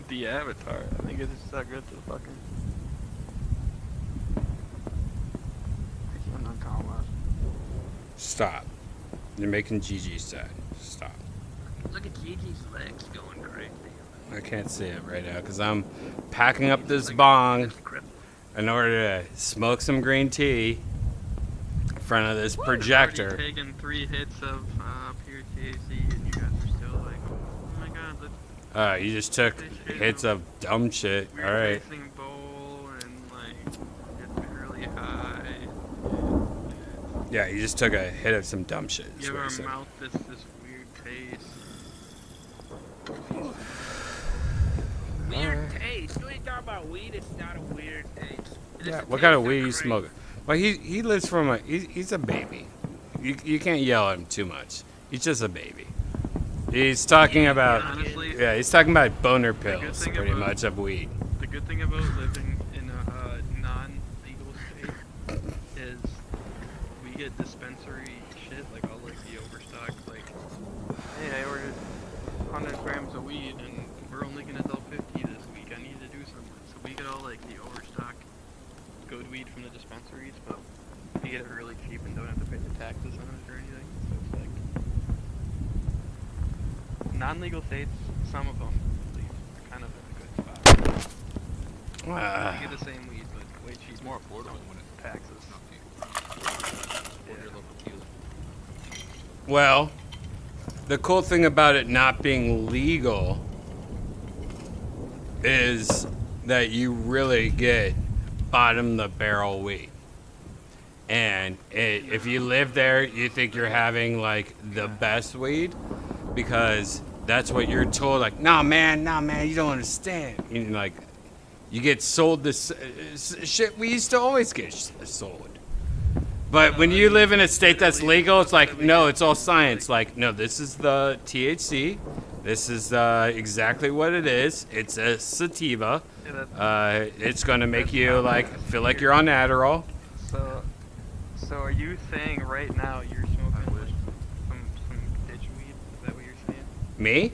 the avatar. I think it's just that good to fucking... Stop. You're making Gigi sad. Stop. Look at Gigi's legs going crazy. I can't see it right now because I'm packing up this bong in order to smoke some green tea in front of this projector. I've already taken 3 hits of pure THC and you guys are still like, oh my god, let's... You just took hits of dumb shit. Weird Alright. racing bowl and like, get really high. Yeah, you just took a hit of some dumb shit. is Give what our you said. mouth this weird taste. Weird taste. You ain't talking about weed. It's not a weird taste. Yeah, what kind of weed you smoking? Well, he lives from a... He's a baby. You can't yell at him too much. He's just a baby. He's talking about... honestly, yeah, he's talking about boner pills, pretty much, of weed. The good thing about living in a non-legal state is we get dispensary shit, like all like the overstock, like, hey, I ordered 100 grams of weed and we're only gonna sell 50 this week, I need to do something. So we get all like the overstock good weed from the dispensaries, but we get it really cheap and don't have to pay the taxes on it or anything. So it's like, non-legal states, some of them at least, are kind of in a good spot. You get the same weed, but way cheaper. It's more affordable when it's taxes. Well, the cool thing about it not being legal is that you really get bottom the barrel weed. And if you live there, you think you're having like the best weed because that's what you're told. Like, nah, man, you don't understand. You know, like, you get sold this shit. We used to always get sold. But when you live in a state that's legal, it's like, no, it's all science. Like, no, this is the THC. This is exactly what it is. It's a sativa. It's going to make you, like, feel like you're on Adderall. So are you saying right now you're smoking some ditch weed? Is that what you're saying? Me?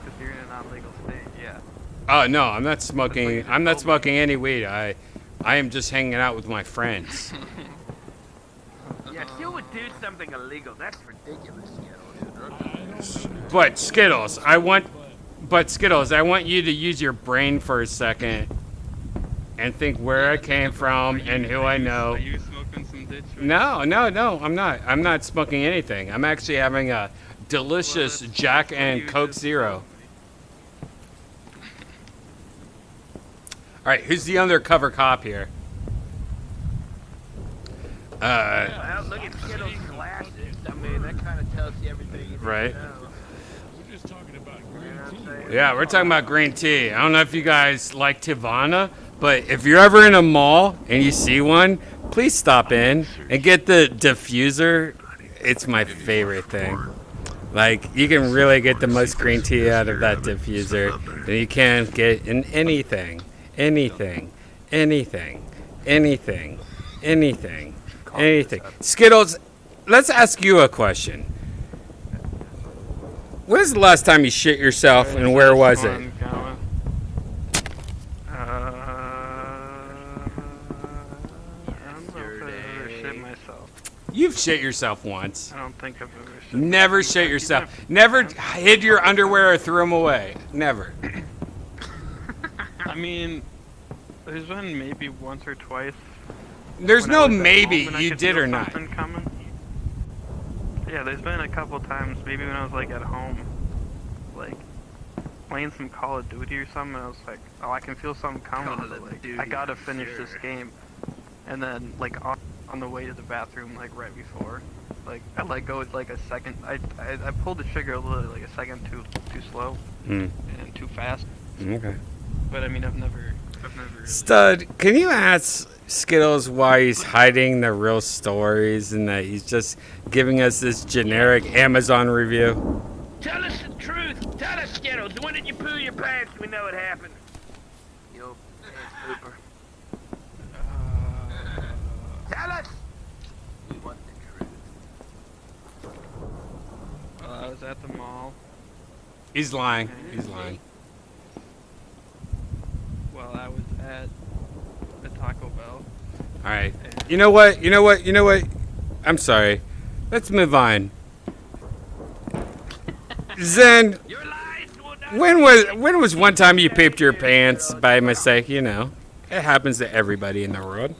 Because you're in a non-legal state, yeah. Oh, no, I'm not smoking. I'm not smoking any weed. I am just hanging out with my friends. Yeah, if you would do something illegal, that's ridiculous, Skittles. But Skittles, I want you to use your brain for a second and think where I came from and who I know. Are you smoking some ditch weed? No, I'm not. I'm not smoking anything. I'm actually having a delicious Jack and Coke Zero. All right, who's the undercover cop here? Well, look at Skittles' glasses. I mean, that kind of tells you everything you need Right. to know. We're just talking about green tea. Yeah, we're talking about green tea. I don't know if you guys like Tivana, but if you're ever in a mall and you see one, please stop in and get the diffuser. It's my favorite thing. Like, you can really get the most green tea out of that diffuser than you can get in anything. Skittles, let's ask you a question. When was the last time you shit yourself and where was it? You've shit yourself once. I don't think I've ever shit. Never shit yourself. Never hid your underwear or threw them away. Never. I mean, there's been maybe once or twice. There's when I no was at maybe home and I you could did feel or not. something coming. Yeah, there's been a couple times, maybe when I was like at home, like playing some Call of Duty or something, and I was like, oh, I can feel something coming. But, like, I gotta finish this game. And then, like, on the way to the bathroom, like right before, like I let go like a second. I pulled the trigger literally like a second too slow and too fast. Okay. But I mean, I've never. Stud, can you ask Skittles why he's hiding the real stories and that he's just giving us this generic Amazon review? Tell us the truth. Tell us, Skittles. When did you poo your pants? We know it happened. You old pants pooper. Tell us. We want the truth. I was at the mall. He's lying. He's lying. Well, I was at the Taco Bell. All right. You know what? I'm sorry. Let's move on. Zen, when was one time you pooped your pants by mistake? You know, it happens to everybody in the world.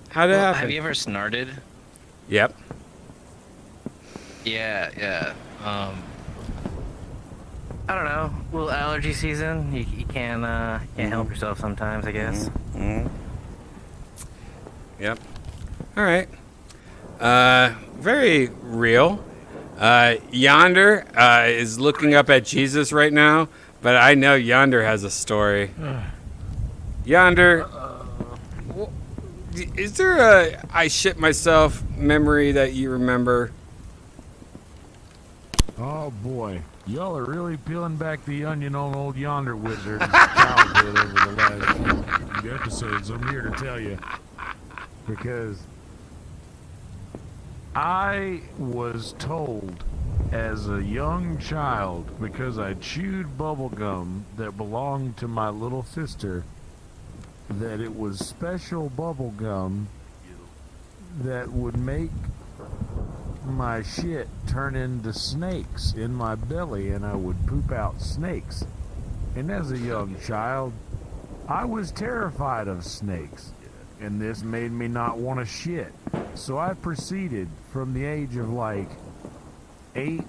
How did it happen? Have you ever snorted? Yep. Yeah. I don't know. A little allergy season. You can't help yourself sometimes, I guess. Yep. All right. Very real. Yonder is looking up at Jesus right now, but I know Yonder has a story. Yonder, is there a I shit myself memory that you remember? Oh boy, y'all are really peeling back the onion on old Yonder Wizard's childhood over the last few episodes. I'm here to tell you, because I was told as a young child, because I chewed bubble gum that belonged to my little sister, that it was special bubble gum that would make my shit turn into snakes in my belly, and I would poop out snakes. And as a young child, I was terrified of snakes, and this made me not want to shit. So I proceeded from the age of like 8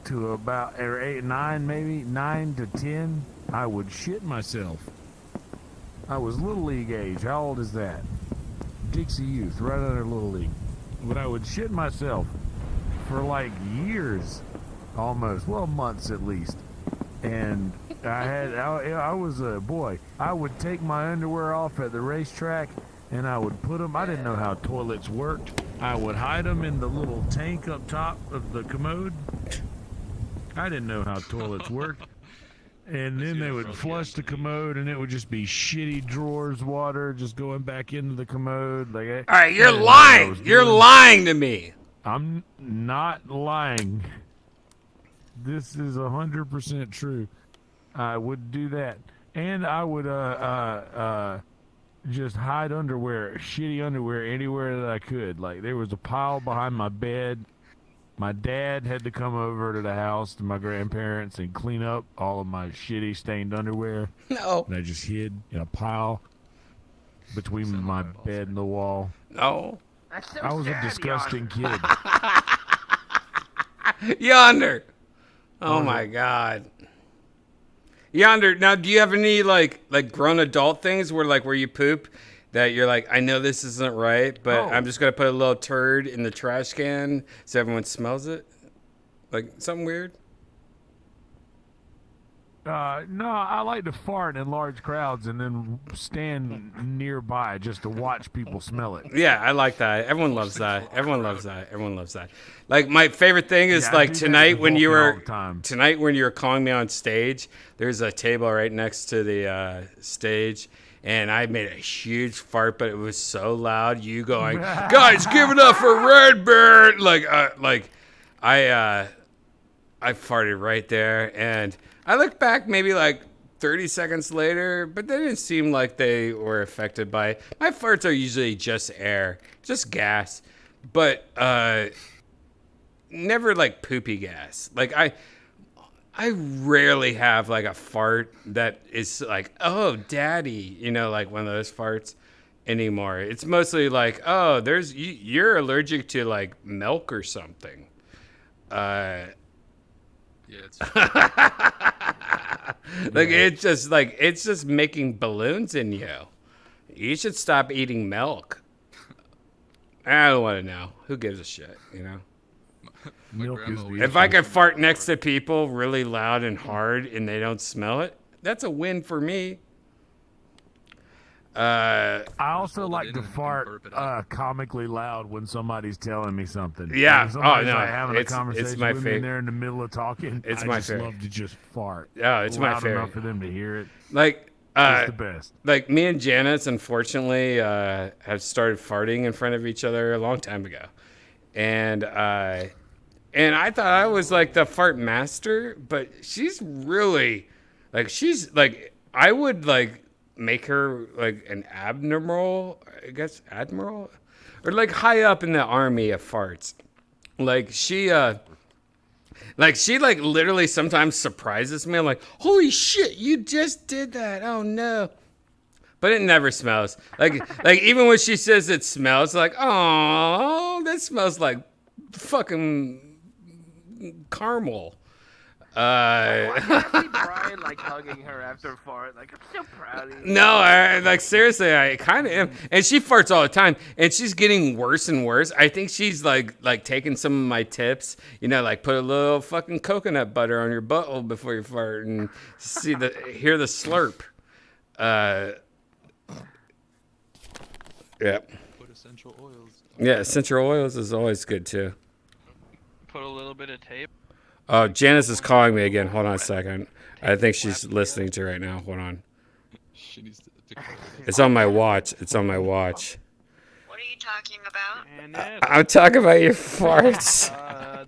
to about, or 8, 9 maybe, 9 to 10, I would shit myself. I was Little League age. How old is that? Dixie Youth, right under Little League. But I would shit myself for like years, almost, well, months at least. And I was a boy. I would take my underwear off at the racetrack, and I would put them, I didn't know how toilets worked. I would hide them in the little tank up top of the commode. I didn't know how toilets worked. And then they would flush the commode, and it would just be shitty drawers water just going back into the commode. Like, all right, you're lying. You're lying to me. I'm not lying. This is 100% true. I would do that, and I would just hide underwear, shitty underwear, anywhere that I could. Like, there was a pile behind my bed. My dad had to come over to the house to my grandparents and clean up all of my shitty stained underwear. No. And I just hid in a pile between my bed and the wall. No. I was a disgusting kid. Yonder. Oh my God. Yonder. Now, do you have any like grown adult things where you poop that you're like, I know this isn't right, but I'm just gonna put a little turd in the trash can so everyone smells it? Like something weird? No, I like to fart in large crowds and then stand nearby just to watch people smell it. Yeah, I like that. Everyone loves that. Everyone loves that. Everyone loves that. Like my favorite thing is tonight when you were calling me on stage. There's a table right next to the stage, and I made a huge fart, but it was so loud. You going, guys, give it up for Redban! I farted right there, and I look back maybe like 30 seconds later, but they didn't seem like they were affected by it. My farts are usually just air, just gas, but never like poopy gas. Like I rarely have like a fart that is like, oh, daddy, like one of those farts anymore. It's mostly like, oh, you're allergic to like milk or something. Yeah, it's it's just making balloons in you. You should stop eating milk. I don't want to know. Who gives a shit, Milk is If I can fart next to people really loud and hard and they don't smell it, that's a win for me. I also like to fart comically loud when somebody's telling me something. Yeah. Somebody's having a conversation it's my with me and they're in the middle of talking. It's I my just favorite. love to just fart. Yeah, it's my loud favorite. enough for them to hear it. Like, it's the best. Like me and Janice, unfortunately, have started farting in front of each other a long time ago, and I thought I was like the fart master, but she's really I would like make her like an admiral, or like high up in the army of farts. Like she literally sometimes surprises me. I'm like, holy shit, you just did that. Oh no. But it never smells. Like even when she says it smells, like, oh, that smells like fucking caramel. I see Brian like hugging her after a fart. Like, I'm so proud of you. No, seriously, I kind of am. And she farts all the time, and she's getting worse and worse. I think she's like taking some of my tips. Like put a little fucking coconut butter on your butthole before you fart and hear the slurp. Yeah. Put essential oils. Yeah, essential oils is always good too. Put a little bit of tape. Oh, Janice is calling me again. Hold on a second. I think she's listening to right now. Hold on. It's on my watch. It's on my watch. What are you talking about? I'm talking about your farts.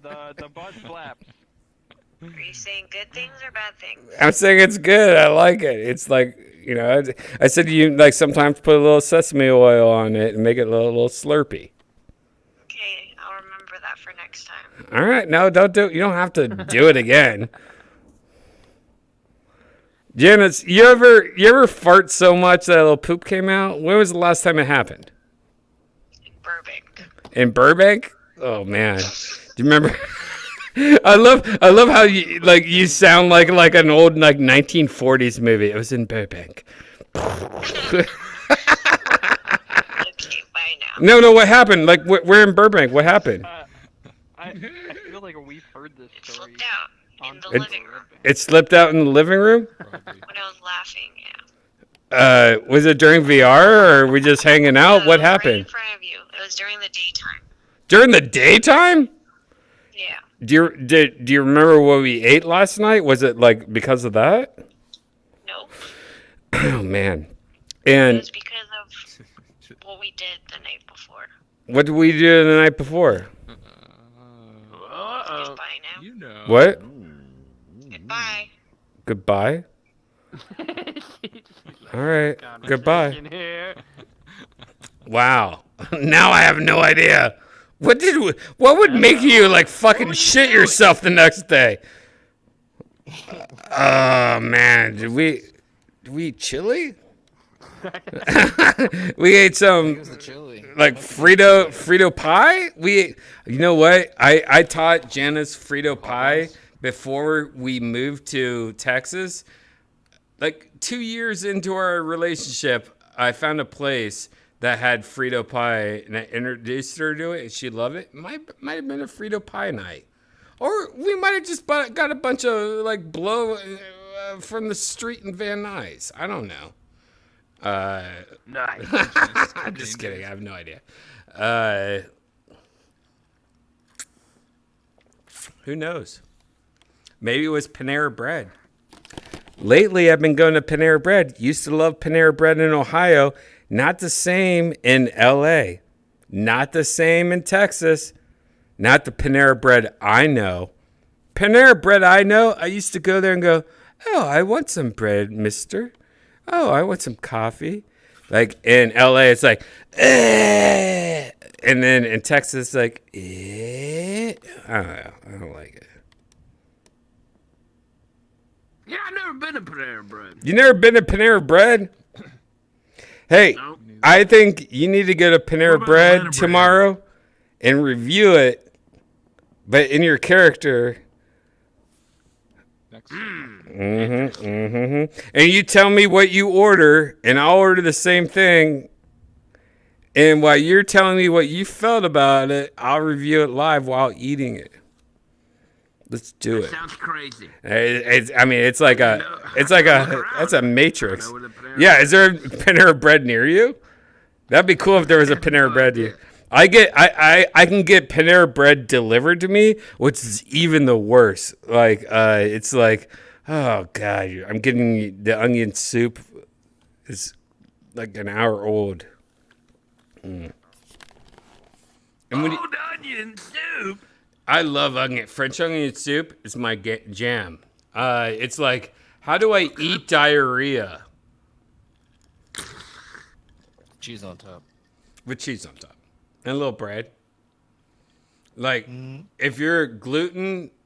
The butt flaps. Are you saying good things or bad things? I'm saying it's good. I like it. It's like, I said you like sometimes put a little sesame oil on it and make it a little slurpy. Okay, all I'll remember that for next time. All right, no, don't do. You don't have to do it again. Janice, you ever fart so much that a little poop came out? When was the last time it happened? In Burbank? Oh man, do you remember? I love how you sound like an old 1940s movie. It was in Burbank. Okay, bye now. No, what happened? Like we're in Burbank. What happened? I feel like we've heard this story. It slipped out in the living room. It slipped out in the living room? When I was laughing, yeah. Was it during VR or were we just hanging out? What happened? Right in front of you. It was during the daytime. During the daytime? Yeah. Do you remember what we ate last night? Was it like because of that? No. Oh man. And It was because of what we did the night before. what did we do the night before? Goodbye now. You know. What? Goodbye. Goodbye? All right. Goodbye. Wow. Now I have no idea. What would make you like fucking shit yourself the next day? Oh man, did we eat chili? We ate some like Frito pie. You know what? I taught Janice Frito pie before we moved to Texas. Like 2 years into our relationship, I found a place that had Frito pie, and I introduced her to it, and she loved it. Might have been a Frito pie night, or we might have just got a bunch of like blow from the street in Van Nuys. I don't know. Nice. I'm just kidding. I have no idea. Who knows? Maybe it was Panera Bread. Lately, I've been going to Panera Bread. Used to love Panera Bread in Ohio. Not the same in LA. Not the same in Texas. Not the Panera Bread I know. Panera Bread I know, I used to go there and go, oh, I want some bread, mister. Oh, I want some coffee. Like in LA, it's like, eh. And then in Texas, it's like, eh. I don't know. I don't like it. Yeah, I've never been to Panera Bread. You never been to Panera Bread? Hey, Nope. I think you need to go to Panera Bread tomorrow and review it, but in your character. And you tell me what you order, and I'll order the same thing. And while you're telling me what you felt about it, I'll review it live while eating it. Let's do it. Sounds crazy. It's like that's a matrix. Yeah, is there a Panera Bread near you? That'd be cool if there was a Panera Bread near you. I can get Panera Bread delivered to me, which is even the worst. Like it's like, oh god, I'm getting the onion soup is like an hour old. And when onion soup. I love French onion soup is my jam. It's like, how do I eat diarrhea? Cheese on top. With cheese on top. And a little bread. Like, if you're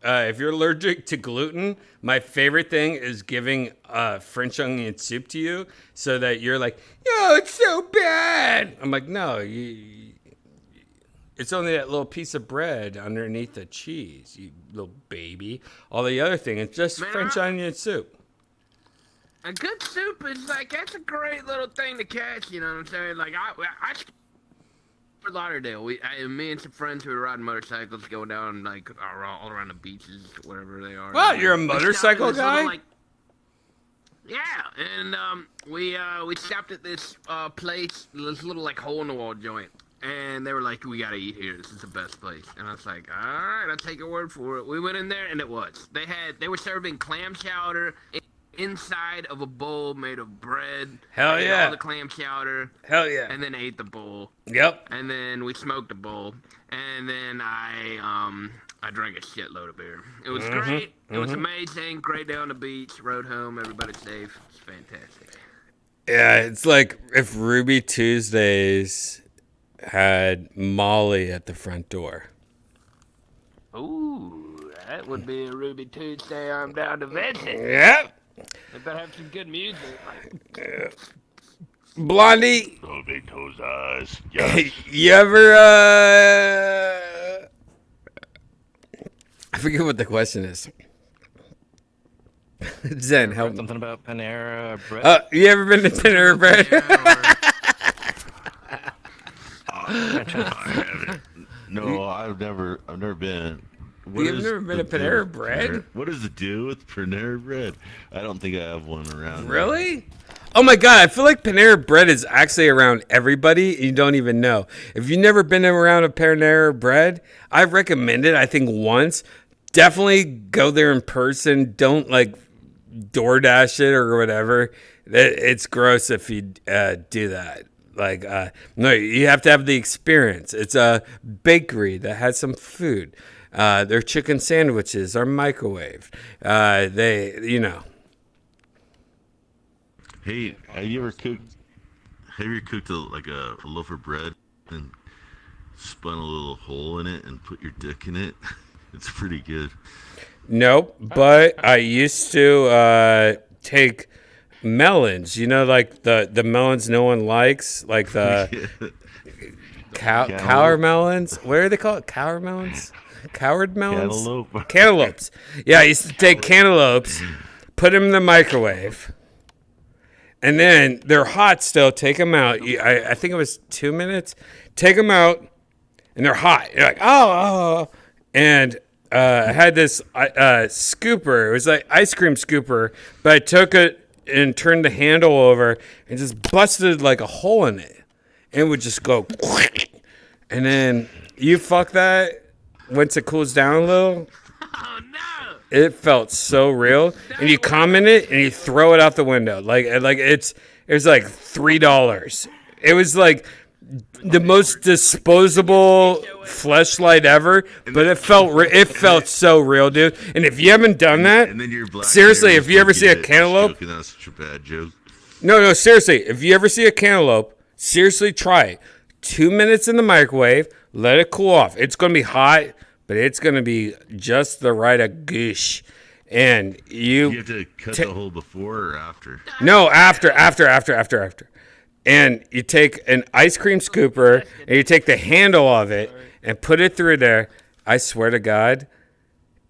if you're allergic to gluten, my favorite thing is giving French onion soup to you so that you're like, yo, it's so bad. I'm like, no, it's only that little piece of bread underneath the cheese, you little baby. All the other thing, it's just French onion soup. A good soup is like, that's a great little thing to catch, you know what I'm saying? Like, I Fort Lauderdale, me and some friends who were riding motorcycles going down, like, all around the beaches, wherever they are. Wow, you're a motorcycle guy? Yeah, and we stopped at this place, this little, like, hole-in-the-wall joint. And they were like, we gotta eat here. This is the best place. And I was like, all right, I'll take your word for it. We went in there, and it was. They were serving clam chowder inside of a bowl made of bread. Hell yeah. All the clam chowder. Hell yeah. And then ate the bowl. Yep. And then we smoked the bowl. And then I drank a shitload of beer. It was great. It was amazing. Great day on the beach. Rode home. Everybody safe. It's fantastic. Yeah, it's like if Ruby Tuesdays had Molly at the front door. Ooh, that would be a Ruby Tuesday. I'm down to visit. Yep. They better have some good music. Blondie. Oh, big toes eyes. Yes. You ever I forget what the question is. Zen, help. Something about Panera bread. You ever been to Panera Bread? I haven't. No, I've never been. You've never been to Panera Bread? What does it do with Panera Bread? I don't think I have one around. Really? Oh my god, I feel like Panera Bread is actually around everybody and you don't even know. If you've never been around a Panera Bread, I recommend it, I think once. Definitely go there in person. Don't like DoorDash it or whatever. It's gross if you do that. Like, no, you have to have the experience. It's a bakery that has some food. Their chicken sandwiches are microwaved. They, you know. Hey, have you ever cooked a loaf of bread and spun a little hole in it and put your dick in it? It's pretty good. Nope, but I used to take melons, you know, like the melons no one likes, like the cower melons. What are they called? Cower melons? Coward melons? Cantaloupes. Yeah, I used to take cantaloupes, put them in the microwave, and then they're hot still. Take them out. I think it was 2 minutes. Take them out, and they're hot. You're like, oh. And I had this scooper. It was like ice cream scooper, but I took it and turned the handle over and just busted like a hole in it. And it would just go, and then you fuck that once it cools down a little. Oh no! It felt so real. And you comment it and you throw it out the window. It was like $3. It was like the most disposable fleshlight ever, but it felt so real, dude. And if you haven't done that, seriously, if you ever see a cantaloupe, that's such a bad joke. No, seriously, if you ever see a cantaloupe, seriously try it. 2 minutes in the microwave, let it cool off. It's gonna be hot, but it's gonna be just the right of goosh. And you have to cut the hole before or after? No, after. And you take an ice cream scooper and you take the handle of it and put it through there. I swear to God,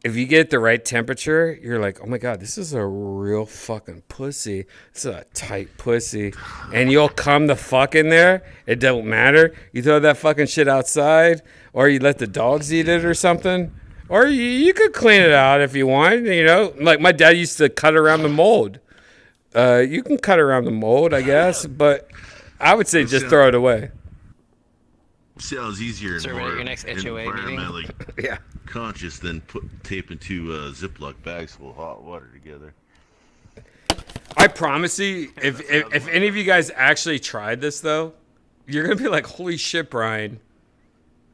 if you get the right temperature, you're like, oh my God, this is a real fucking pussy. This is a tight pussy. And you'll come the fuck in there. It don't matter. You throw that fucking shit outside, or you let the dogs eat it or something. Or you could clean it out if you want, you know. Like my dad used to cut around the mold. You can cut around the mold, I guess, but I would say just throw it away. Sounds easier and more your next HOA environmentally conscious than taping two Ziploc bags full of hot water together. I promise you, if any of you guys actually tried this, though, you're going to be like, holy shit, Brian.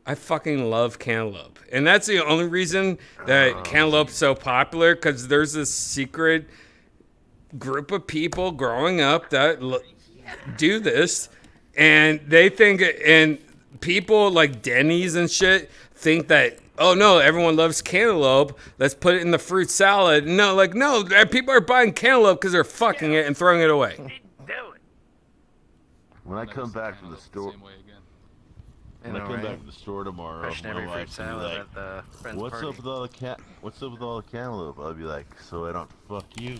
I fucking love cantaloupe. And that's the only reason that cantaloupe's so popular, because there's this secret group of people growing up that do this, and they think, and people like Denny's and shit think that, oh no, everyone loves cantaloupe, let's put it in the fruit salad. No, people are buying cantaloupe because they're fucking it and throwing it away. When I come back from the store, back from the store tomorrow, my wife's gonna be like, "What's up with all the cantaloupe?" I'll be like, "So I don't fuck you."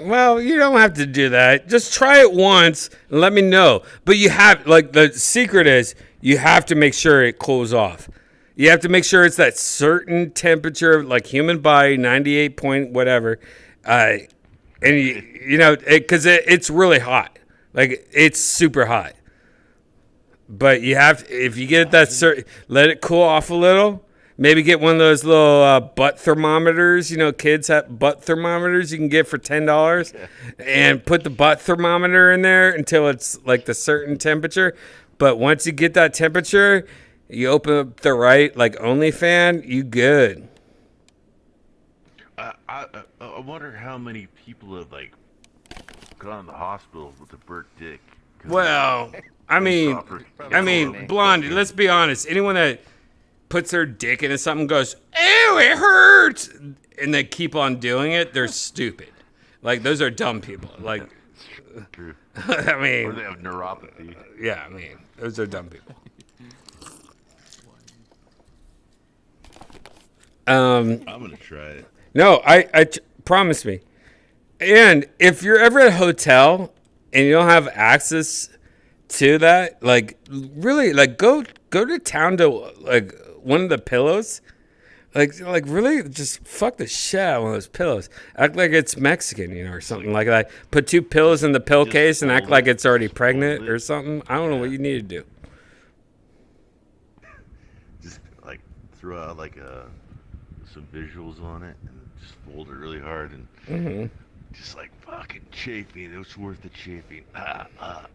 Well, you don't have to do that. Just try it once and let me know. But you have, the secret is you have to make sure it cools off. You have to make sure it's that certain temperature, like human body, 98 point whatever. And because it's really hot. Like, it's super hot. But you have, if you get that certain, let it cool off a little. Maybe get one of those little butt thermometers. You know, kids have butt thermometers you can get for $10, and put the butt thermometer in there until it's like the certain temperature. But once you get that temperature, you open up the right, like OnlyFans, you good. I wonder how many people have gone to the hospital with a burnt dick. Well, I mean, Blondie, let's be honest. Anyone that puts her dick into something, goes, ew, it hurts, and they keep on doing it, they're stupid. Like, those are dumb people. Like, True. I mean, or they have neuropathy. Yeah, I mean, those are dumb people. I'm gonna try it. No, promise me. And if you're ever at a hotel and you don't have access to that, like, really, like, go to town to, like, one of the pillows. Like really, just fuck the shit out of one of those pillows. Act like it's Mexican, or something like that. Put 2 pillows in the pill case and act like it's already pregnant or something. I don't know what you need to do. Just like throw out like some visuals on it and just fold it really hard and just like fucking chafing. It was worth the chafing. Wow.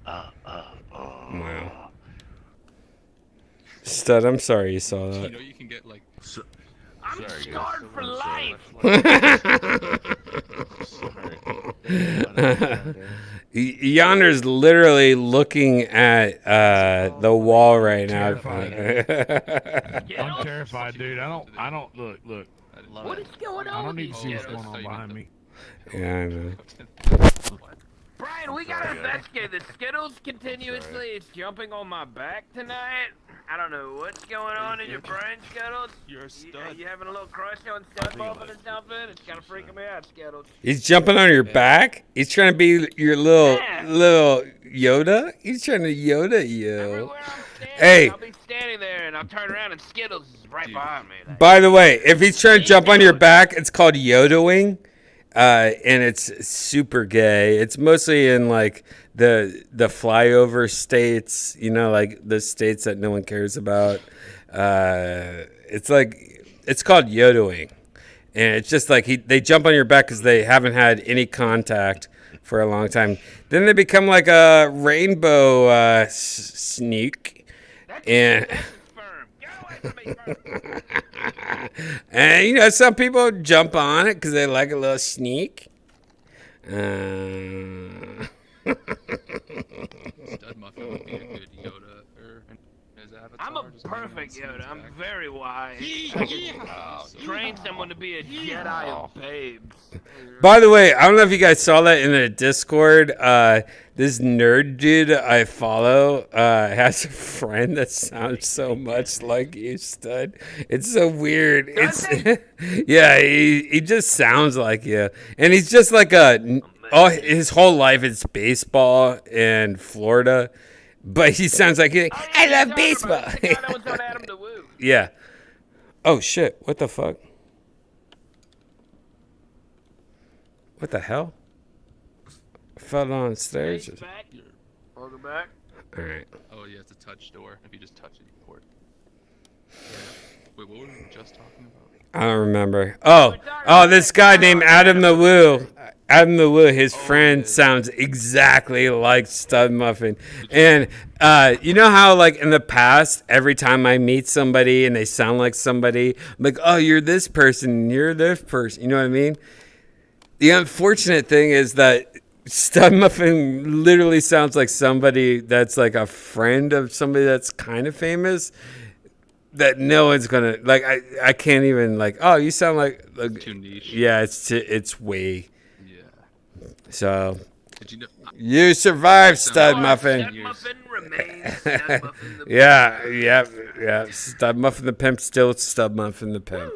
Stud, I'm sorry you saw that. You can get like. I'm scarred for life. Yonder's literally looking at the wall right now. I'm terrified, dude. I don't look. What is going on? I don't need to see what's going on behind me. Yeah, I know. Brian, we gotta investigate this. Skittles continuously is jumping on my back tonight. I don't know what's going on in your brain, Skittles. You're a stud. You having a little crush on Stud Muffin or something? It's kind of freaking me out, Skittles. He's jumping on your back. He's trying to be your little Yoda. He's trying to Yoda you. Hey. I'll be standing there and I'll turn around and Skittles is right behind me. Like, By the way, if he's trying to jump on your back, it's called Yodoing. And it's super gay. It's mostly in like the flyover states, like the states that no one cares about. It's called Yodoing, and it's just like they jump on your back because they haven't had any contact for a long time. Then they become like a rainbow sneak, and. And some people jump on it because they like a little sneak. Stud Muffin would be a good Yoda his avatar. I'm a perfect Yoda. I'm very wise. I can train someone to be a Jedi of babes. By the way, I don't know if you guys saw that in the Discord. This nerd dude I follow has a friend that sounds so much like you, Stud. It's so weird. Yeah, he just sounds like you, and he's just like his whole life it's baseball in Florida, but he sounds like I love baseball. Yeah. Oh shit! What the fuck? What the hell? Fell on stage. Welcome back. All right. Oh yeah, it's a touch door. If you just touch it, you port. Wait, what were we just talking about? I don't remember. Oh, this guy named Adam the Woo. Adam the Woo, his friend sounds exactly like Stud Muffin. And you know how, like, in the past, every time I meet somebody and they sound like somebody, I'm like, oh, you're this person, you're this person. You know what I mean? The unfortunate thing is that Stud Muffin literally sounds like somebody that's like a friend of somebody that's kind of famous. That no one's gonna like. I can't even like. Oh, you sound like too niche. Yeah, it's way. Yeah. So. Did you know? You survived, Stud Muffin. Stud Muffin remains Stud Muffin the Pimp. Yeah. Stud Muffin the Pimp still Stud Muffin the Pimp.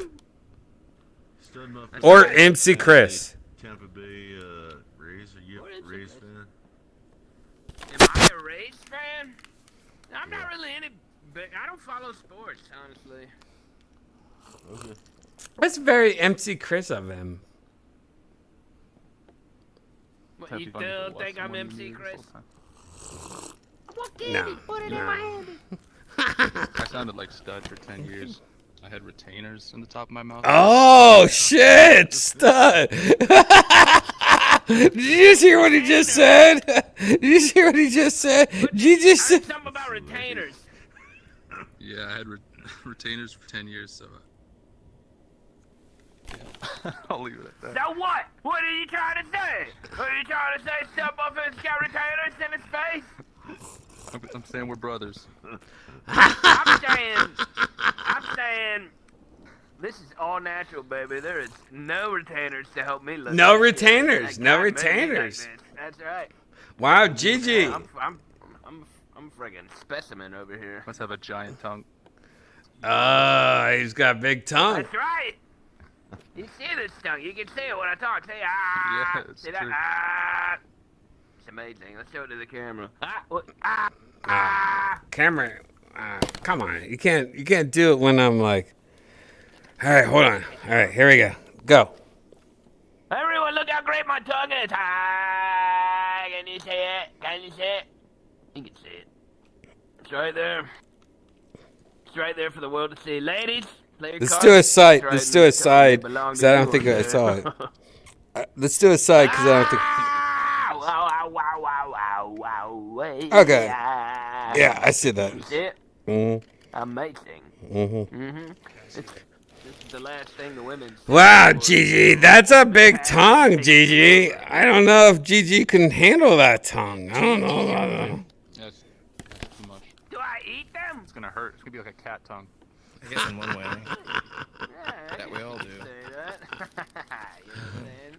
Stud Muffin. Or MC Chris. Tampa Bay Rays. Are you a Rays fan? Am I a Rays fan? I'm not really any. I don't follow sports, honestly. Okay. That's very MC Chris of him. What, you still think I'm MC Chris? No. Put it in my hand. I sounded like Stud for 10 years. I had retainers in the top of my mouth. Oh shit, Stud! Did you just hear what he just said? Did you just hear what he just said? Did you just say something about retainers? Yeah, I had retainers for 10 years, so yeah. I'll leave it at that. So what? What are you trying to say? Are you trying to say Stud Muffin's got retainers in his face? I'm saying we're brothers. I'm saying this is all natural, baby. There is no retainers to help me look. No like retainers. this. No God made me like retainers. this. That's right. Wow, Gigi. I'm a friggin' specimen over here. Must have a giant tongue. He's got a big tongue. That's right. You see this tongue? You can see it when I talk. Say ah. Yeah, it's see that? true. Ah. It's amazing. Let's show it to the camera. Camera. Come on. You can't do it when I'm like. All right, hold on. All right, here we go. Go. Everyone, look how great my tongue is. Ah, can you see it? Can you see it? You can see it. It's right there. It's right there for the world to see. Ladies, play your Let's cards. do a side. It's right Let's in do the a tongue. side. They belong Because to I don't you think right I there. saw it. Let's do a side because I don't think. Okay. Yeah, I see that. You see it? Mm-hmm. Amazing. Mm-hmm. This is the last thing the women. Wow, Gigi, that's a big tongue, Gigi. I don't know if Gigi can handle that tongue. I don't know. That's too much. Do I eat them? It's gonna hurt. It's gonna be like a cat tongue. I guess in one way. That we all do. You know what I'm saying?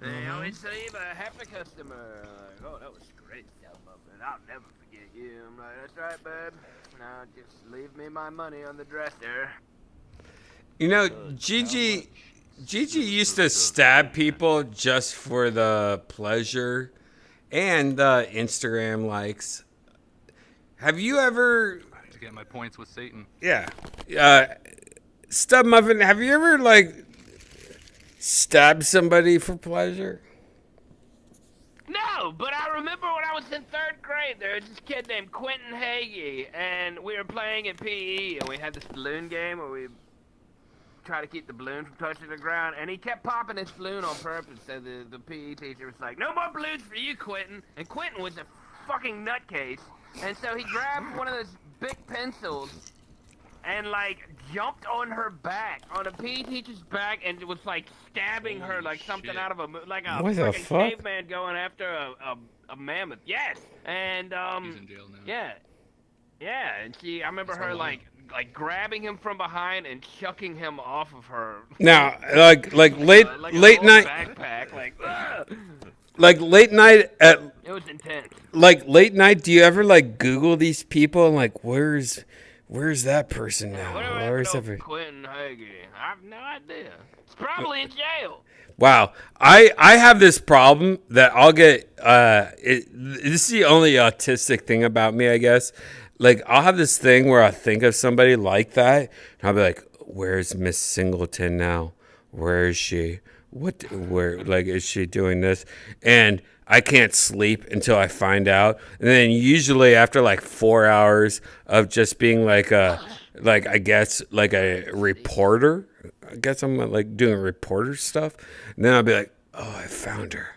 They always say a happy customer. Like, oh, that was great, South Muffin. I'll never forget you. I'm like, that's right, babe. Now just leave me my money on the dresser. You know, Gigi used to stab people just for the pleasure and the Instagram likes. Have you ever? To get my points with Satan. Yeah. Stub Muffin, have you ever stabbed somebody for pleasure? No, but I remember when I was in 3rd grade, there was this kid named Quentin Hagee, and we were playing at PE, and we had this balloon game where we try to keep the balloon from touching the ground, and he kept popping his balloon on purpose, so the PE teacher was like, no more balloons for you, Quentin. And Quentin was a fucking nutcase, and so he grabbed one of those big pencils and jumped on her back, on a PE teacher's back, and was stabbing her like something out of a What the freaking fuck? caveman going after a mammoth. Yes, and He's in jail now. yeah, and I remember her grabbing him from behind and chucking him off of her. Now, late night, backpack, late night at. It was intense. Late night, do you ever Google these people and where's that person now? Where's that person? Quentin Hagee. I have no idea. It's probably in jail. Wow, I have this problem that I'll get. This is the only autistic thing about me, I guess. I'll have this thing where I think of somebody like that, and I'll be like, "Where's Miss Singleton now? Where is she? Where is she doing this?" And I can't sleep until I find out. And then usually after 4 hours of just being a reporter. I guess I'm doing reporter stuff. And then I'll be like, oh, I found her.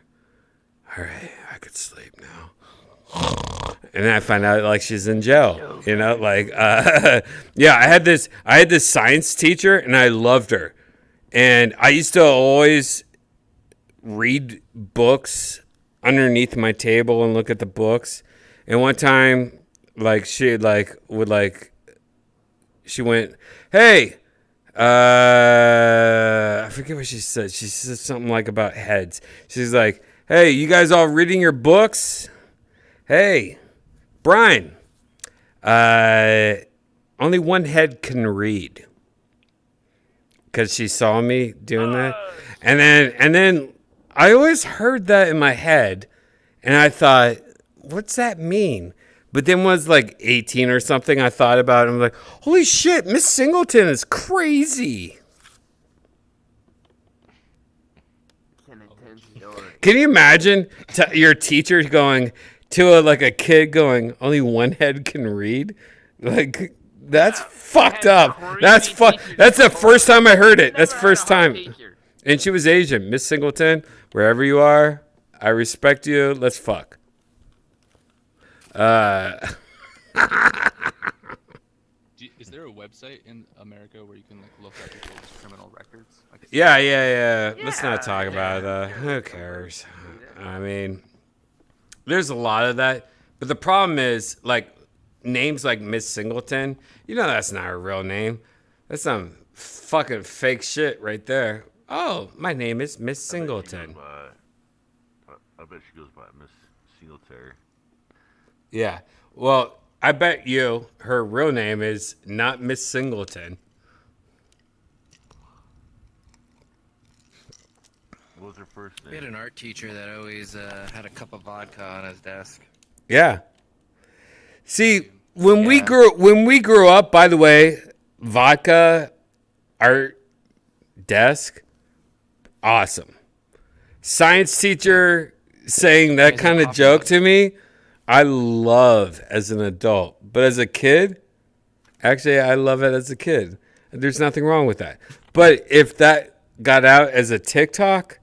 All right, I could sleep now. And then I find out she's in jail. Yeah, I had this science teacher and I loved her. And I used to always read books underneath my table and look at the books. And one time, she went, hey, I forget what she said. She said something about heads. She's like, hey, you guys all reading your books? Hey, Brian, only one head can read. Because she saw me doing that. And then I always heard that in my head. And I thought, what's that mean? But then when I was 18 or something, I thought about it. I'm like, holy shit, Miss Singleton is crazy. Can you imagine your teacher going to a kid going, only one head can read? That's fucked up. That's the first time I heard it. That's the first time. And she was Asian. Miss Singleton, wherever you are, I respect you. Let's fuck. Is there a website in America where you can look at people's criminal records? Yeah. Let's not talk about that. Who cares? I mean, there's a lot of that. But the problem is, names like Miss Singleton, that's not her real name. That's some fucking fake shit right there. Oh, my name is Miss Singleton. I bet she goes by Miss Singletary. Yeah. Well, I bet you her real name is not Miss Singleton. What was her first name? We had an art teacher that always had a cup of vodka on his desk. Yeah. See, when we grew up, by the way, vodka, art, desk, awesome. Science teacher saying that kind of joke to me, I love as an adult. But as a kid, actually, I love it as a kid. There's nothing wrong with that. But if that got out as a TikTok,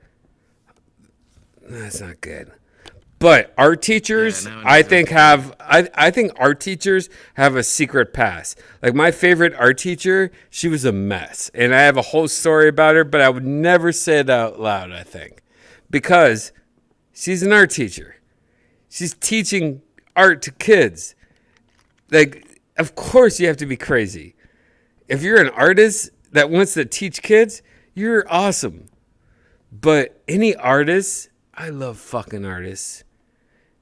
that's not good. But art teachers, I think art teachers have a secret past. Like my favorite art teacher, she was a mess. And I have a whole story about her, but I would never say it out loud, I think. Because she's an art teacher. She's teaching art to kids. Like, of course you have to be crazy. If you're an artist that wants to teach kids, you're awesome. But any artist, I love fucking artists.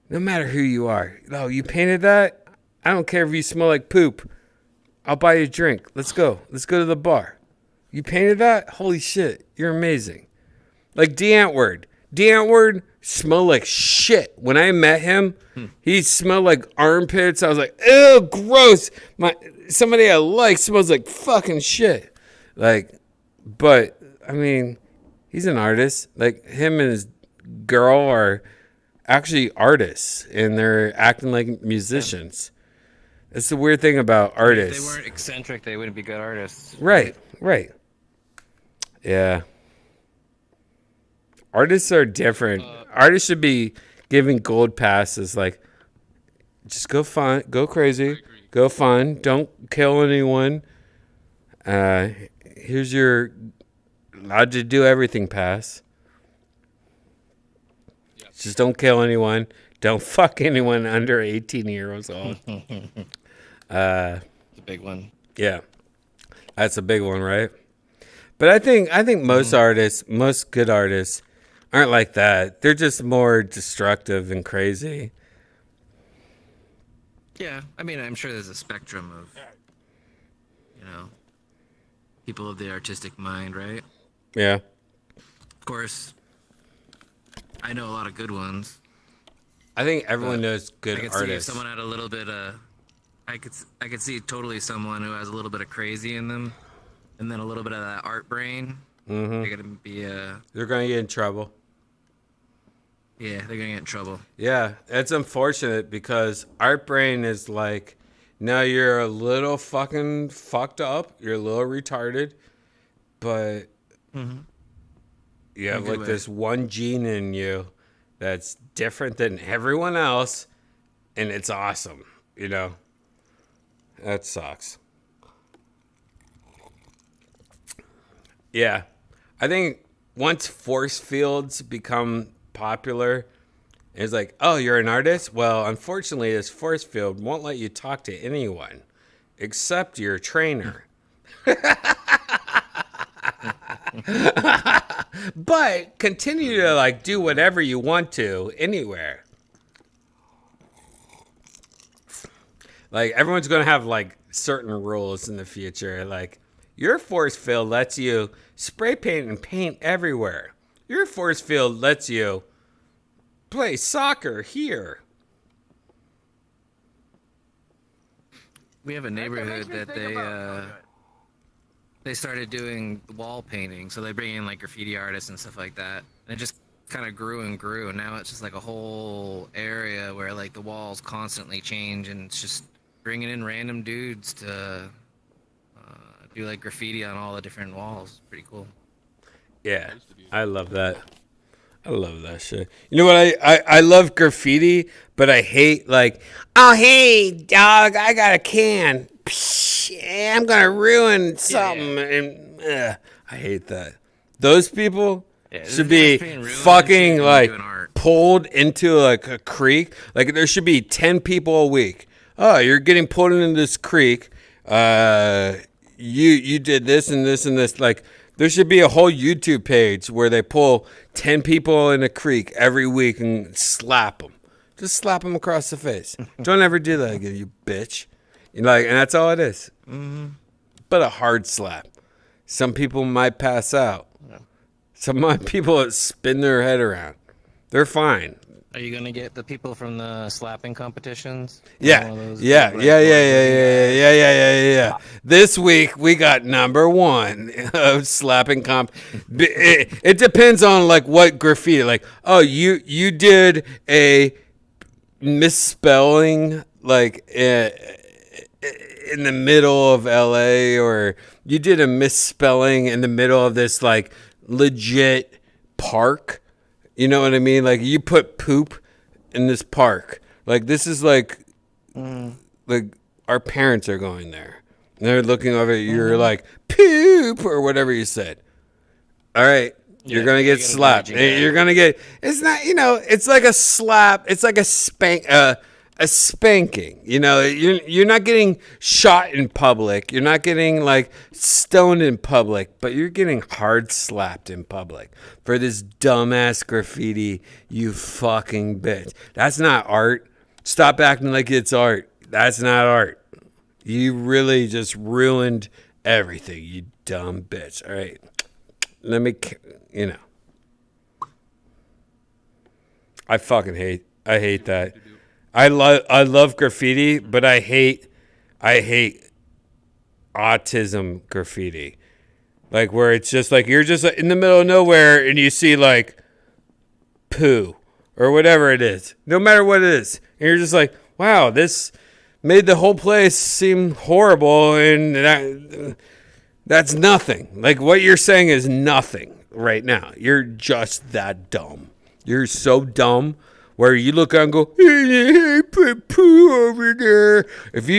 No matter who you are. Oh, you painted that? I don't care if you smell like poop. I'll buy you a drink. Let's go. Let's go to the bar. You painted that? Holy shit. You're amazing. Like D'Antwoord. D'Antwoord smelled like shit. When I met him, he smelled like armpits. I was like, ew, gross. Somebody I like smells like fucking shit. Like, but, I mean, he's an artist. Like, him and his girl are actually artists, and they're acting like musicians. It's the weird thing about artists. If they weren't eccentric, they wouldn't be good artists. Right. Yeah. Artists are different. Artists should be giving gold passes. Like, just go fun, go crazy, go fun. Don't kill anyone. Here's your allowed to do everything pass. Just don't kill anyone. Don't fuck anyone under 18 years old. It's a big one. Yeah, that's a big one, right? But I think most artists, most good artists, aren't like that. They're just more destructive and crazy. Yeah, I mean, I'm sure there's a spectrum of, people of the artistic mind, right? Yeah. Of course, I know a lot of good ones. I think everyone knows good I could artists. see if someone had a little bit of, I could see totally someone who has a little bit of crazy in them, and then a little bit of that art brain. Mm-hmm. They're gonna be They're gonna get in trouble. Yeah, they're gonna get in trouble. Yeah, it's unfortunate because art brain is like, now you're a little fucking fucked up, you're a little retarded, but you have like this one gene in you that's different than everyone else, and it's awesome, That sucks. Yeah, I think once force fields become popular, it's like, oh, you're an artist? Well, unfortunately, this force field won't let you talk to anyone except your trainer. But continue to do whatever you want to anywhere. Like, everyone's going to have certain rules in the future. Like, your force field lets you spray paint and paint everywhere. Your force field lets you play soccer here. We have a neighborhood that they started doing wall painting, so they bring in graffiti artists and stuff like that. And it just kind of grew and grew, and now it's just a whole area where the walls constantly change, and it's just bringing in random dudes to do graffiti on all the different walls. Pretty cool. Yeah, I love that. I love that shit. You know what? I love graffiti, but I hate oh, hey, dog, I got a can. Psh, I'm going to ruin something. Yeah. And I hate that. Those people should be fucking pulled into a creek. There should be 10 people a week. Oh, you're getting pulled into this creek. you did this and this and this. Like, there should be a whole YouTube page where they pull 10 people in a creek every week and slap them. Just slap them across the face. Don't ever do that again, you bitch. And that's all it is. Mm-hmm. But a hard slap. Some people might pass out. Yeah. Some people spin their head around. They're fine. Are you gonna get the people from the slapping competitions? Yeah. This week we got number 1 of slapping comp. It depends on like what graffiti. Like, oh, you did a misspelling like in the middle of LA, or you did a misspelling in the middle of this like legit park. You know what I mean? Like, you put poop in this park. Like, this is like our parents are going there. And they're looking over at you. You're like, poop, or whatever you said. All right. You're going to get slapped. You're going to get, it's not, it's like a slap. It's like a spanking. You're not getting shot in public. You're not getting like stoned in public, but you're getting hard slapped in public for this dumbass graffiti, you fucking bitch. That's not art. Stop acting like it's art. That's not art. You really just ruined everything, you dumb bitch. All right. Let me, I hate that. I love graffiti, but I hate autism graffiti. Like, where it's just like you're just in the middle of nowhere and you see like poo or whatever it is, no matter what it is, and you're just like, wow, this made the whole place seem horrible, and that's nothing. Like, what you're saying is nothing right now. You're just that dumb. You're so dumb. Where you look out and go, hey, put poo over there. If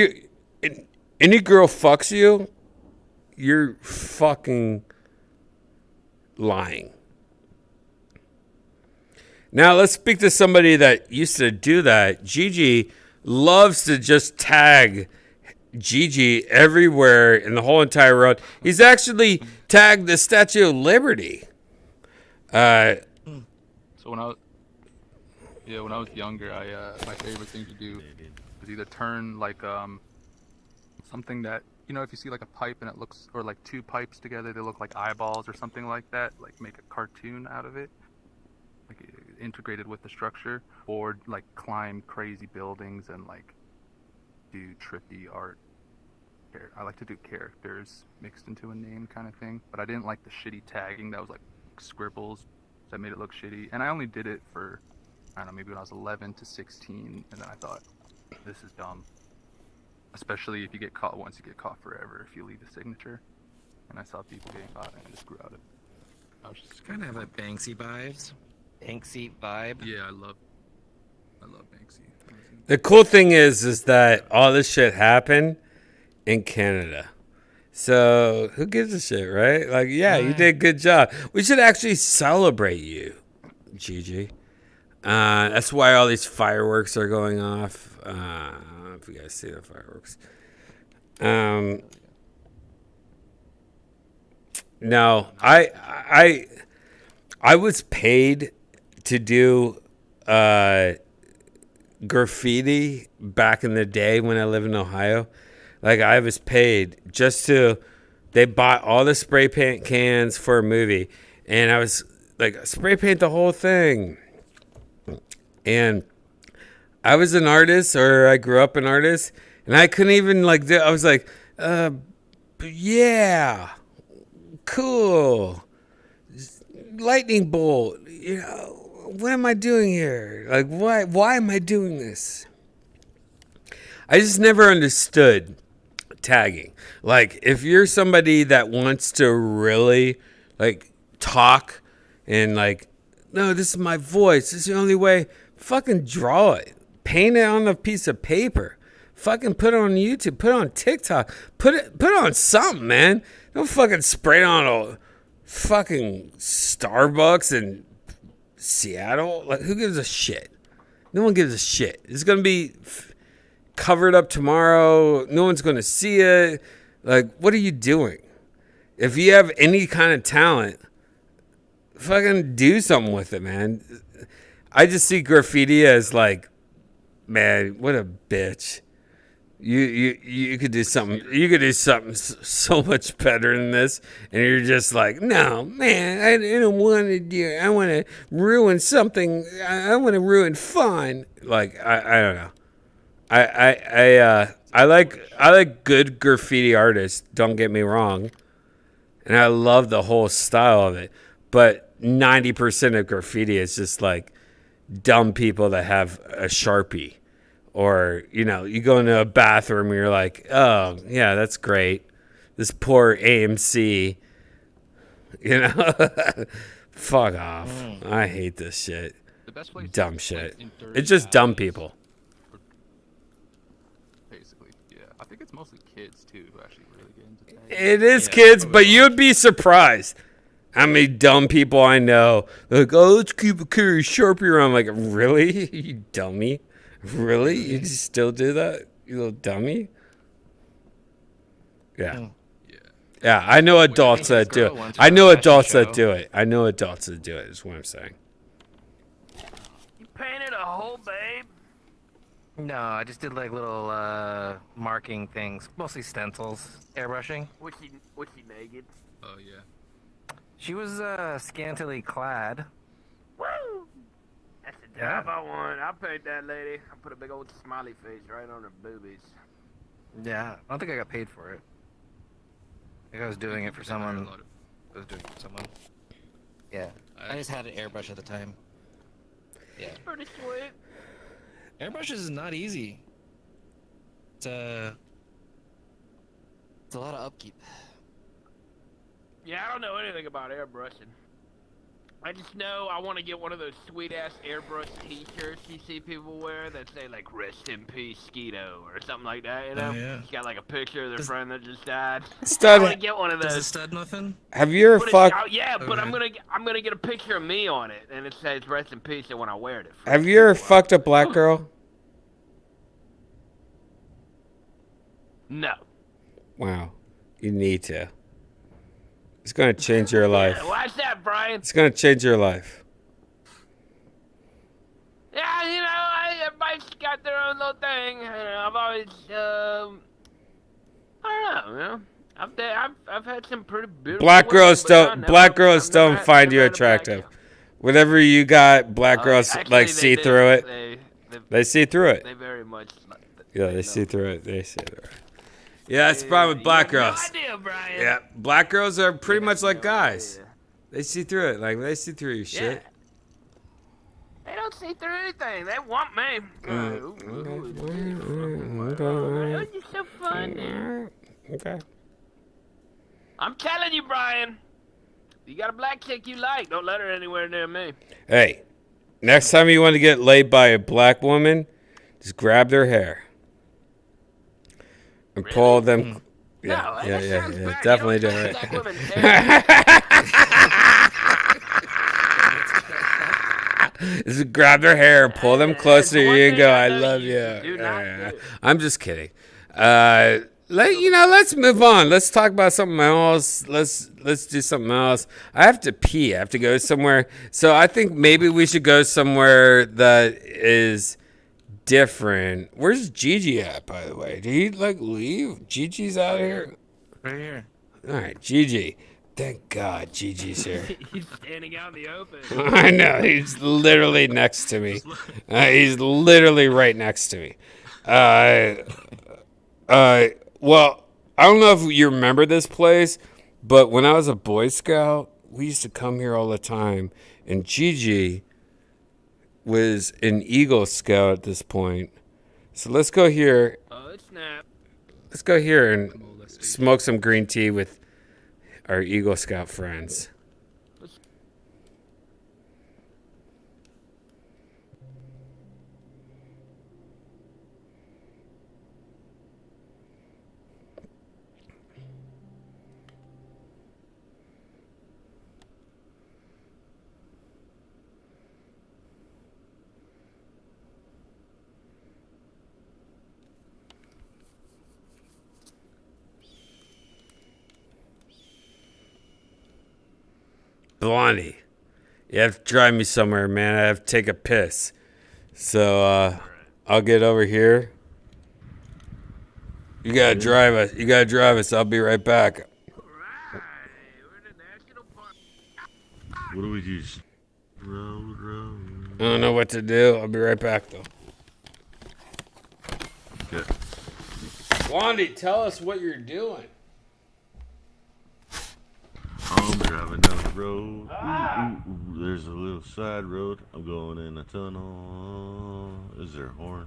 any girl fucks you, you're fucking lying. Now let's speak to somebody that used to do that. Gigi loves to just tag Gigi everywhere in the whole entire road. He's actually tagged the Statue of Liberty. So when I was younger, my favorite thing to do was either turn like something that, if you see like a pipe and it looks, or like two pipes together, they look like eyeballs or something like that, like make a cartoon out of it, like integrated with the structure, or like climb crazy buildings and like do trippy art. I like to do characters mixed into a name kind of thing, but I didn't like the shitty tagging that was like scribbles that made it look shitty, and I only did it for, I don't know, maybe when I was 11 to 16, and then I thought, this is dumb. Especially if you get caught once, you get caught forever if you leave a signature. And I saw people getting caught, and I just grew out of it. I was just kind of have a Banksy vibes. Banksy vibe. Yeah, I love Banksy. The cool thing is that all this shit happened in Canada. So who gives a shit, right? Like, yeah, you did a good job. We should actually celebrate you, Gigi. That's why all these fireworks are going off. I don't know if you guys see the fireworks. No, I was paid to do graffiti back in the day when I lived in Ohio. Like, I was paid just to, they bought all the spray paint cans for a movie, and I was like, spray paint the whole thing. And I was an artist, or I grew up an artist, and I couldn't even like do, I was like, yeah, cool, lightning bolt, what am I doing here? Like, why am I doing this? I just never understood tagging. Like, if you're somebody that wants to really like talk and like, no, this is my voice, this is the only way, fucking draw it, paint it on a piece of paper, fucking put it on YouTube, put it on TikTok, put it on something, man. Don't fucking spray it on a fucking Starbucks in Seattle. Like, who gives a shit? No one gives a shit. It's gonna be covered up tomorrow. No one's gonna see it. Like, what are you doing? If you have any kind of talent, fucking do something with it, man. I just see graffiti as like, man, what a bitch. You could do something. You could do something so much better than this, and you're just like, no, man, I don't want to do. I want to ruin something. I want to ruin fun. Like I don't know. I like good graffiti artists. Don't get me wrong, and I love the whole style of it. But 90% of graffiti is just like dumb people that have a Sharpie. Or, you know, you go into a bathroom and you're like, oh, yeah, that's great. This poor AMC, you know, fuck off. I hate this shit. The best place Dumb is, shit. like, in dirty It's just dumb alleys. people. Basically, yeah. I think it's mostly kids, too, who actually really get into that. It is kids, but you'd be surprised how many dumb people I know. Like, oh, let's keep a carry Sharpie around. I'm like, really? You dummy? Really? You still do that? You little dummy? Yeah. Yeah, I know adults that do it. I know adults that do it. I know adults that do it, is what I'm saying. You painted a whole babe? No, I just did like little marking things, mostly stencils, airbrushing. Was she naked? Oh, yeah. She was scantily clad. Woo! That's the job I want. I'll paint that lady. I'll put a big old smiley face right on her boobies. Yeah, I don't think I got paid for it. I think I was doing it for someone. I was doing it for someone. Yeah, I just had an airbrush at the time. Yeah. It's pretty sweet. Airbrushes is not easy. It's a lot of upkeep. Yeah, I don't know anything about airbrushing. I just know I want to get one of those sweet-ass airbrush t-shirts you see people wear that say, like, rest in peace, Skeeto, or something like that, you know? Oh, yeah. It's got, like, a picture of their friend that just died. Stud- I want to get one of those. Does it stud nothing? Have you ever fucked... Yeah, but I'm gonna get a picture of me on it, and it says rest in peace, and when I wear it. Have you ever fucked a black girl? No. Wow. You need to. It's going to change your life. Watch that, Brian. It's going to change your life. Yeah, you know, everybody's got their own little thing. You know, I've always, I don't know, you know. I've had some pretty beautiful Black girls women, don't find you attractive. Whatever you got, black girls actually, like see through it. They see through it. They very much. Yeah, they see through it. They see through it. Yeah, that's the problem with black girls. No idea, Brian. Yeah, black girls are pretty much like guys. They see through it. Like, they see through your shit. They don't see through anything. They want me. Okay. You're so funny. Okay. I'm telling you, Brian. You got a black chick you like. Don't let her anywhere near me. Hey, next time you want to get laid by a black woman, just grab their hair. And pull them. Yeah. Definitely do it. Just grab their hair and pull them closer. You go. I love you. I'm just kidding. Let's move on. Let's talk about something else. Let's do something else. I have to pee. I have to go somewhere. So I think maybe we should go somewhere that is different. Where's Gigi at, by the way? Did he leave? Gigi's out here? Right here. All right, Gigi. Thank God Gigi's here. He's standing out in the open. I know. He's literally next to me. He's literally right next to me. Well, I don't know if you remember this place, but when I was a Boy Scout, we used to come here all the time, and Gigi was an Eagle Scout at this point. So let's go here. Oh, snap. Let's go here and smoke some green tea with our Eagle Scout friends. Blondie, you have to drive me somewhere, man. I have to take a piss. So I'll get over here. You gotta drive us. You gotta drive us. I'll be right back. What do we do? Road. I don't know what to do. I'll be right back, though. Okay. Blondie, tell us what you're doing. I'm driving down the road. Ooh, there's a little side road. I'm going in a tunnel. Is there a horn?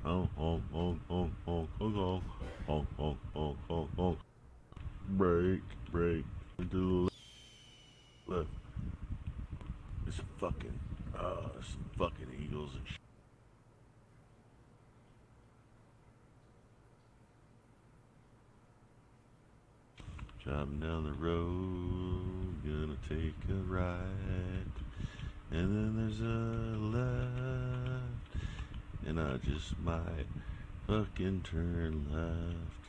Honk, honk, honk, honk, honk, honk, honk, honk, honk, honk, honk, honk. Brake. Do the left. There's some fucking eagles and shit. Driving down the road, gonna take a right, and then there's a left, and I just might fucking turn left.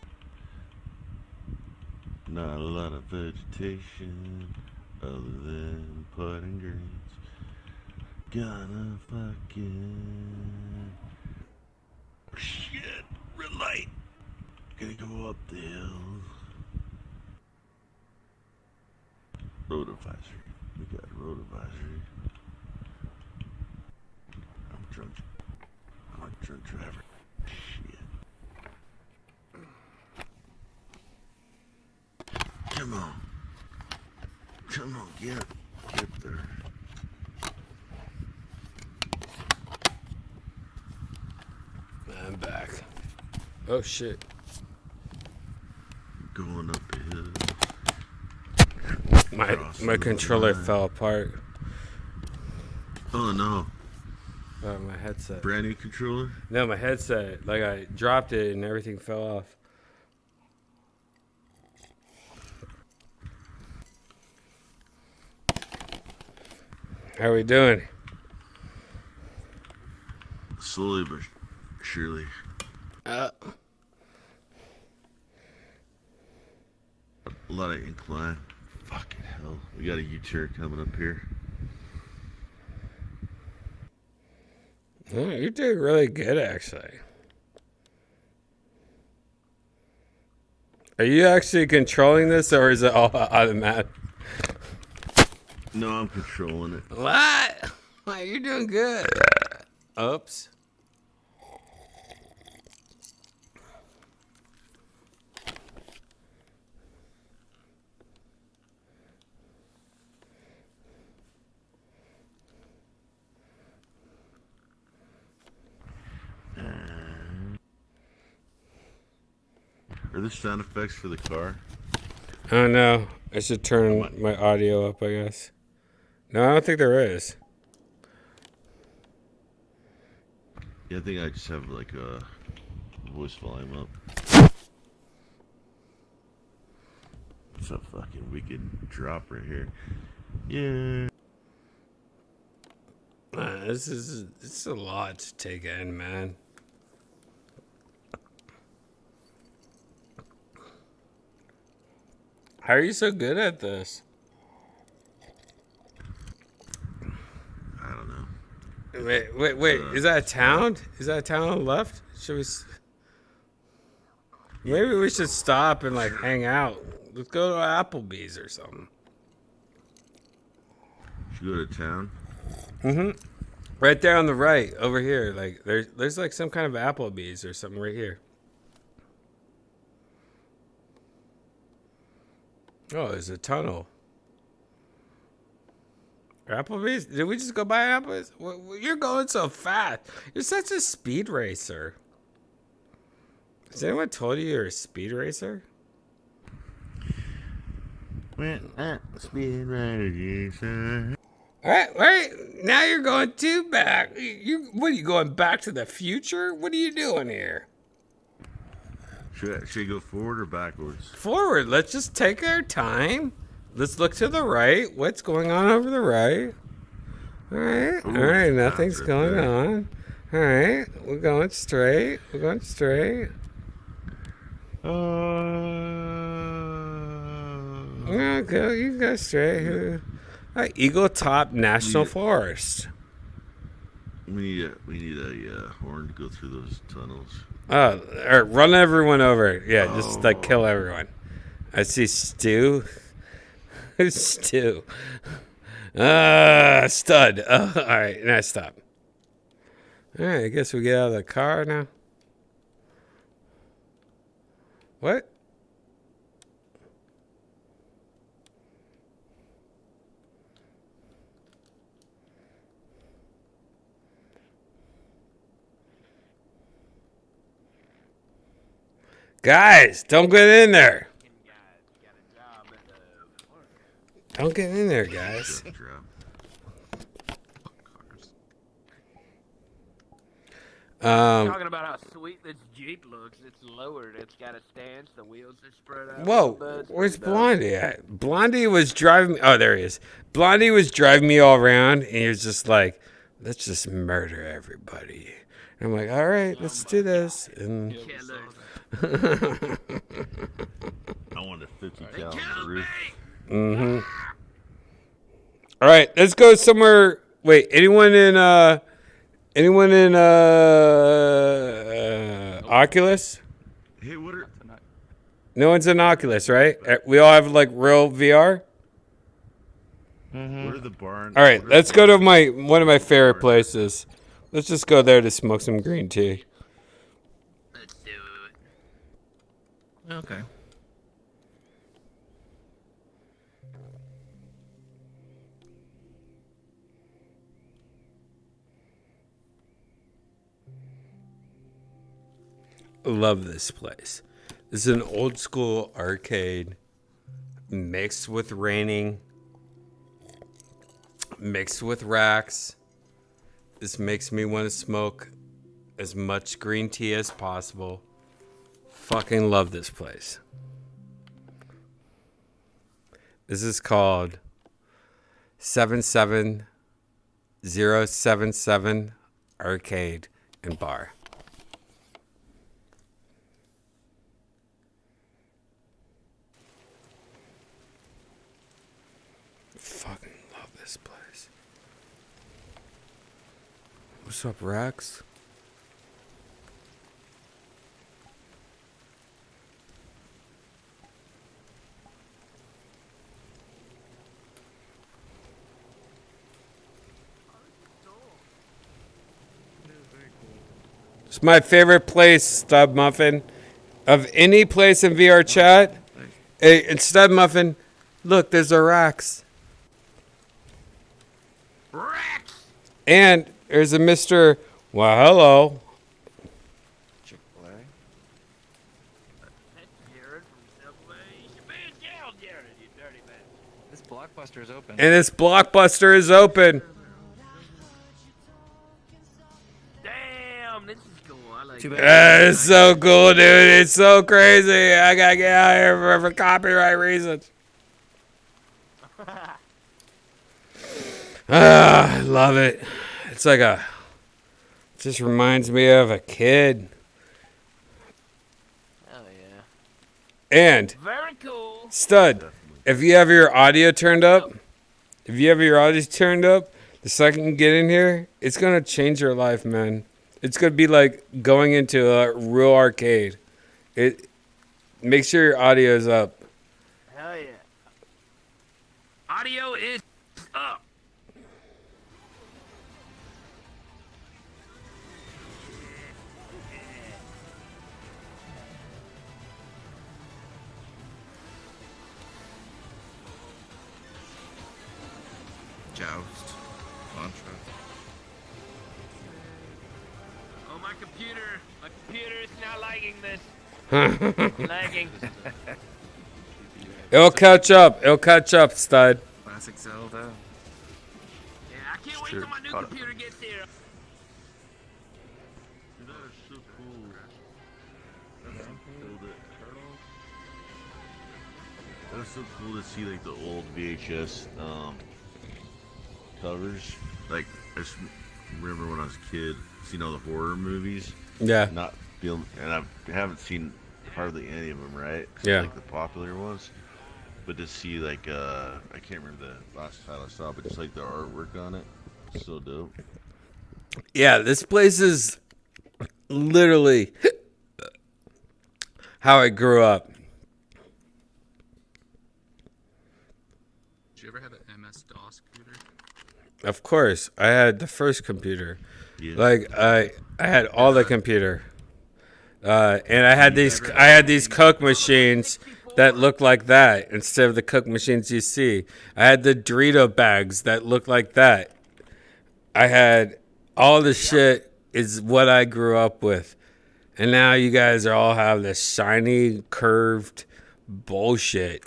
Not a lot of vegetation other than putting greens. Gonna fucking shit, red light. Gonna go up the hill. Road advisory. We got a road advisory. I'm a drunk driver. Shit. Come on, get there. I'm back. Oh shit. Going up the hill. My controller fell apart. Oh no. My headset. Brand new controller? No, my headset. Like I dropped it and everything fell off. How are we doing? Slowly but surely. A lot of incline. Fucking hell. We got a U-turn coming up here. Oh, you're doing really good, actually. Are you actually controlling this, or is it all automatic? No, I'm controlling it. What? You're doing good. Oops. Are there sound effects for the car? I don't know. I should turn my audio up, I guess. No, I don't think there is. Yeah, I think I just have like a voice volume up. It's a fucking wicked drop right here. Yeah. It's a lot to take in, man. How are you so good at this? I don't know. Wait. Is that a town? Is that a town on the left? Should we? Maybe we should stop and like hang out. Let's go to Applebee's or something. Should go to town? Mm-hmm. Right there on the right, over here. Like there's like some kind of Applebee's or something right here. Oh, there's a tunnel. Applebee's? Did we just go by Applebee's? You're going so fast. You're such a speed racer. Has anyone told you you're a speed racer? Speed racer. All right. Now you're going too back. What are you going back to the future? What are you doing here? Should I go forward or backwards? Forward. Let's just take our time. Let's look to the right. What's going on over the right? All right. Ooh, all right. Nothing's right going there. on. All right. We're going straight. Okay, you can go straight. Eagle Top National Forest. We need a horn to go through those tunnels. Oh, or run everyone over. Yeah, just like kill everyone. I see Stu. Who's Stu? Stud. All right, now stop. All right, I guess we get out of the car now. What? Guys, don't get in there. Don't get in there, guys. Talking about how sweet this Jeep looks. It's lowered. It's got a stance. The wheels are spread out. Whoa, where's Blondie at? Blondie was driving me. Oh, there he is. Blondie was driving me all around, and he was just like, let's just murder everybody. And I'm like, all right, let's do this. And I wanted 50 cal on the roof. Mm-hmm. All right, let's go somewhere. Wait, anyone in Oculus? Hey, what are... No one's in Oculus, right? We all have like real VR. What are the barns? All right, let's go to one of my favorite places. Let's just go there to smoke some green tea. Let's do it. Okay. Love this place. This is an old school arcade mixed with raining, mixed with racks. This makes me want to smoke as much green tea as possible. Fucking love this place. This is called 77077 Arcade and Bar. Fucking love this place. What's up, Rex? It's my favorite place, Stub Muffin. Of any place in VR chat. Hey, and Stub Muffin, look, there's a Rex. Rex! And there's a Mr. Well, hello. Chick-fil-A. That's Jared from Subway. You should be in jail, Jared, you dirty man. This Blockbuster is open. And this Blockbuster is open. Damn, this is cool. I like it. It's so cool, dude. It's so crazy. I gotta get out of here for copyright reasons. I love it. It's like it just reminds me of a kid. Oh, yeah. And Very cool. Stud, if you have your audio turned up, the second you get in here, it's gonna change your life, man. It's gonna be like going into a real arcade. Make sure your audio is up. Hell yeah. Audio is up. Joust. Contra. Oh, my computer is not liking this. Lagging. It'll catch up, Stud. Classic Zelda. Yeah, I can't wait till my new computer gets here. That is so cool. That was so cool to see like the old VHS covers. Like I just remember when I was a kid, seeing all the horror movies. Yeah. And I haven't seen hardly any of them, right? Except, Yeah. like the popular ones. But to see like I can't remember the last title I saw, but just like the artwork on it, so dope. Yeah, this place is literally how I grew up. Did you ever have an MS-DOS computer? Of course, I had the first computer. Yeah. Like I had all the computer, and I had these Coke machines that looked like that instead of the Coke machines you see. I had the Dorito bags that looked like that. I had all the shit is what I grew up with, and now you guys all have this shiny curved bullshit.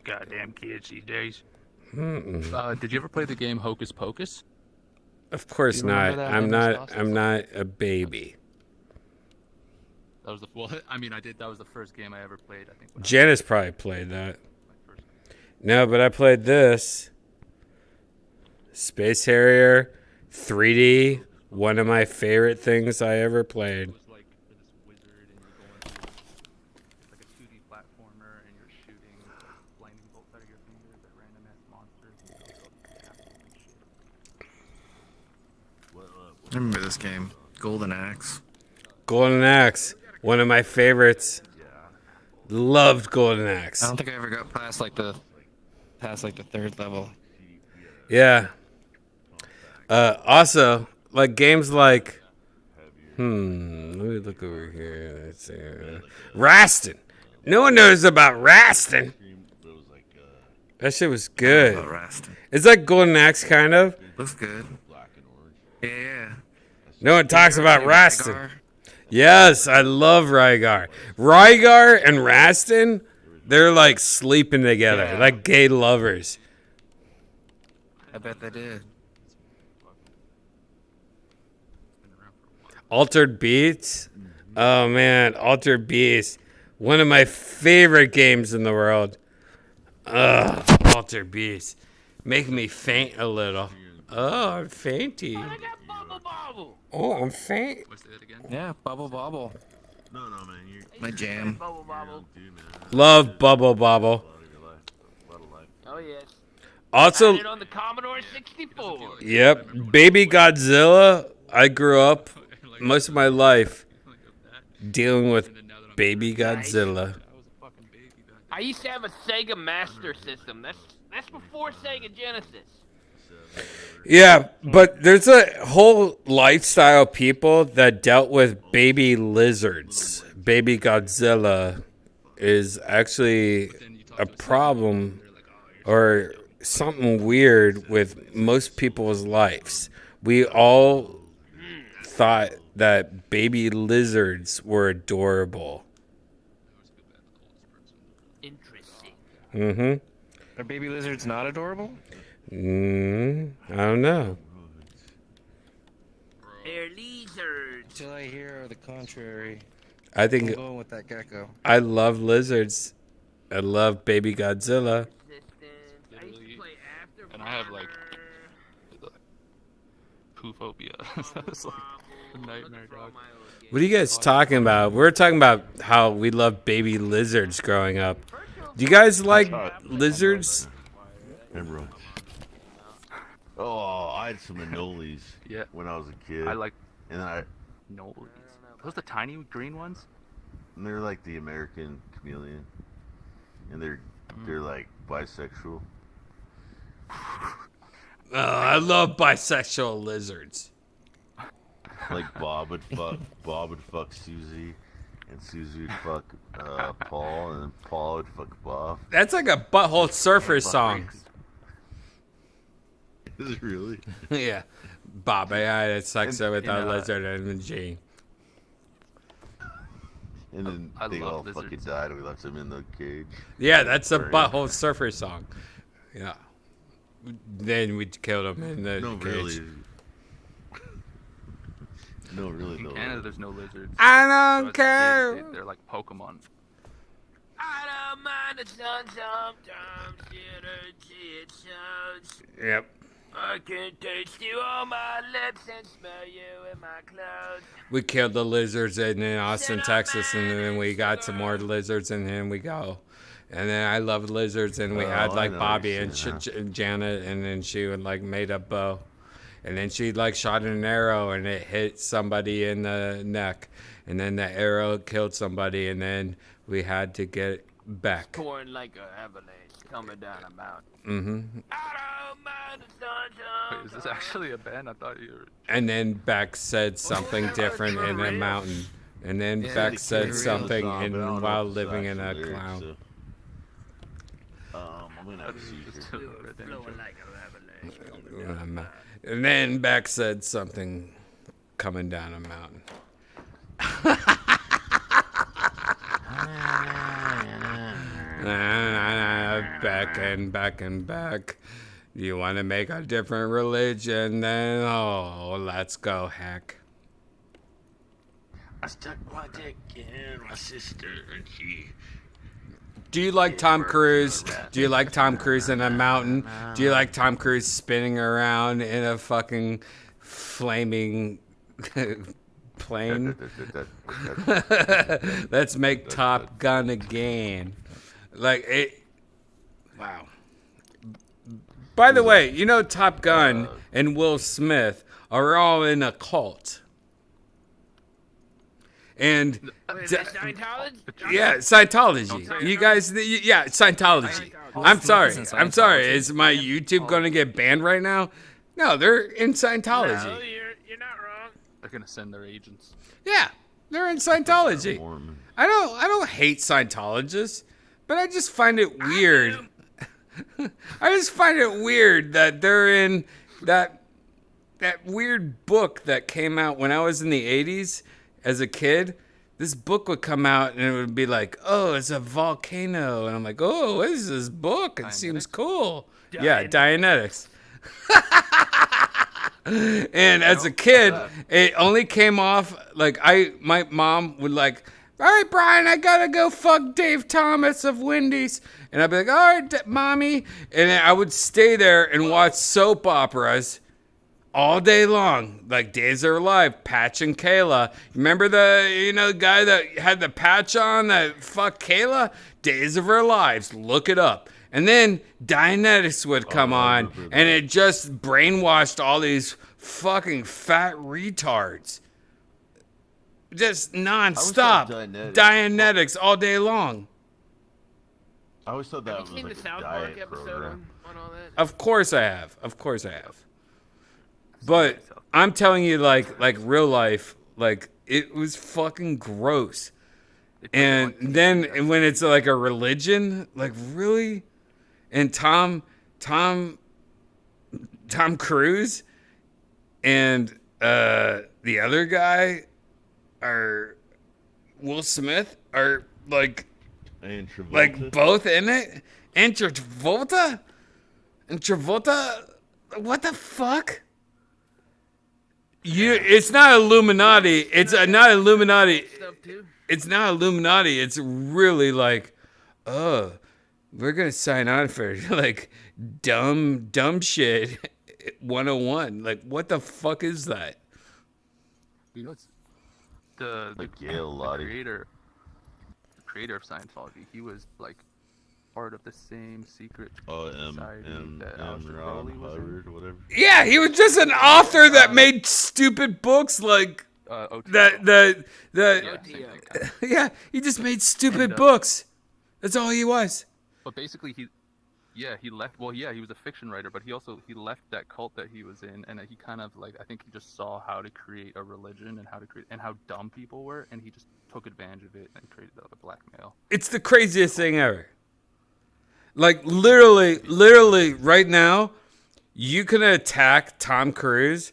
Goddamn kids these days. Mm-mm. Did you ever play the game Hocus Pocus? Of course Do you remember not. that MS-DOS? I'm not a baby. That was I mean, I did. That was the first game I ever played. I think. Janice probably played that. No, but I played this. Space Harrier, 3D, one of my favorite things I ever played. I remember this game, Golden Axe. Golden Axe, one of my favorites. Loved Golden Axe. I don't think I ever got past the third level. Yeah. Also, like games like, let me look over here. Let's see. Rastin. No one knows about Rastin. That shit was good. It's like Golden Axe, kind of. Looks good. Yeah. No one talks about Rastin. Yes, I love Rygar. Rygar and Rastin, they're like sleeping together, like gay lovers. I bet they did. Altered Beats. Oh man, Altered Beats. One of my favorite games in the world. Altered Beats. Make me faint a little. Oh, I'm fainty. Oh, I'm faint. Yeah, Bubble Bobble. No, man, you're my jam. Love Bubble Bobble. Oh yes. Also, Had it on the Commodore 64. yep, Baby Godzilla. I grew up most of my life dealing with Baby Godzilla. I used to have a Sega Master System. That's before Sega Genesis. Yeah, but there's a whole lifestyle of people that dealt with baby lizards. Baby Godzilla is actually a problem or something weird with most people's lives. We all thought that baby lizards were adorable. Interesting. Mm-hmm. Are baby lizards not adorable? I don't know. They're lizards. Till I hear the contrary. I think I'm going with that gecko. I love lizards. I love Baby Godzilla. And I have like poophobia. That's like a nightmare, dog. What are you guys talking about? We're talking about how we love baby lizards growing up. Do you guys like lizards? Emerald. Oh, I had some anoles when I was a kid. I like and then I Nolies. Those the tiny green ones? And they're like the American chameleon. And they're like bisexual. Oh, I love bisexual lizards. Like Bob would fuck Susie, and Susie would fuck Paul, and then Paul would fuck Bob. That's like a Butthole Surfer song. Is it really? Yeah. Bob, I had sex with a lizard and a G. And then they all fucking died, and we left them in the cage. Yeah, that's a Butthole Surfer song. Yeah. Then we killed him in the cage. Really. No, really, In Canada, there's no lizards. I don't care. They're like Pokemon. I don't mind the sun sometimes. It sounds. Yep. I can taste you on my lips and smell you in my clothes. We killed the lizards in Austin, Texas, and then we got some more lizards, and then we go. And then I loved lizards, and we had I like know Bobby you're and saying Janet, and then she would like made a bow, and then she like shot an arrow, and it hit somebody in the neck, and then the arrow killed somebody, and then we had to get back. Pouring like a avalanche coming down a mountain. Mm-hmm. Wait, is this actually a band? I thought you were. And then Beck said something different in a mountain. And then Beck said something while living in a cloud. I'm gonna have to see And then Beck said something coming down a mountain. Back and back and back. You want to make a different religion? Then let's go, heck. I stuck my dick in my sister and she. Do you like Tom Cruise? Do you like Tom Cruise in a mountain? Do you like Tom Cruise spinning around in a fucking flaming plane? Let's make Top Gun again. Like it. Wow. By the way, you know Top Gun and Will Smith are all in a cult. And Scientology? yeah, Scientology. You guys, yeah, Scientology. I'm sorry. Is my YouTube going to get banned right now? No, they're in Scientology. No, you're not wrong. They're gonna send their agents. Yeah, they're in Scientology. I don't hate Scientologists, but I just find it weird. I just find it weird that they're in that weird book that came out when I was in the 80s as a kid. This book would come out and it would be like, oh, it's a volcano. And I'm like, oh, what is this book? It seems cool. Yeah, Dianetics. And as a kid, it only came off like my mom would like, all right, Brian, I gotta go fuck Dave Thomas of Wendy's. And I'd be like, all right, mommy. And I would stay there and watch soap operas all day long, like Days Are Alive, Patch and Kayla. Remember the guy that had the patch on that fucked Kayla? Days of Our Lives. Look it up. And then Dianetics would come on, and it just brainwashed all these fucking fat retards. Just nonstop. Dianetics all day long. I always thought that was Have you seen like the a South Park diet episode program. on all that? Of course I have. But I'm telling you, like real life, like it was fucking gross. And then when it's like a religion, like really, and Tom Cruise and the other guy are Will Smith are like both in it. And Travolta, what the fuck? It's not Illuminati. It's not Illuminati. It's not Illuminati. It's really like, oh, we're gonna sign on for like dumb shit 101. Like, what the fuck is that? You know, it's the creator of Scientology. He was like part of the same secret society that Aleister Crowley was in. Whatever. Yeah, he was just an author that made stupid books like yeah, he just made stupid books. That's all he was. But basically, he left. Well, yeah, he was a fiction writer, but he left that cult that he was in, and he kind of like I think he just saw how to create a religion and how dumb people were, and he just took advantage of it and created the blackmail. It's the craziest thing ever. Like literally right now, you can attack Tom Cruise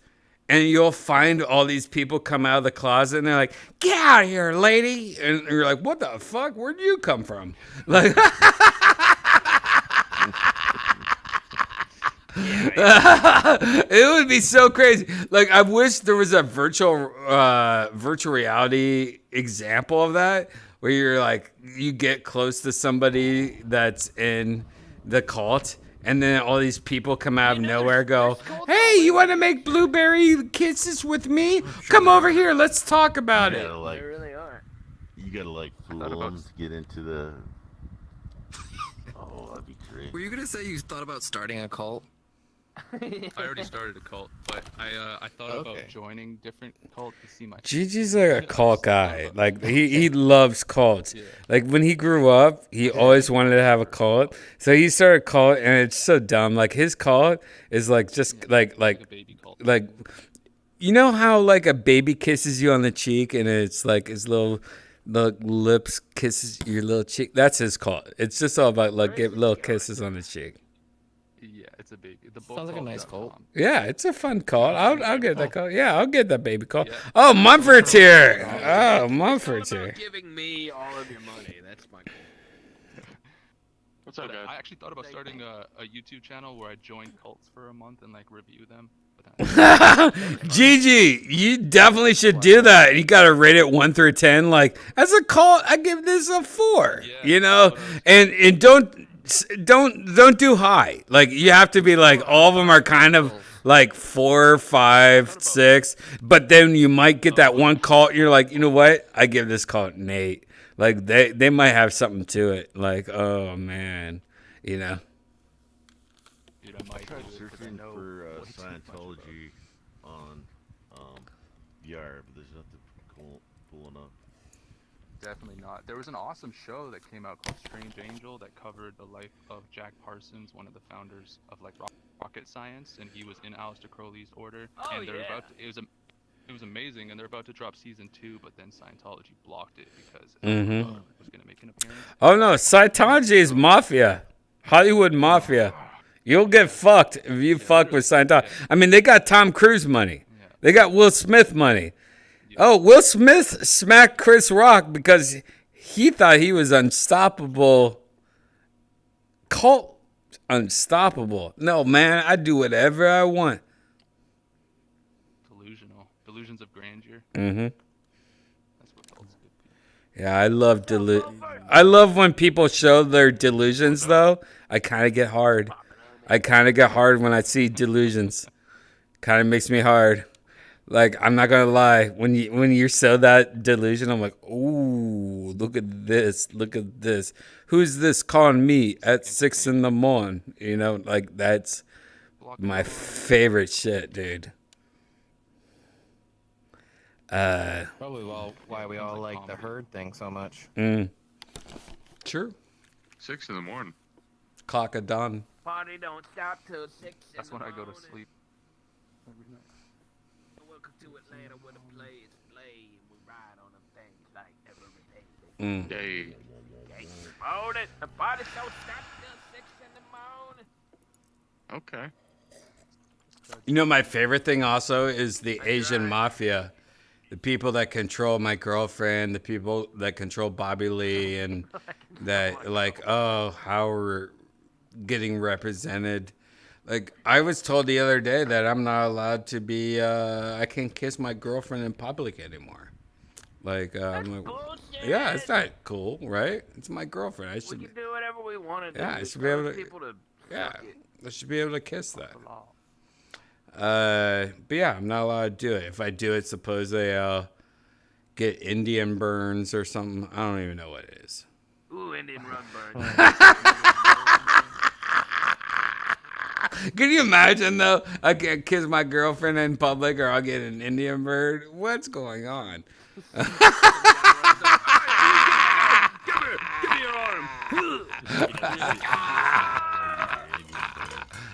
and you'll find all these people come out of the closet and they're like, get out of here, lady. And you're like, what the fuck? Where'd you come from? Like, it would be so crazy. Like, I wish there was a virtual reality example of that, where you're like, you get close to somebody that's in the cult, and then all these people come out of nowhere, go, hey, you want to make blueberry kisses with me? Come over here, let's talk about it. They really are. You gotta like fool them to get into the. great. Were you gonna say you thought about starting a cult? I already started a cult, but I thought about joining different cults to see my. Gigi's like a cult guy. Like he loves cults. Like when he grew up, he always wanted to have a cult. So he started a cult, and it's so dumb. Like his cult is like just like you know how like a baby kisses you on the cheek, and it's like his little the lips kisses your little cheek. That's his cult. It's just all about like give little kisses on the cheek. Yeah, it's a baby. Sounds like a nice cult. Yeah, it's a fun call. I'll get that call. Yeah, I'll get that baby call. Oh, Mumford's here. Oh, Mumford's here. Giving me all of your money. That's my goal. What's up, guys? I actually thought about starting a YouTube channel where I join cults for a month and like review them. Gigi, you definitely should do that. You gotta rate it 1 through 10. Like as a cult, I give this a 4. You know, and don't do high. Like you have to be like all of them are kind of like 4, 5, 6. But then you might get that one cult. You're like, you know what? I give this cult an 8. Like they might have something to it. Like oh man, you know. Dude, I might tried searching for Scientology on VR, but there's nothing cool enough. Definitely not. There was an awesome show that came out called Strange Angel that covered the life of Jack Parsons, one of the founders of like rocket science, and he was in Aleister Crowley's order. And they're about to, it was amazing, and they're about to drop season 2, but then Scientology blocked it because was going to make an appearance. Oh no, Scientology is mafia, Hollywood mafia. You'll get fucked if you fuck with Scientology. I mean, they got Tom Cruise money. They got Will Smith money. Oh, Will Smith smacked Chris Rock because he thought he was unstoppable. Cult unstoppable. No, man, I do whatever I want. Delusional. Delusions of grandeur. Mm-hmm. That's what cults do. Yeah, I love when people show their delusions, though. I kind of get hard. I kind of get hard when I see delusions. Kind of makes me hard. Like, I'm not gonna lie. When you show that delusion, I'm like, ooh, look at this. Look at this. Who's this calling me at 6 a.m? You know, like that's my favorite shit, dude. Probably why we all like the herd thing so much. Sure. 6 a.m. Clock of dawn. Party don't stop till 6. That's when I go to sleep. Every night. Welcome to Atlanta where the players play and we ride on them things like every day. Morning. The party don't stop till 6 in the morning. Okay. You know, my favorite thing also is the Asian mafia. The people that control my girlfriend, the people that control Bobby Lee, and that like, oh, how we're getting represented. Like, I was told the other day that I'm not allowed to be, I can't kiss my girlfriend in public anymore. Like, I'm like, yeah, it's not cool, right? It's my girlfriend. I should We can do whatever we want to do. Yeah, I should be able to. Yeah, I should be able to kiss that. But yeah, I'm not allowed to do it. If I do it, supposedly I'll get Indian burns or something. I don't even know what it is. Ooh, Indian rug burn. Can you imagine though? I can't kiss my girlfriend in public, or I'll get an Indian bird. What's going on? Give me your arm.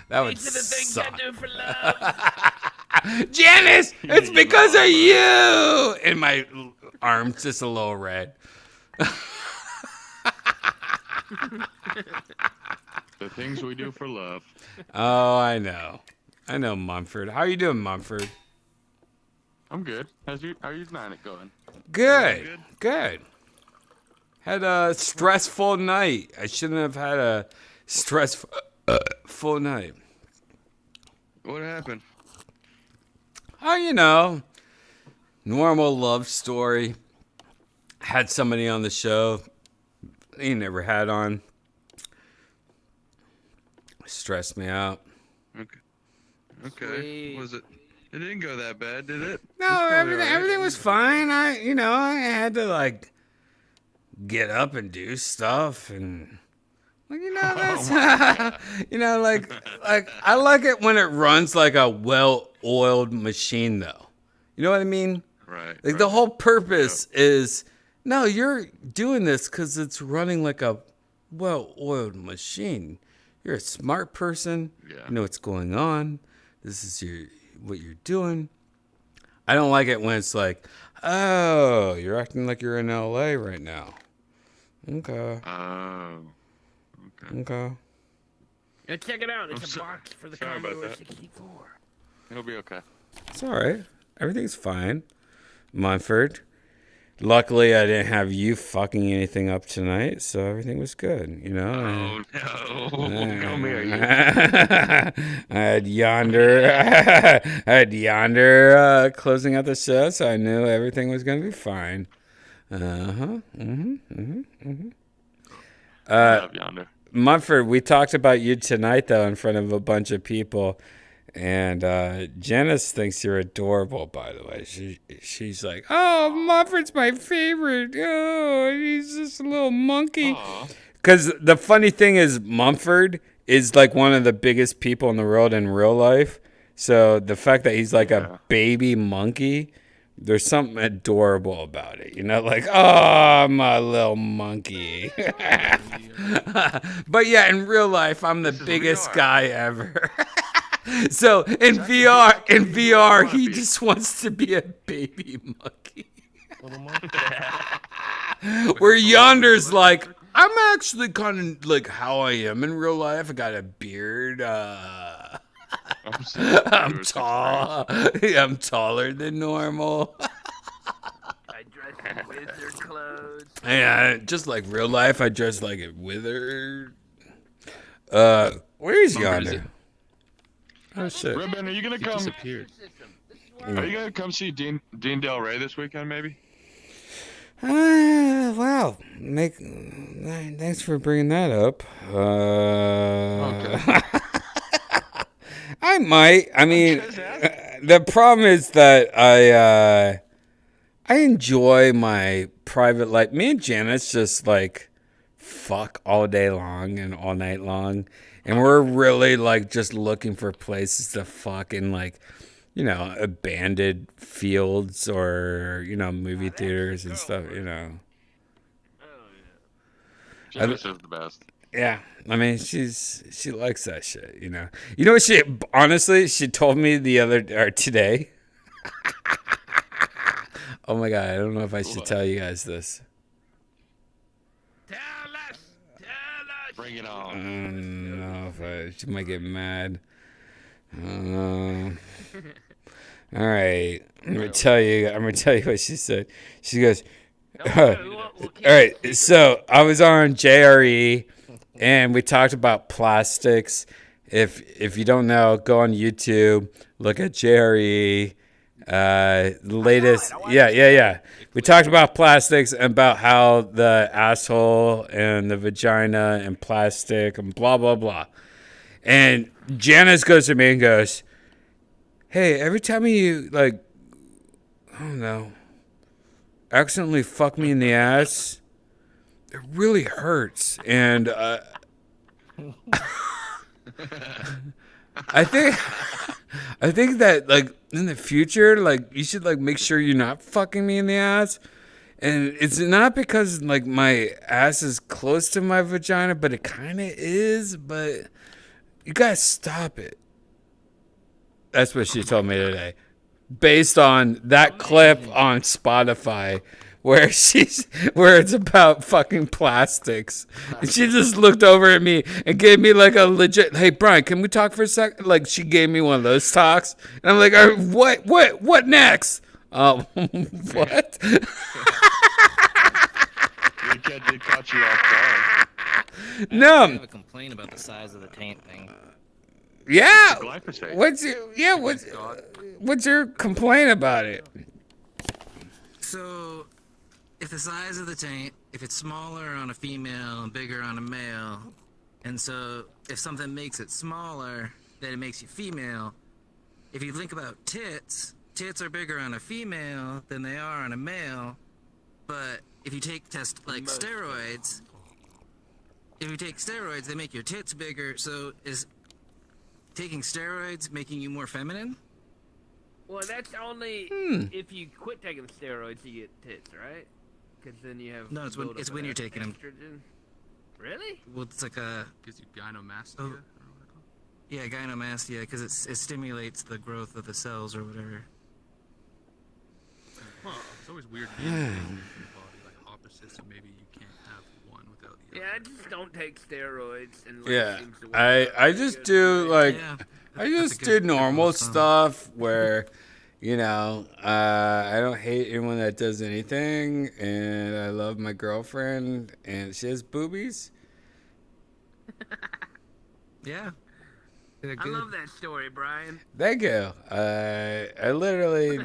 That would These are the things suck. I do for love. Janice, it's because of you. And my arm's just a little red. The things we do for love. Oh, I know, Mumford. How you doing, Mumford? I'm good. How's your night going? Good. Had a stressful night. I shouldn't have had a stressful full night. What happened? Oh, you know, normal love story. Had somebody on the show he never had on. Stressed me out. Okay. Was it? It didn't go that bad, did it? No, everything was fine. I had to like get up and do stuff and Like, you know, that's you know, like I like it when it runs like a well-oiled machine, though. You know what I mean? Right. Like the whole purpose is no, you're doing this because it's running like a well-oiled machine. You're a smart person. Yeah. You know what's going on. This is what you're doing. I don't like it when it's like, oh, you're acting like you're in LA right now. Okay. Oh. Okay. Yeah, check it out. It's a box for the sorry about Commodore that. 64. It'll be okay. It's all right. Everything's fine. Munford. Luckily, I didn't have you fucking anything up tonight, so everything was good, you know? Oh, no. Come here, you. I had Yonder closing out the show, so I knew everything was going to be fine. Yonder. Munford, we talked about you tonight, though, in front of a bunch of people. And Janice thinks you're adorable, by the way. She's like, oh, Munford's my favorite. Oh, he's just a little monkey. Because the funny thing is, Munford is like one of the biggest people in the world in real life. So the fact that he's like a baby monkey, there's something adorable about it. You know, like, oh, my little monkey. But yeah, in real life, I'm the biggest guy ever. So in VR, he just wants to be a baby monkey. Where Yonder's like, I'm actually kind of like how I am in real life. I got a beard. I'm tall. I'm taller than normal. I dress in wizard clothes. Yeah, just like real life, I dress like a wizard. Where is Yonder? Oh shit! Redban, are you gonna come? Are you gonna come see Dean Del Rey this weekend, maybe? Wow. Thanks for bringing that up. Okay. I might. I mean, the problem is that I enjoy my private life. Me and Janice just like fuck all day long and all night long. And we're really like just looking for places to fuck in like, you know, abandoned fields or, you know, movie theaters and stuff, you know. Janice is the best. Yeah. I mean, she likes that shit, you know. You know what she told me today. Oh my God. I don't know if I should tell you guys this. Bring it on. No, she might get mad. All right, I'm gonna tell you what she said. She goes, all right. So I was on JRE, and we talked about plastics. If you don't know, go on YouTube, look at JRE. Latest, yeah. We talked about plastics and about how the asshole and the vagina and plastic and blah blah blah. And Janice goes to me and goes, "Hey, every time you like, I don't know, accidentally fuck me in the ass, it really hurts." And I think that like in the future, like you should like make sure you're not fucking me in the ass. And it's not because like my ass is close to my vagina, but it kind of is. But you gotta stop it. That's what she told me today, based on that clip on Spotify where it's about fucking plastics. And she just looked over at me and gave me like a legit, hey Brian, can we talk for a second? Like she gave me one of those talks. And I'm like, what next? What? Your kid did catch you off guard. No. I have a complaint about the size of the taint thing. Yeah. Glyphosate. What's your complaint about it? So, if the size of the taint, if it's smaller on a female and bigger on a male, and so if something makes it smaller, then it makes you female. If you think about tits are bigger on a female than they are on a male, but if you take steroids, if you take steroids, they make your tits bigger. So is taking steroids making you more feminine? Well, that's only if you quit taking the steroids, you get tits, right? Because then you have No, it's when buildup it's when of you're taking them. estrogen. Really? Well, it's like a Gives you gynomastia. Oh. Yeah, gynomastia, because it stimulates the growth of the cells or whatever. Huh. It's always weird being in the body, like opposites, so maybe you can't have one without the Yeah, I just don't take steroids. And Yeah, I just do like I just do normal stuff where, you know, I don't hate anyone that does anything, and I love my girlfriend, and she has boobies. Yeah. I love that story, Brian. Thank you. I literally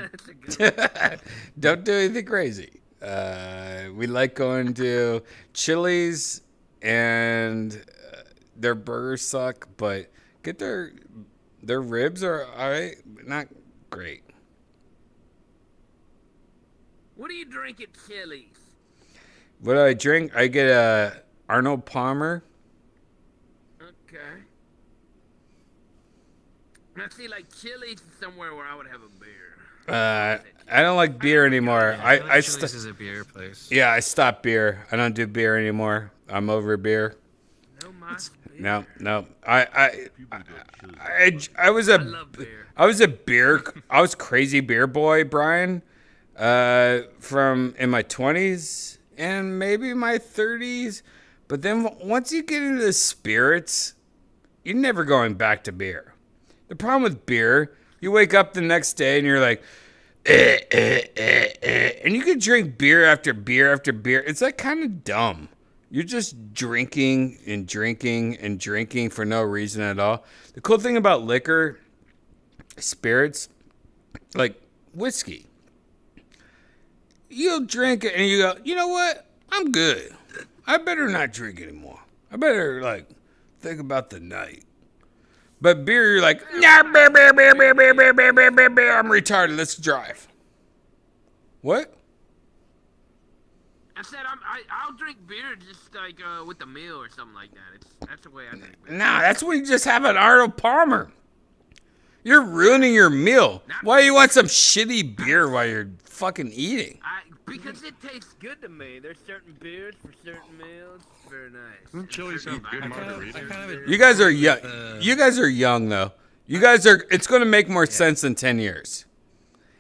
don't do anything crazy. We like going to Chili's, and their burgers suck, but get their ribs are alright, but not great. What do you drink at Chili's? What do I drink? I get a Arnold Palmer. Okay. Now, see, like Chili's is somewhere where I would have a beer. I don't like beer anymore. I Chili's is a beer place. Yeah, I stopped beer. I don't do beer anymore. I'm over beer. No. I was crazy beer boy, Brian. From in my 20s and maybe my 30s, but then once you get into the spirits, you're never going back to beer. The problem with beer, you wake up the next day and you're like, and you could drink beer after beer after beer. It's like kind of dumb. You're just drinking and drinking and drinking for no reason at all. The cool thing about liquor, spirits, like whiskey, you'll drink it and you go, you know what? I'm good. I better not drink anymore. I better like think about the night. But beer, you're like, nah, beer, I'm retarded. Let's drive. What? I said I'll drink beer just like with a meal or something like that. That's the way I drink beer. Nah, that's when you just have an Arnold Palmer. You're ruining your meal. Why do you want some shitty beer while you're fucking eating? Because it tastes good to me. There's certain beers for certain meals. It's very nice. Doesn't Chili's have good margaritas? You guys are young. You guys are young though. You guys are. It's going to make more sense in 10 years.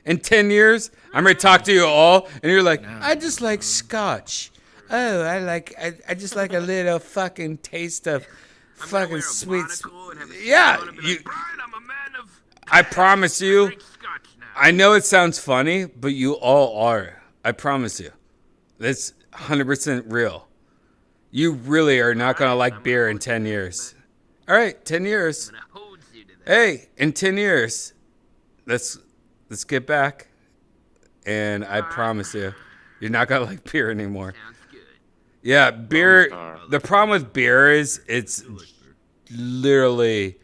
In 10 years, I'm going to talk to you all, and you're like, I just like scotch. Oh, I just like a little fucking taste of fucking sweet. Yeah, I promise you. I know it sounds funny, but you all are. I promise you. That's 100% real. You really are not going to like beer in 10 years. All right, 10 years. Hey, in 10 years, let's get back. And I promise you, you're not going to like beer anymore. Yeah, beer. The problem with beer is it's literally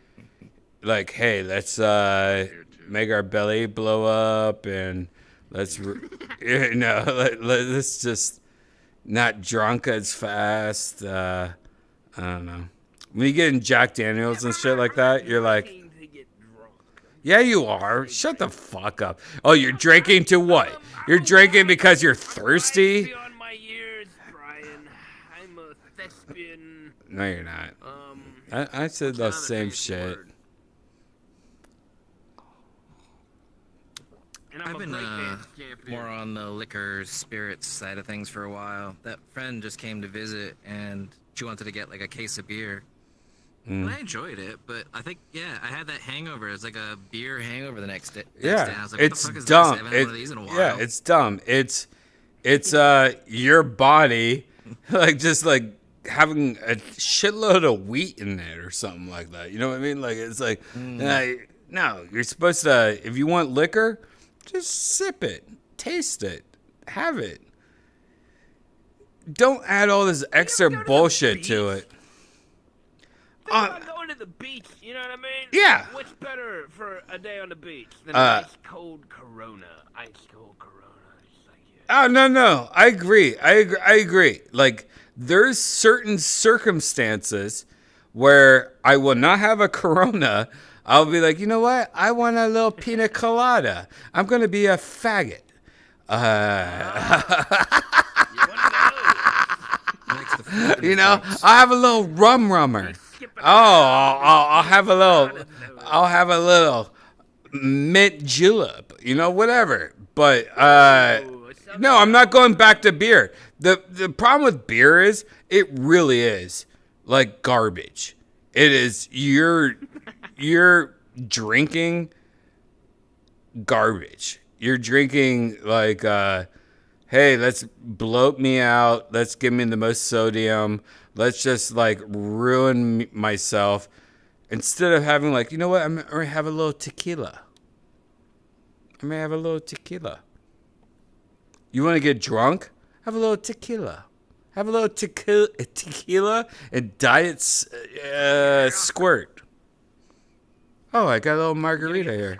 like, hey, let's make our belly blow up and let's let's just not drunk as fast. I don't know. When you get in Jack Daniels and shit like that, you're like, yeah, you are. Shut the fuck up. Oh, you're drinking to what? You're drinking because you're thirsty? Beyond my years, Brian. I'm a thespian. No, you're not. I said the same shit. I've been more on the liquor spirits side of things for a while. That friend just came to visit and she wanted to get like a case of beer. And I enjoyed it, but I think, I had that hangover. It's like a beer hangover the next day. Yeah, I was like, it's what the fuck is dumb. This? I haven't had one of these in a while. Yeah, it's dumb. It's your body like just like having a shitload of wheat in it or something like that. You know what I mean? Like it's like no, you're supposed to. If you want liquor, just sip it, taste it, have it. Don't add all this extra bullshit to it. I'm going to the beach, you know what I mean? Yeah. What's better for a day on the beach than ice cold Corona? Ice cold Corona. Oh, no. I agree. I agree. Like, there's certain circumstances where I will not have a Corona. I'll be like, you know what? I want a little pina colada. I'm going to be a faggot. You know, I'll have a little rummer. I'll have a little mint julep, you know, whatever. But no, I'm not going back to beer. The problem with beer is it really is like garbage. It is you're drinking garbage. You're drinking like hey, let's bloat me out. Let's give me the most sodium. Let's just like ruin myself. Instead of having like, you know what? I'm going to have a little tequila. You want to get drunk? Have a little tequila. Have a little tequila and diet squirt. Oh, I got a little margarita here.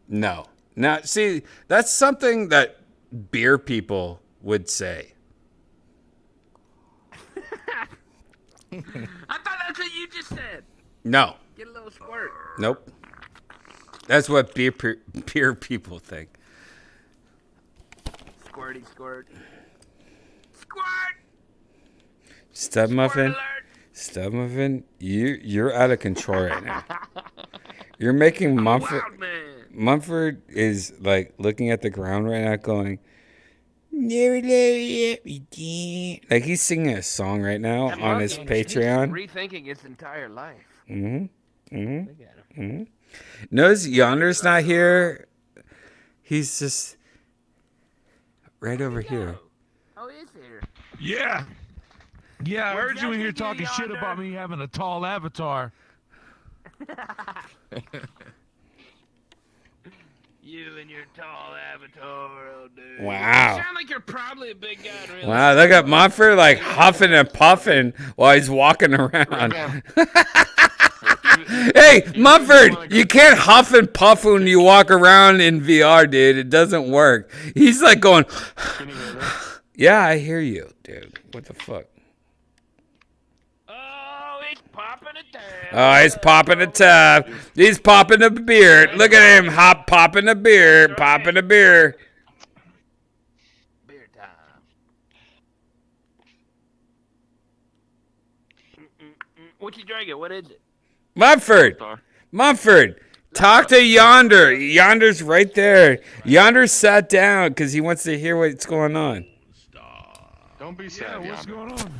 No. Now, see, that's something that beer people would say. I thought that's what you just said. No. Get a little squirt. Nope. That's what beer people think. Squirty squirt. Stub Muffin, you're out of control right now. You're making Mumford is like looking at the ground right now going, like he's singing a song right now on his Patreon. He's rethinking his entire life. Notice Yonder's not here. He's just right over here. Oh, he's here. Yeah. Yeah, I heard you in here talking shit about me having a tall avatar. You and your tall avatar, oh dude. Wow. You sound like you're probably a big guy in real Wow, look at Mumford like huffing and puffing while he's walking around. Hey, Mumford, you can't huff and puff when you walk around in VR, dude. It doesn't work. He's like going, yeah, I hear you, dude. What the fuck? Oh, he's popping a tub. He's popping a beer. Look at him popping a beer. Popping a beer. Beer time. What you drinking? What is it? Mumford, talk to Yonder. Yonder's right there. Yonder sat down because he wants to hear what's going on. Don't be sad. What's going on?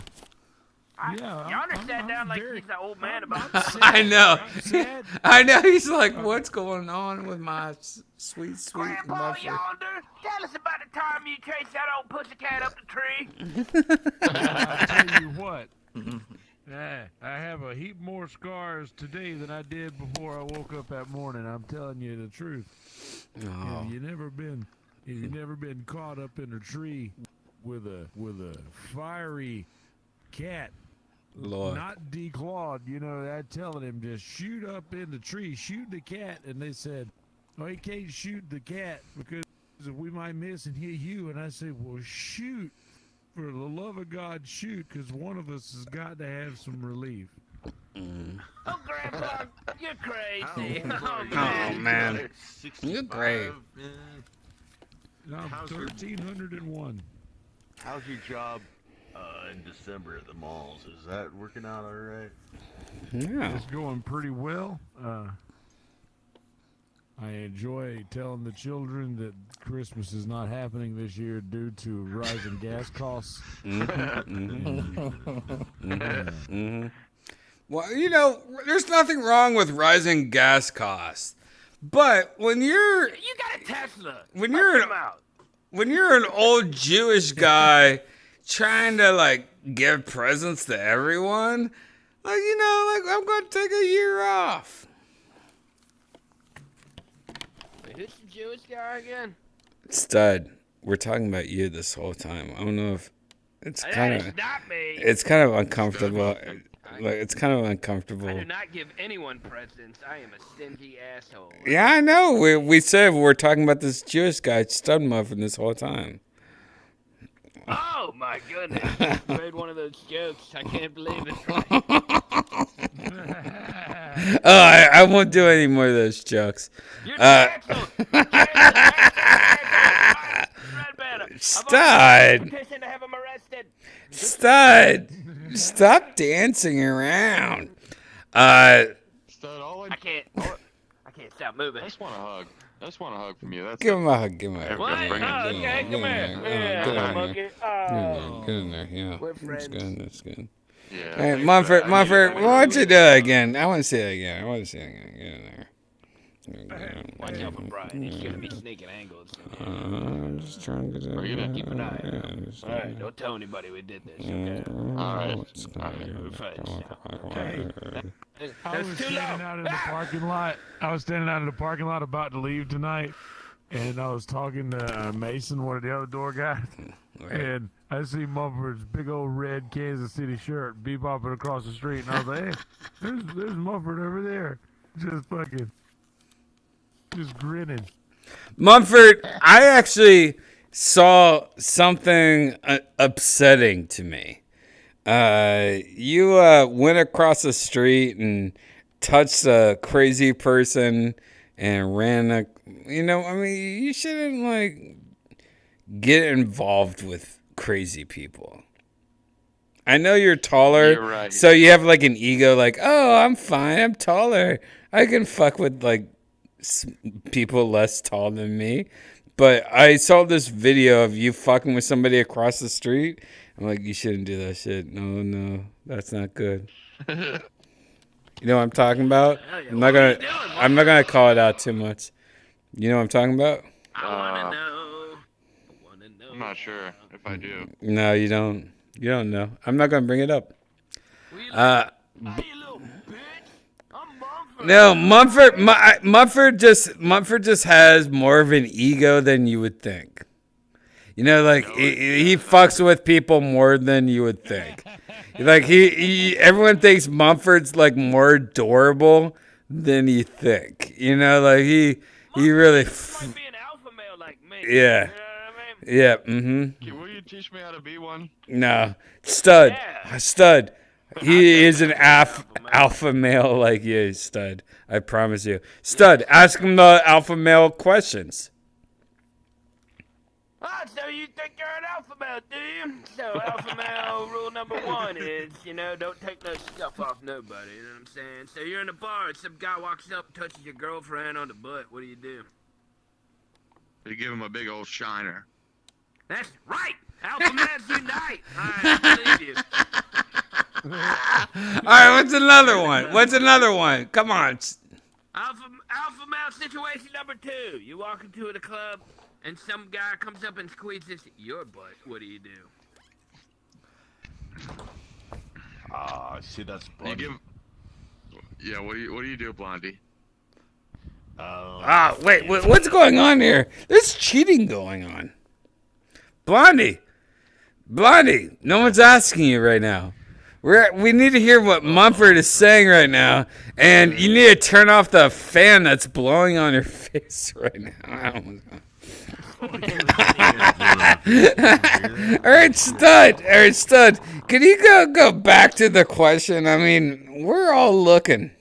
Yonder sat down like he's an old man about I know. He's like, what's going on with my sweet Grandpa Mumford? Yonder, tell us about the time you chased that old pussycat up the tree. I tell you what. I have a heap more scars today than I did before I woke up that morning. I'm telling you the truth. Oh. Have you never been caught up in a tree with a fiery cat? Lord. Not declawed, you know, I telling him just shoot up in the tree, shoot the cat, and they said, oh, you can't shoot the cat because we might miss and hit you. And I said, well, shoot, for the love of God, shoot, because one of us has got to have some relief. Oh, Grandpa, you're crazy. Oh, man. You're great. I'm 1301. How's your job in December at the malls? Is that working out all right? Yeah. It's going pretty well. I enjoy telling the children that Christmas is not happening this year due to rising gas costs. Well, you know, there's nothing wrong with rising gas costs. But when you're... You got a Tesla. When you're an old Jewish guy trying to, like, give presents to everyone, like, you know, like, I'm going to take a year off. Wait, who's the Jewish guy again? Stud, we're talking about you this whole time. I don't know if it's kind of... It's not me. It's kind of uncomfortable. Like, it's kind of I uncomfortable. do not give anyone presents. I am a stingy asshole. Yeah, I know. We said we're talking about this Jewish guy, Stud Muffin, this whole time. Oh my goodness! You made one of those jokes. I can't believe it's right. I won't do any more of those jokes. Stud. Stud. Stop dancing around. I can't stop moving. I just want a hug. I just want a hug from you. That's Give him a hug. Give him a hug. What? Oh, okay, come here. Yeah, monkey. Get in there. Yeah. We're friends. That's good. That's good. Yeah. Hey, Mumford, why don't you do it again? I want to see it again. Get in there. Watch out for Brian. He's gonna be sneaking angles. I'm just trying to get it. Keep an eye out. All right, don't tell anybody we did this. Okay. All right. We're friends. I was standing out in the parking lot. I was standing out in the parking lot about to leave tonight, and I was talking to Mason, one of the other door guys, and I see Mumford's big old red Kansas City shirt bebopping across the street, and I was like, "Hey, there's Mumford over there, just grinning." Mumford, I actually saw something upsetting to me. You went across the street and touched a crazy person and ran you shouldn't get involved with crazy people. I know you're taller, You're right. so you have an ego oh, I'm fine, I'm taller. I can fuck with people less tall than me. But I saw this video of you fucking with somebody across the street. I'm like, you shouldn't do that shit. No, that's not good. You know what I'm talking about? I'm not gonna call it out too much. You know what I'm talking about? I wanna know. I'm not sure if I do. No, you don't. You don't know. I'm not gonna bring it up. No, Mumford just has more of an ego than you would think. He fucks with people more than you would think. Everyone thinks Mumford's more adorable than you think. He really. Might be an alpha male like me. Yeah. You know what I mean? Yeah. Mm-hmm. Will you teach me how to be one? No, Stud. He is an alpha male like you, Stud. I promise you. Stud, ask him the alpha male questions. Ah, so you think you're an alpha male, do you? So alpha male rule number 1 is, don't take no stuff off nobody, you know what I'm saying? So you're in a bar and some guy walks up and touches your girlfriend on the butt, what do? You give him a big old shiner. That's right! Alpha males unite! Alright, I believe you. Alright, what's another one? Come on. Alpha male situation number 2. You walk into the club and some guy comes up and squeezes your butt. What do? See, that's Blondie. What do you do, Blondie? Wait, what's going on here? There's cheating going on. Blondie, no one's asking you right now. We need to hear what Mumford is saying right now, and you need to turn off the fan that's blowing on your face right now. All right, Stud. Can you go back to the question? I mean, we're all looking.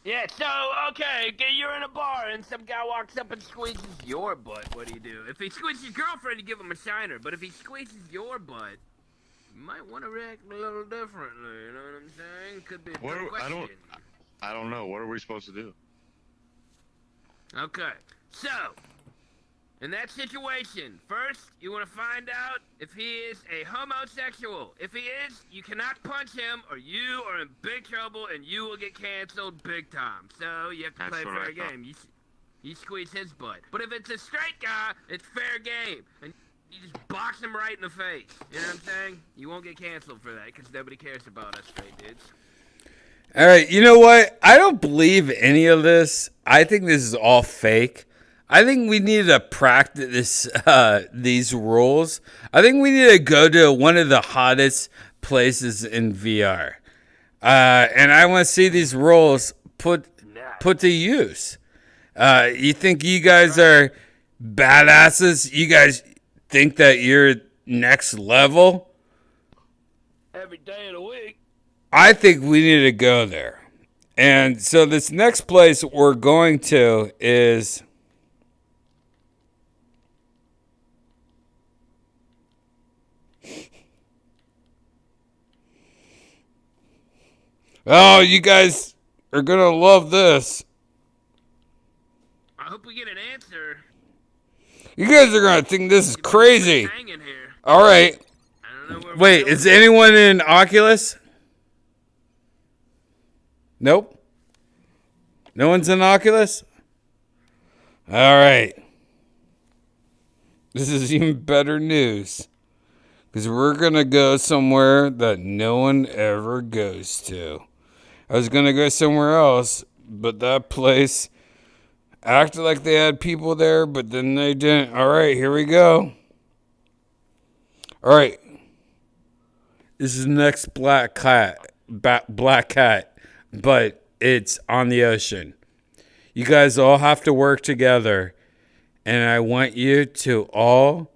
Yeah, so, okay, you're in a bar and some guy walks up and squeezes your butt. What do? If he squeezes your girlfriend, you give him a shiner. But if he squeezes your butt, you might want to react a little differently. You know what I'm saying? Could be a good question. I don't know. What are we supposed to do? Okay, so, in that situation, first, you want to find out if he is a homosexual. If he is, you cannot punch him or you are in big trouble and you will get canceled big time. So, you have to play fair game. You squeeze his butt. But if it's a straight guy, it's fair game. And you just box him right in the face. You know what I'm saying? You won't get canceled for that because nobody cares about us straight dudes. All right, you know what? I don't believe any of this. I think this is all fake. I think we need to practice these rules. I think we need to go to one of the hottest places in VR. And I want to see these roles put to use. You think you guys are badasses? You guys think that you're next level? Every day of the week. I think we need to go there. And so this next place we're going to is oh, you guys are going to love this. I hope we get an answer. You guys are going to think this is crazy. All right. Wait, is anyone in Oculus? Nope. No one's in Oculus? All right. This is even better news. Because we're going to go somewhere that no one ever goes to. I was going to go somewhere else, but that place acted like they had people there, but then they didn't. All right, here we go. All right. This is the next black cat, but it's on the ocean. You guys all have to work together, and I want you to all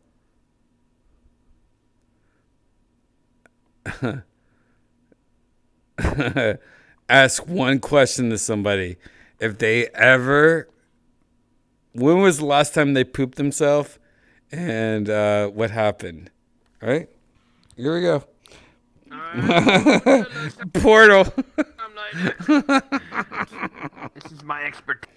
ask one question to somebody. If they ever, when was the last time they pooped themselves, and what happened? All right, here we go. Portal. This is my expertise.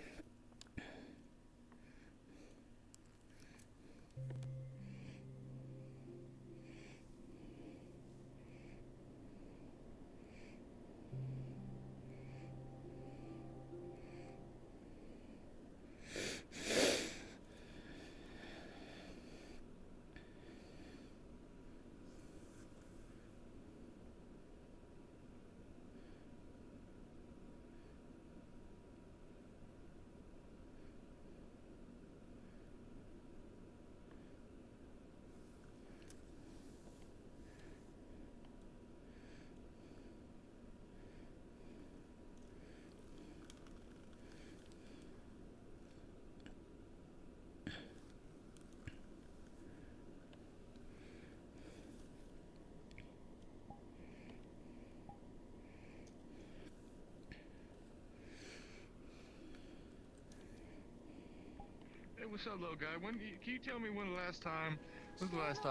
What's up, little guy? Can you tell me when the last time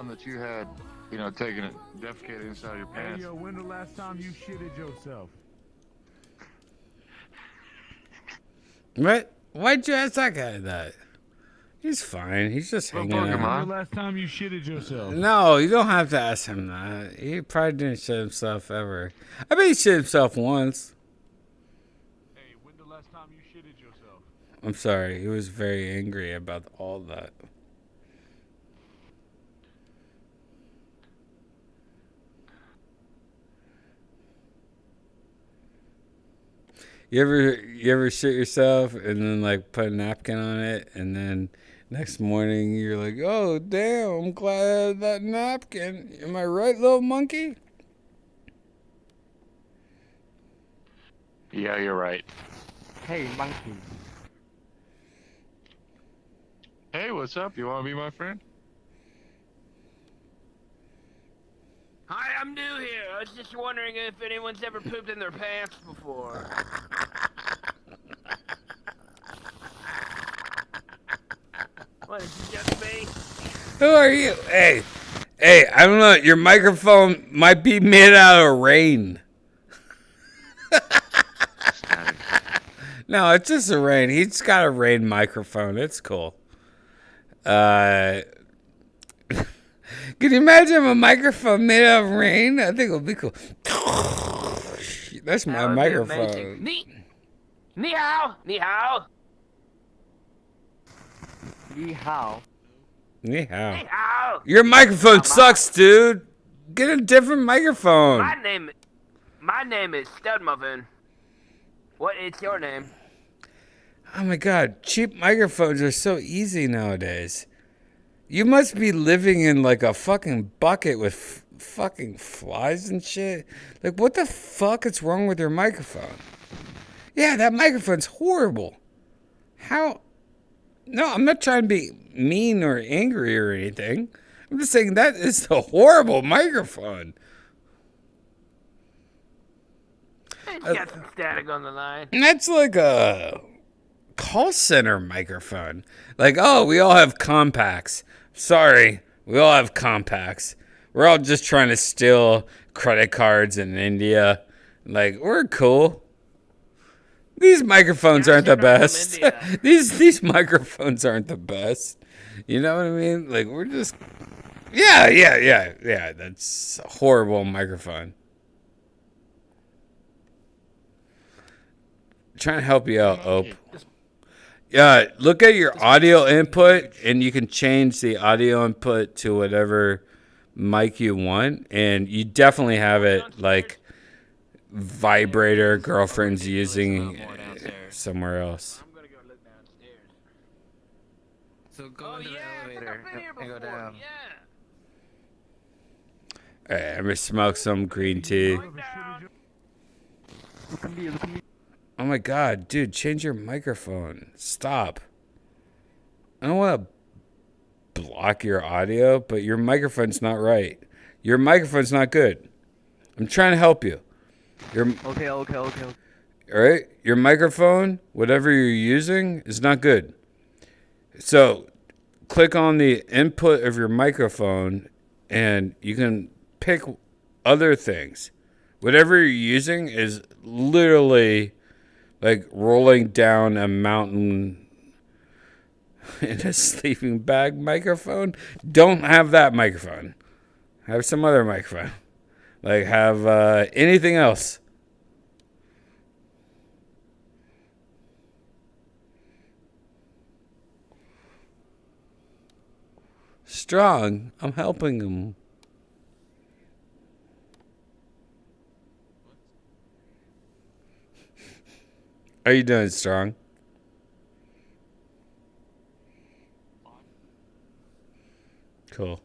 that you had, taken it, defecated inside your pants? Hey, yo, when the last time you shitted yourself? What? Why'd you ask that guy that? He's fine. He's just hanging out. When the last time you shitted yourself? No, you don't have to ask him that. He probably didn't shit himself ever. I bet he shit himself once. Hey, when the last time you shitted yourself? I'm sorry. He was very angry about all that. You ever shit yourself and then like put a napkin on it, and then next morning you're like, oh damn, I'm glad I had that napkin. Am I right, little monkey? Yeah, you're right. Hey, monkey. Hey, what's up? You want to be my friend? Hi, I'm new here. I was just wondering if anyone's ever pooped in their pants before. What, is it just me? Who are you? Hey, I don't know. Your microphone might be made out of rain. No, it's just a rain. He's got a rain microphone. It's cool. Can you imagine a microphone made out of rain? I think it would be cool. That's my microphone. Ni hao! Ni hao! Ni hao. Ni hao. Ni hao! Your microphone sucks, dude. Get a different microphone. My name is Stud Muffin. What is your name? Oh my god, cheap microphones are so easy nowadays. You must be living in like a fucking bucket with fucking flies and shit. Like, what the fuck is wrong with your microphone? Yeah, that microphone's horrible. How? No, I'm not trying to be mean or angry or anything. I'm just saying that is a horrible microphone. It's got some static on the line. That's like a call center microphone. Like, oh, we all have compacts. Sorry, we all have compacts. We're all just trying to steal credit cards in India. Like, we're cool. These microphones aren't the best. These microphones aren't the best. You know what I mean? Like, we're just... Yeah. That's a horrible microphone. Trying to help you out, Ope. Yeah, look at your audio input, and you can change the audio input to whatever mic you want, and you definitely have it like vibrator girlfriend's using somewhere else. I'm gonna go look downstairs. So go into the elevator and go down. All right, I'm gonna smoke some green tea. Oh my god, dude, change your microphone. Stop. I don't want to block your audio, but your microphone's not right. Your microphone's not good. I'm trying to help you. Okay. All right? Your microphone, whatever you're using, is not good. So, click on the input of your microphone, and you can pick other things. Whatever you're using is literally like rolling down a mountain in a sleeping bag microphone. Don't have that microphone. Have some other microphone. Like, have anything else. Strong. I'm helping him. How you doing, Strong? Cool.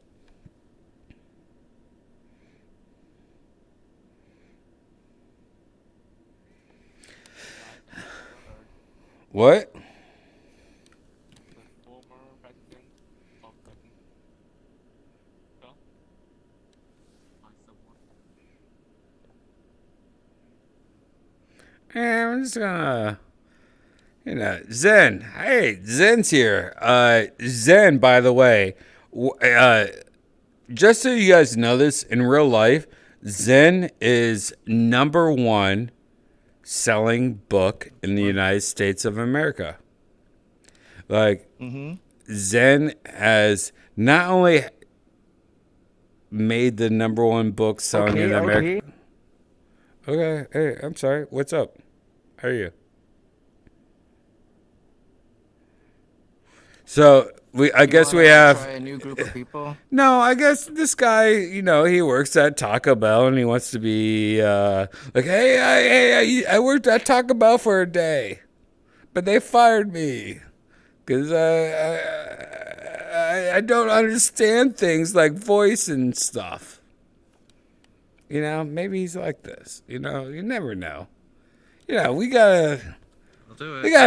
What? I'm just gonna, Zen. Hey, Zen's here. Zen, by the way, just so you guys know this, in real life, Zen is #1 selling book in the United States of America. Like, Zen has not only made the #1 book selling in America. Okay. Hey, I'm sorry. What's up? How are you? So I guess we have try a new group of people. No, I guess this guy, he works at Taco Bell and he wants to be like, hey, I worked at Taco Bell for a day, but they fired me because I don't understand things like voice and stuff. Maybe he's like this. You never know. We gotta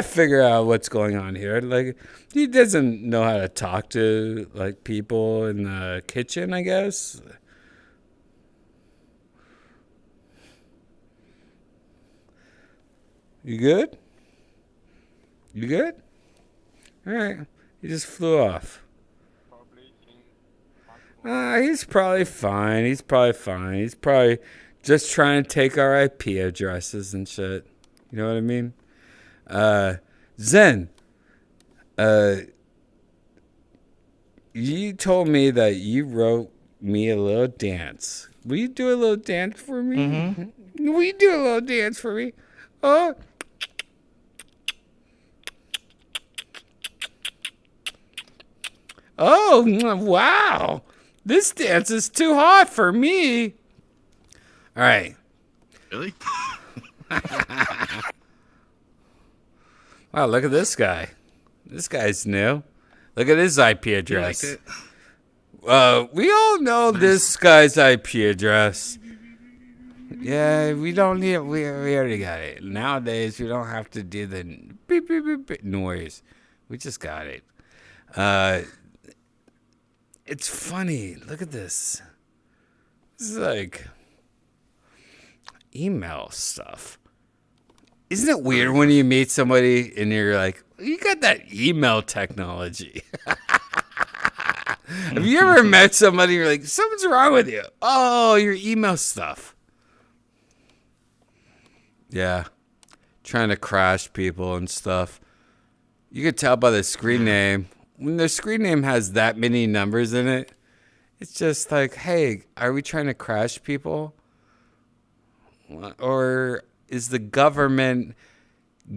figure out what's going on here. Like, he doesn't know how to talk to like people in the kitchen, I guess. You good? You good? All right. He just flew off. He's probably fine. He's probably just trying to take our IP addresses and shit. You know what I mean? Zen, you told me that you wrote me a little dance. Will you do a little dance for me? Mm-hmm. Will you do a little dance for me? Oh. Oh, wow. This dance is too hot for me. All right. Really? Wow, look at this guy. This guy's new. Look at his IP address. You like We all know this guy's IP address. Yeah, we don't need. We already got it. Nowadays, we don't have to do the beep beep beep, beep noise. We just got it. It's funny. Look at this. This is like email stuff. Isn't it weird when you meet somebody and you're like, you got that email technology? Have you ever met somebody and you're like, something's wrong with you? Oh, your email stuff. Yeah. Trying to crash people and stuff. You could tell by the screen name. When the screen name has that many numbers in it, it's just like, hey, are we trying to crash people? Or is the government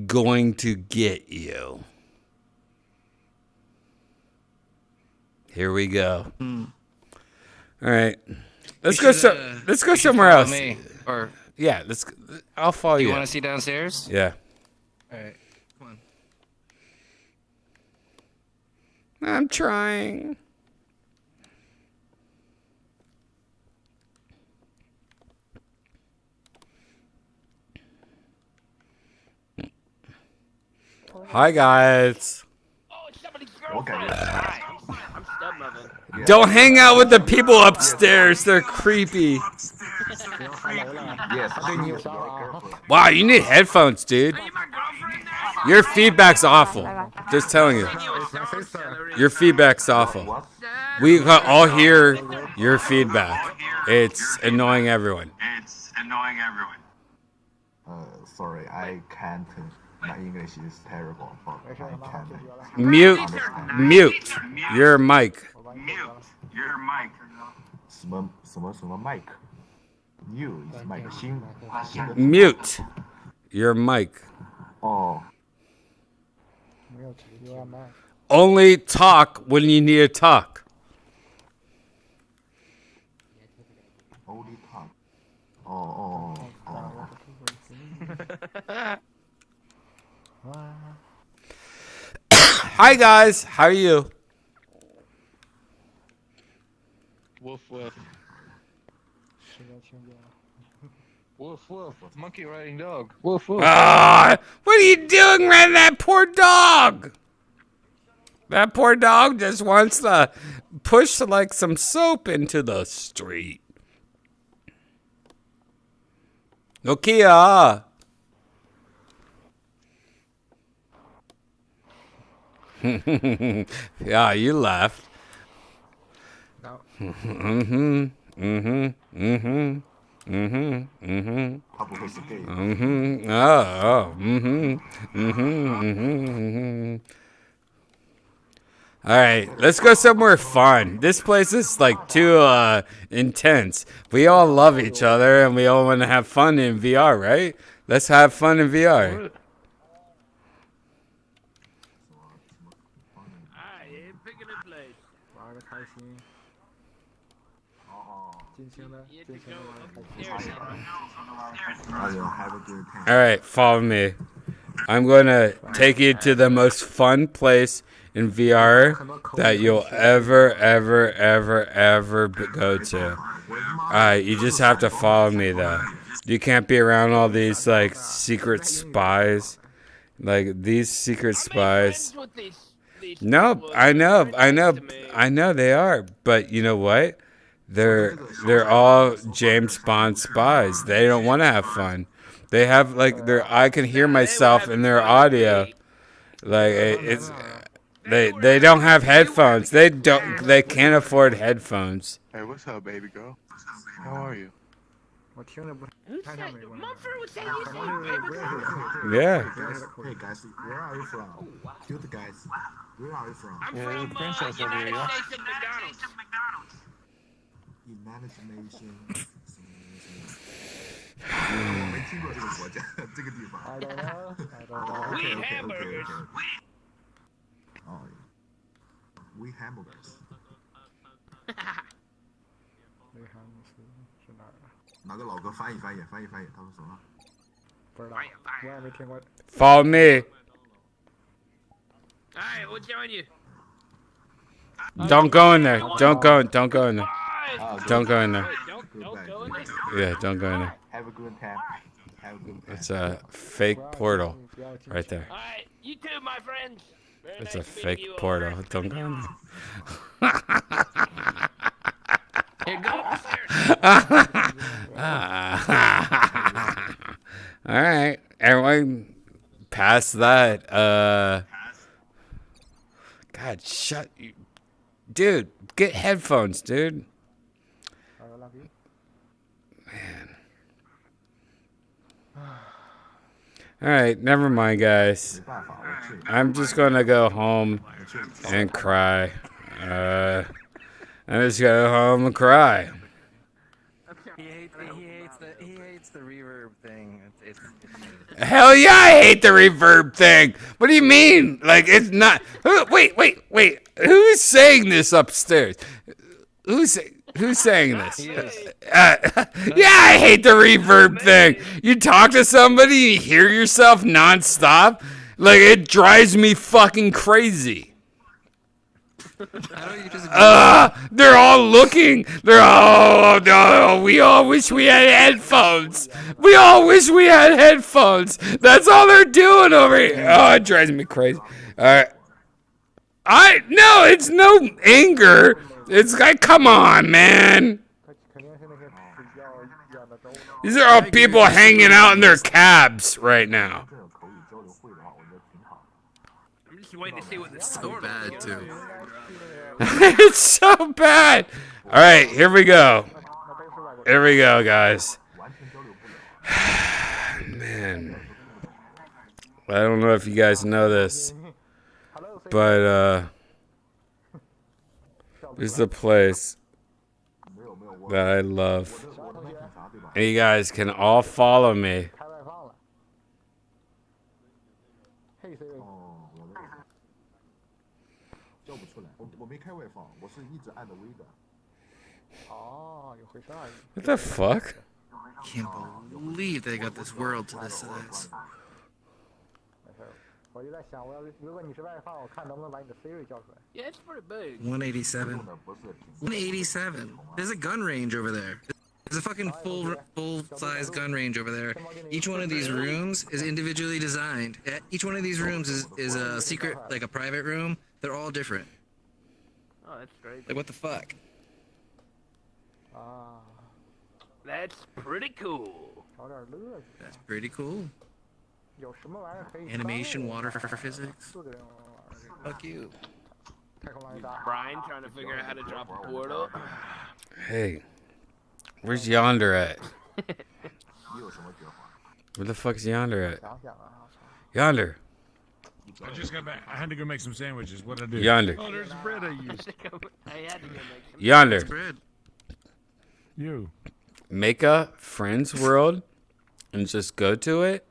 going to get you? Here we go. All right, let's go somewhere else. Me, or yeah, I'll follow you. You want to see downstairs? Yeah. All right, come on. I'm trying. Hi guys. Don't hang out with the people upstairs. They're creepy. Wow, you need headphones, dude. Your feedback's awful. Just telling you. Your feedback's awful. We all hear your feedback. It's annoying everyone. Sorry, I can't. My English is terrible. I can't. Mute your mic. 什么 mic? New is mic. 新 Mute your mic. Oh. Only talk when you need to talk. Only talk. Oh. Hi guys, how are you? Woof woof. Woof woof. Monkey riding dog. Woof woof. Ah, what are you doing, man? That poor dog. That poor dog just wants to push like some soap into the street. Nokia. Yeah, you left. No. All right, let's go somewhere fun. This place is like too intense. We all love each other and we all want to have fun in VR, right? Let's have fun in VR. All right, follow me. I'm going to take you to the most fun place in VR that you'll ever go to. All right, you just have to follow me though. You can't be around all these like secret spies. Like these secret spies. No, I know they are. But you know what? They're all James Bond spies. They don't want to have fun. They have like I can hear myself in their audio. Like it's they don't have headphones. They can't afford headphones. Hey, what's up, baby girl? How are you? Yeah. Hey guys, where are you from? Cute guys. Where are you from? I'm from princess over here. Imagination. 没听过这个国家，这个地方。I don't know. We hamburgers. Oh, we hamburgers. 哪个老哥翻译，他说什么？不知道，我也没听过。Follow me. Alright, what's on you? Don't go in there. Don't go in there. Don't go in there. Don't go in there. Yeah, don't go in there. Have a good time. Have a good time. It's a fake portal right there. Alright, you too, my friends. Very It's nice a meeting fake you, portal. Oliver. Don't go in Here, go upstairs. All right, everyone, past that. God, shut you, dude. Get headphones, dude. Man. All right, never mind, guys. I'm just gonna go home and cry. I'm just gonna go home and cry. He hates the reverb thing. Hell yeah, I hate the reverb thing. What do you mean? Like, it's not. Wait. Who's saying this upstairs? Who's saying this? Yeah, I hate the reverb thing. You talk to somebody and you hear yourself nonstop. Like, it drives me fucking crazy. They're all looking. Oh no, we all wish we had headphones. We all wish we had headphones. That's all they're doing over here. Oh, it drives me crazy. All right. No, it's no anger. It's like, come on, man. These are all people hanging out in their cabs right now. I'm just waiting to see what this is so bad too. It's so bad. All right, here we go. Here we go, guys. Man, I don't know if you guys know this, but this is a place that I love. And you guys can all follow me. What the fuck? Can't believe they got this world to this size. 我就在想，如果你是外放，我看能不能把你的 Siri 叫出来。 Yeah, it's pretty big. 187. 187. There's a gun range over there. There's a fucking full-size gun range over there. Each one of these rooms is individually designed. Each one of these rooms is a secret, like a private room. They're all different. Oh, that's great. Like, what the fuck? That's pretty cool. That's pretty cool. Animation, water for physics. Fuck you. Brian trying to figure out how to drop a portal. Hey, where's Yonder at? Where the fuck's Yonder at? Yonder. I just got back. I had to go make some sandwiches. What did I do? Yonder. Oh, there's bread I used. I had to go make some. Yonder. Bread. You. Make a friends world and just go to it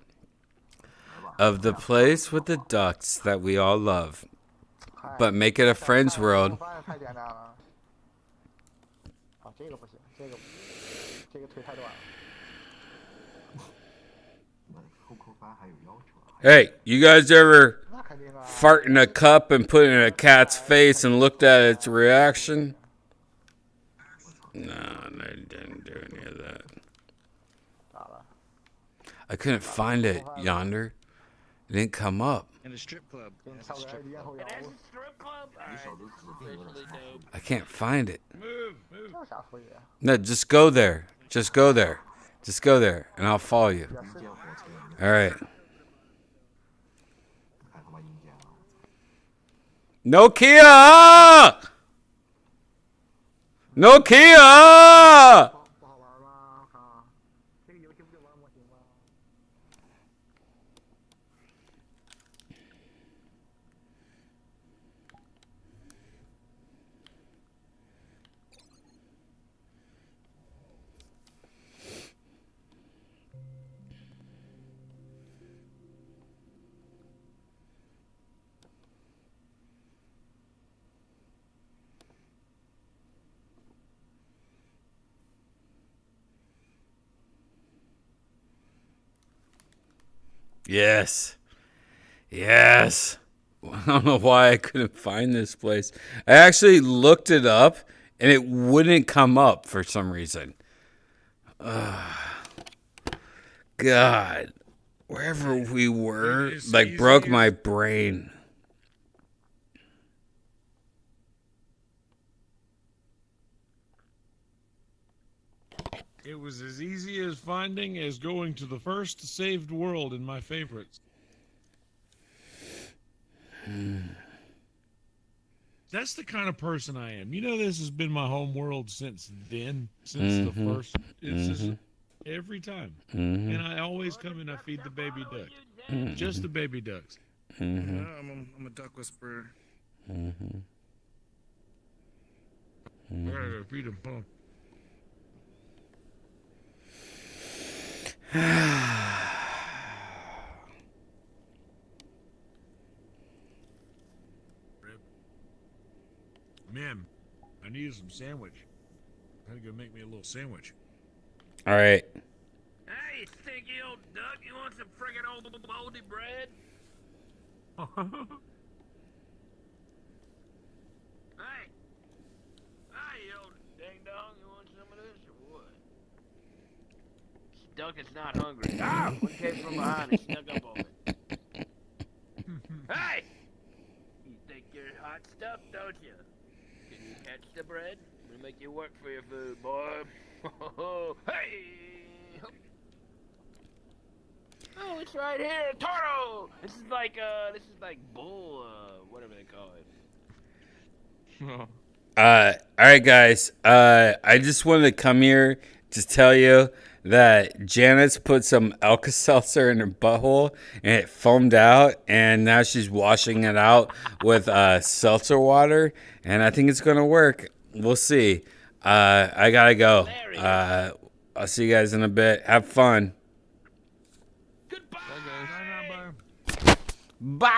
of the place with the ducks that we all love. But make it a friends world. 好，这个不行，这个腿太短了。 Hey, you guys ever fart in a cup and put it in a cat's face and looked at its reaction? No, I didn't do any of that. I couldn't find it, Yonder. It didn't come up. And a strip club. It has a strip club? I can't find it. Move. No, just go there. Just go there. Just go there, and I'll follow you. All right. Nokia! Nokia! Yes. Yes. I don't know why I couldn't find this place. I actually looked it up, and it wouldn't come up for some reason. God, wherever we were, like, broke my brain. It was as easy as finding as going to the first saved world in my favorites. That's the kind of person I am. You know, this has been my home world since then, since the first. It's just every time. And I always come and I feed the baby duck. Just the baby ducks. Yeah, I'm a duck whisperer. I gotta feed them, Paul. Man, I needed some sandwich. I had to go make me a little sandwich. All right. Hey, stinky old duck, you want some friggin' old moldy bread? Hey! Hey, you old ding-dong, you want some of this or what? This duck is not hungry. Ah! One came from behind and snuck up on me. Hey! You think you're hot stuff, don't you? Can you catch the bread? I'm gonna make you work for your food, boy. Hey! Oh, it's right here, Toro! This is like bull, whatever they call it. All right, guys. I just wanted to come here to tell you that Janice put some Alka-Seltzer in her butthole and it foamed out, and now she's washing it out with seltzer water, and I think it's gonna work. We'll see. I gotta go. I'll see you guys in a bit. Have fun. Bye.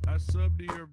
I subbed to your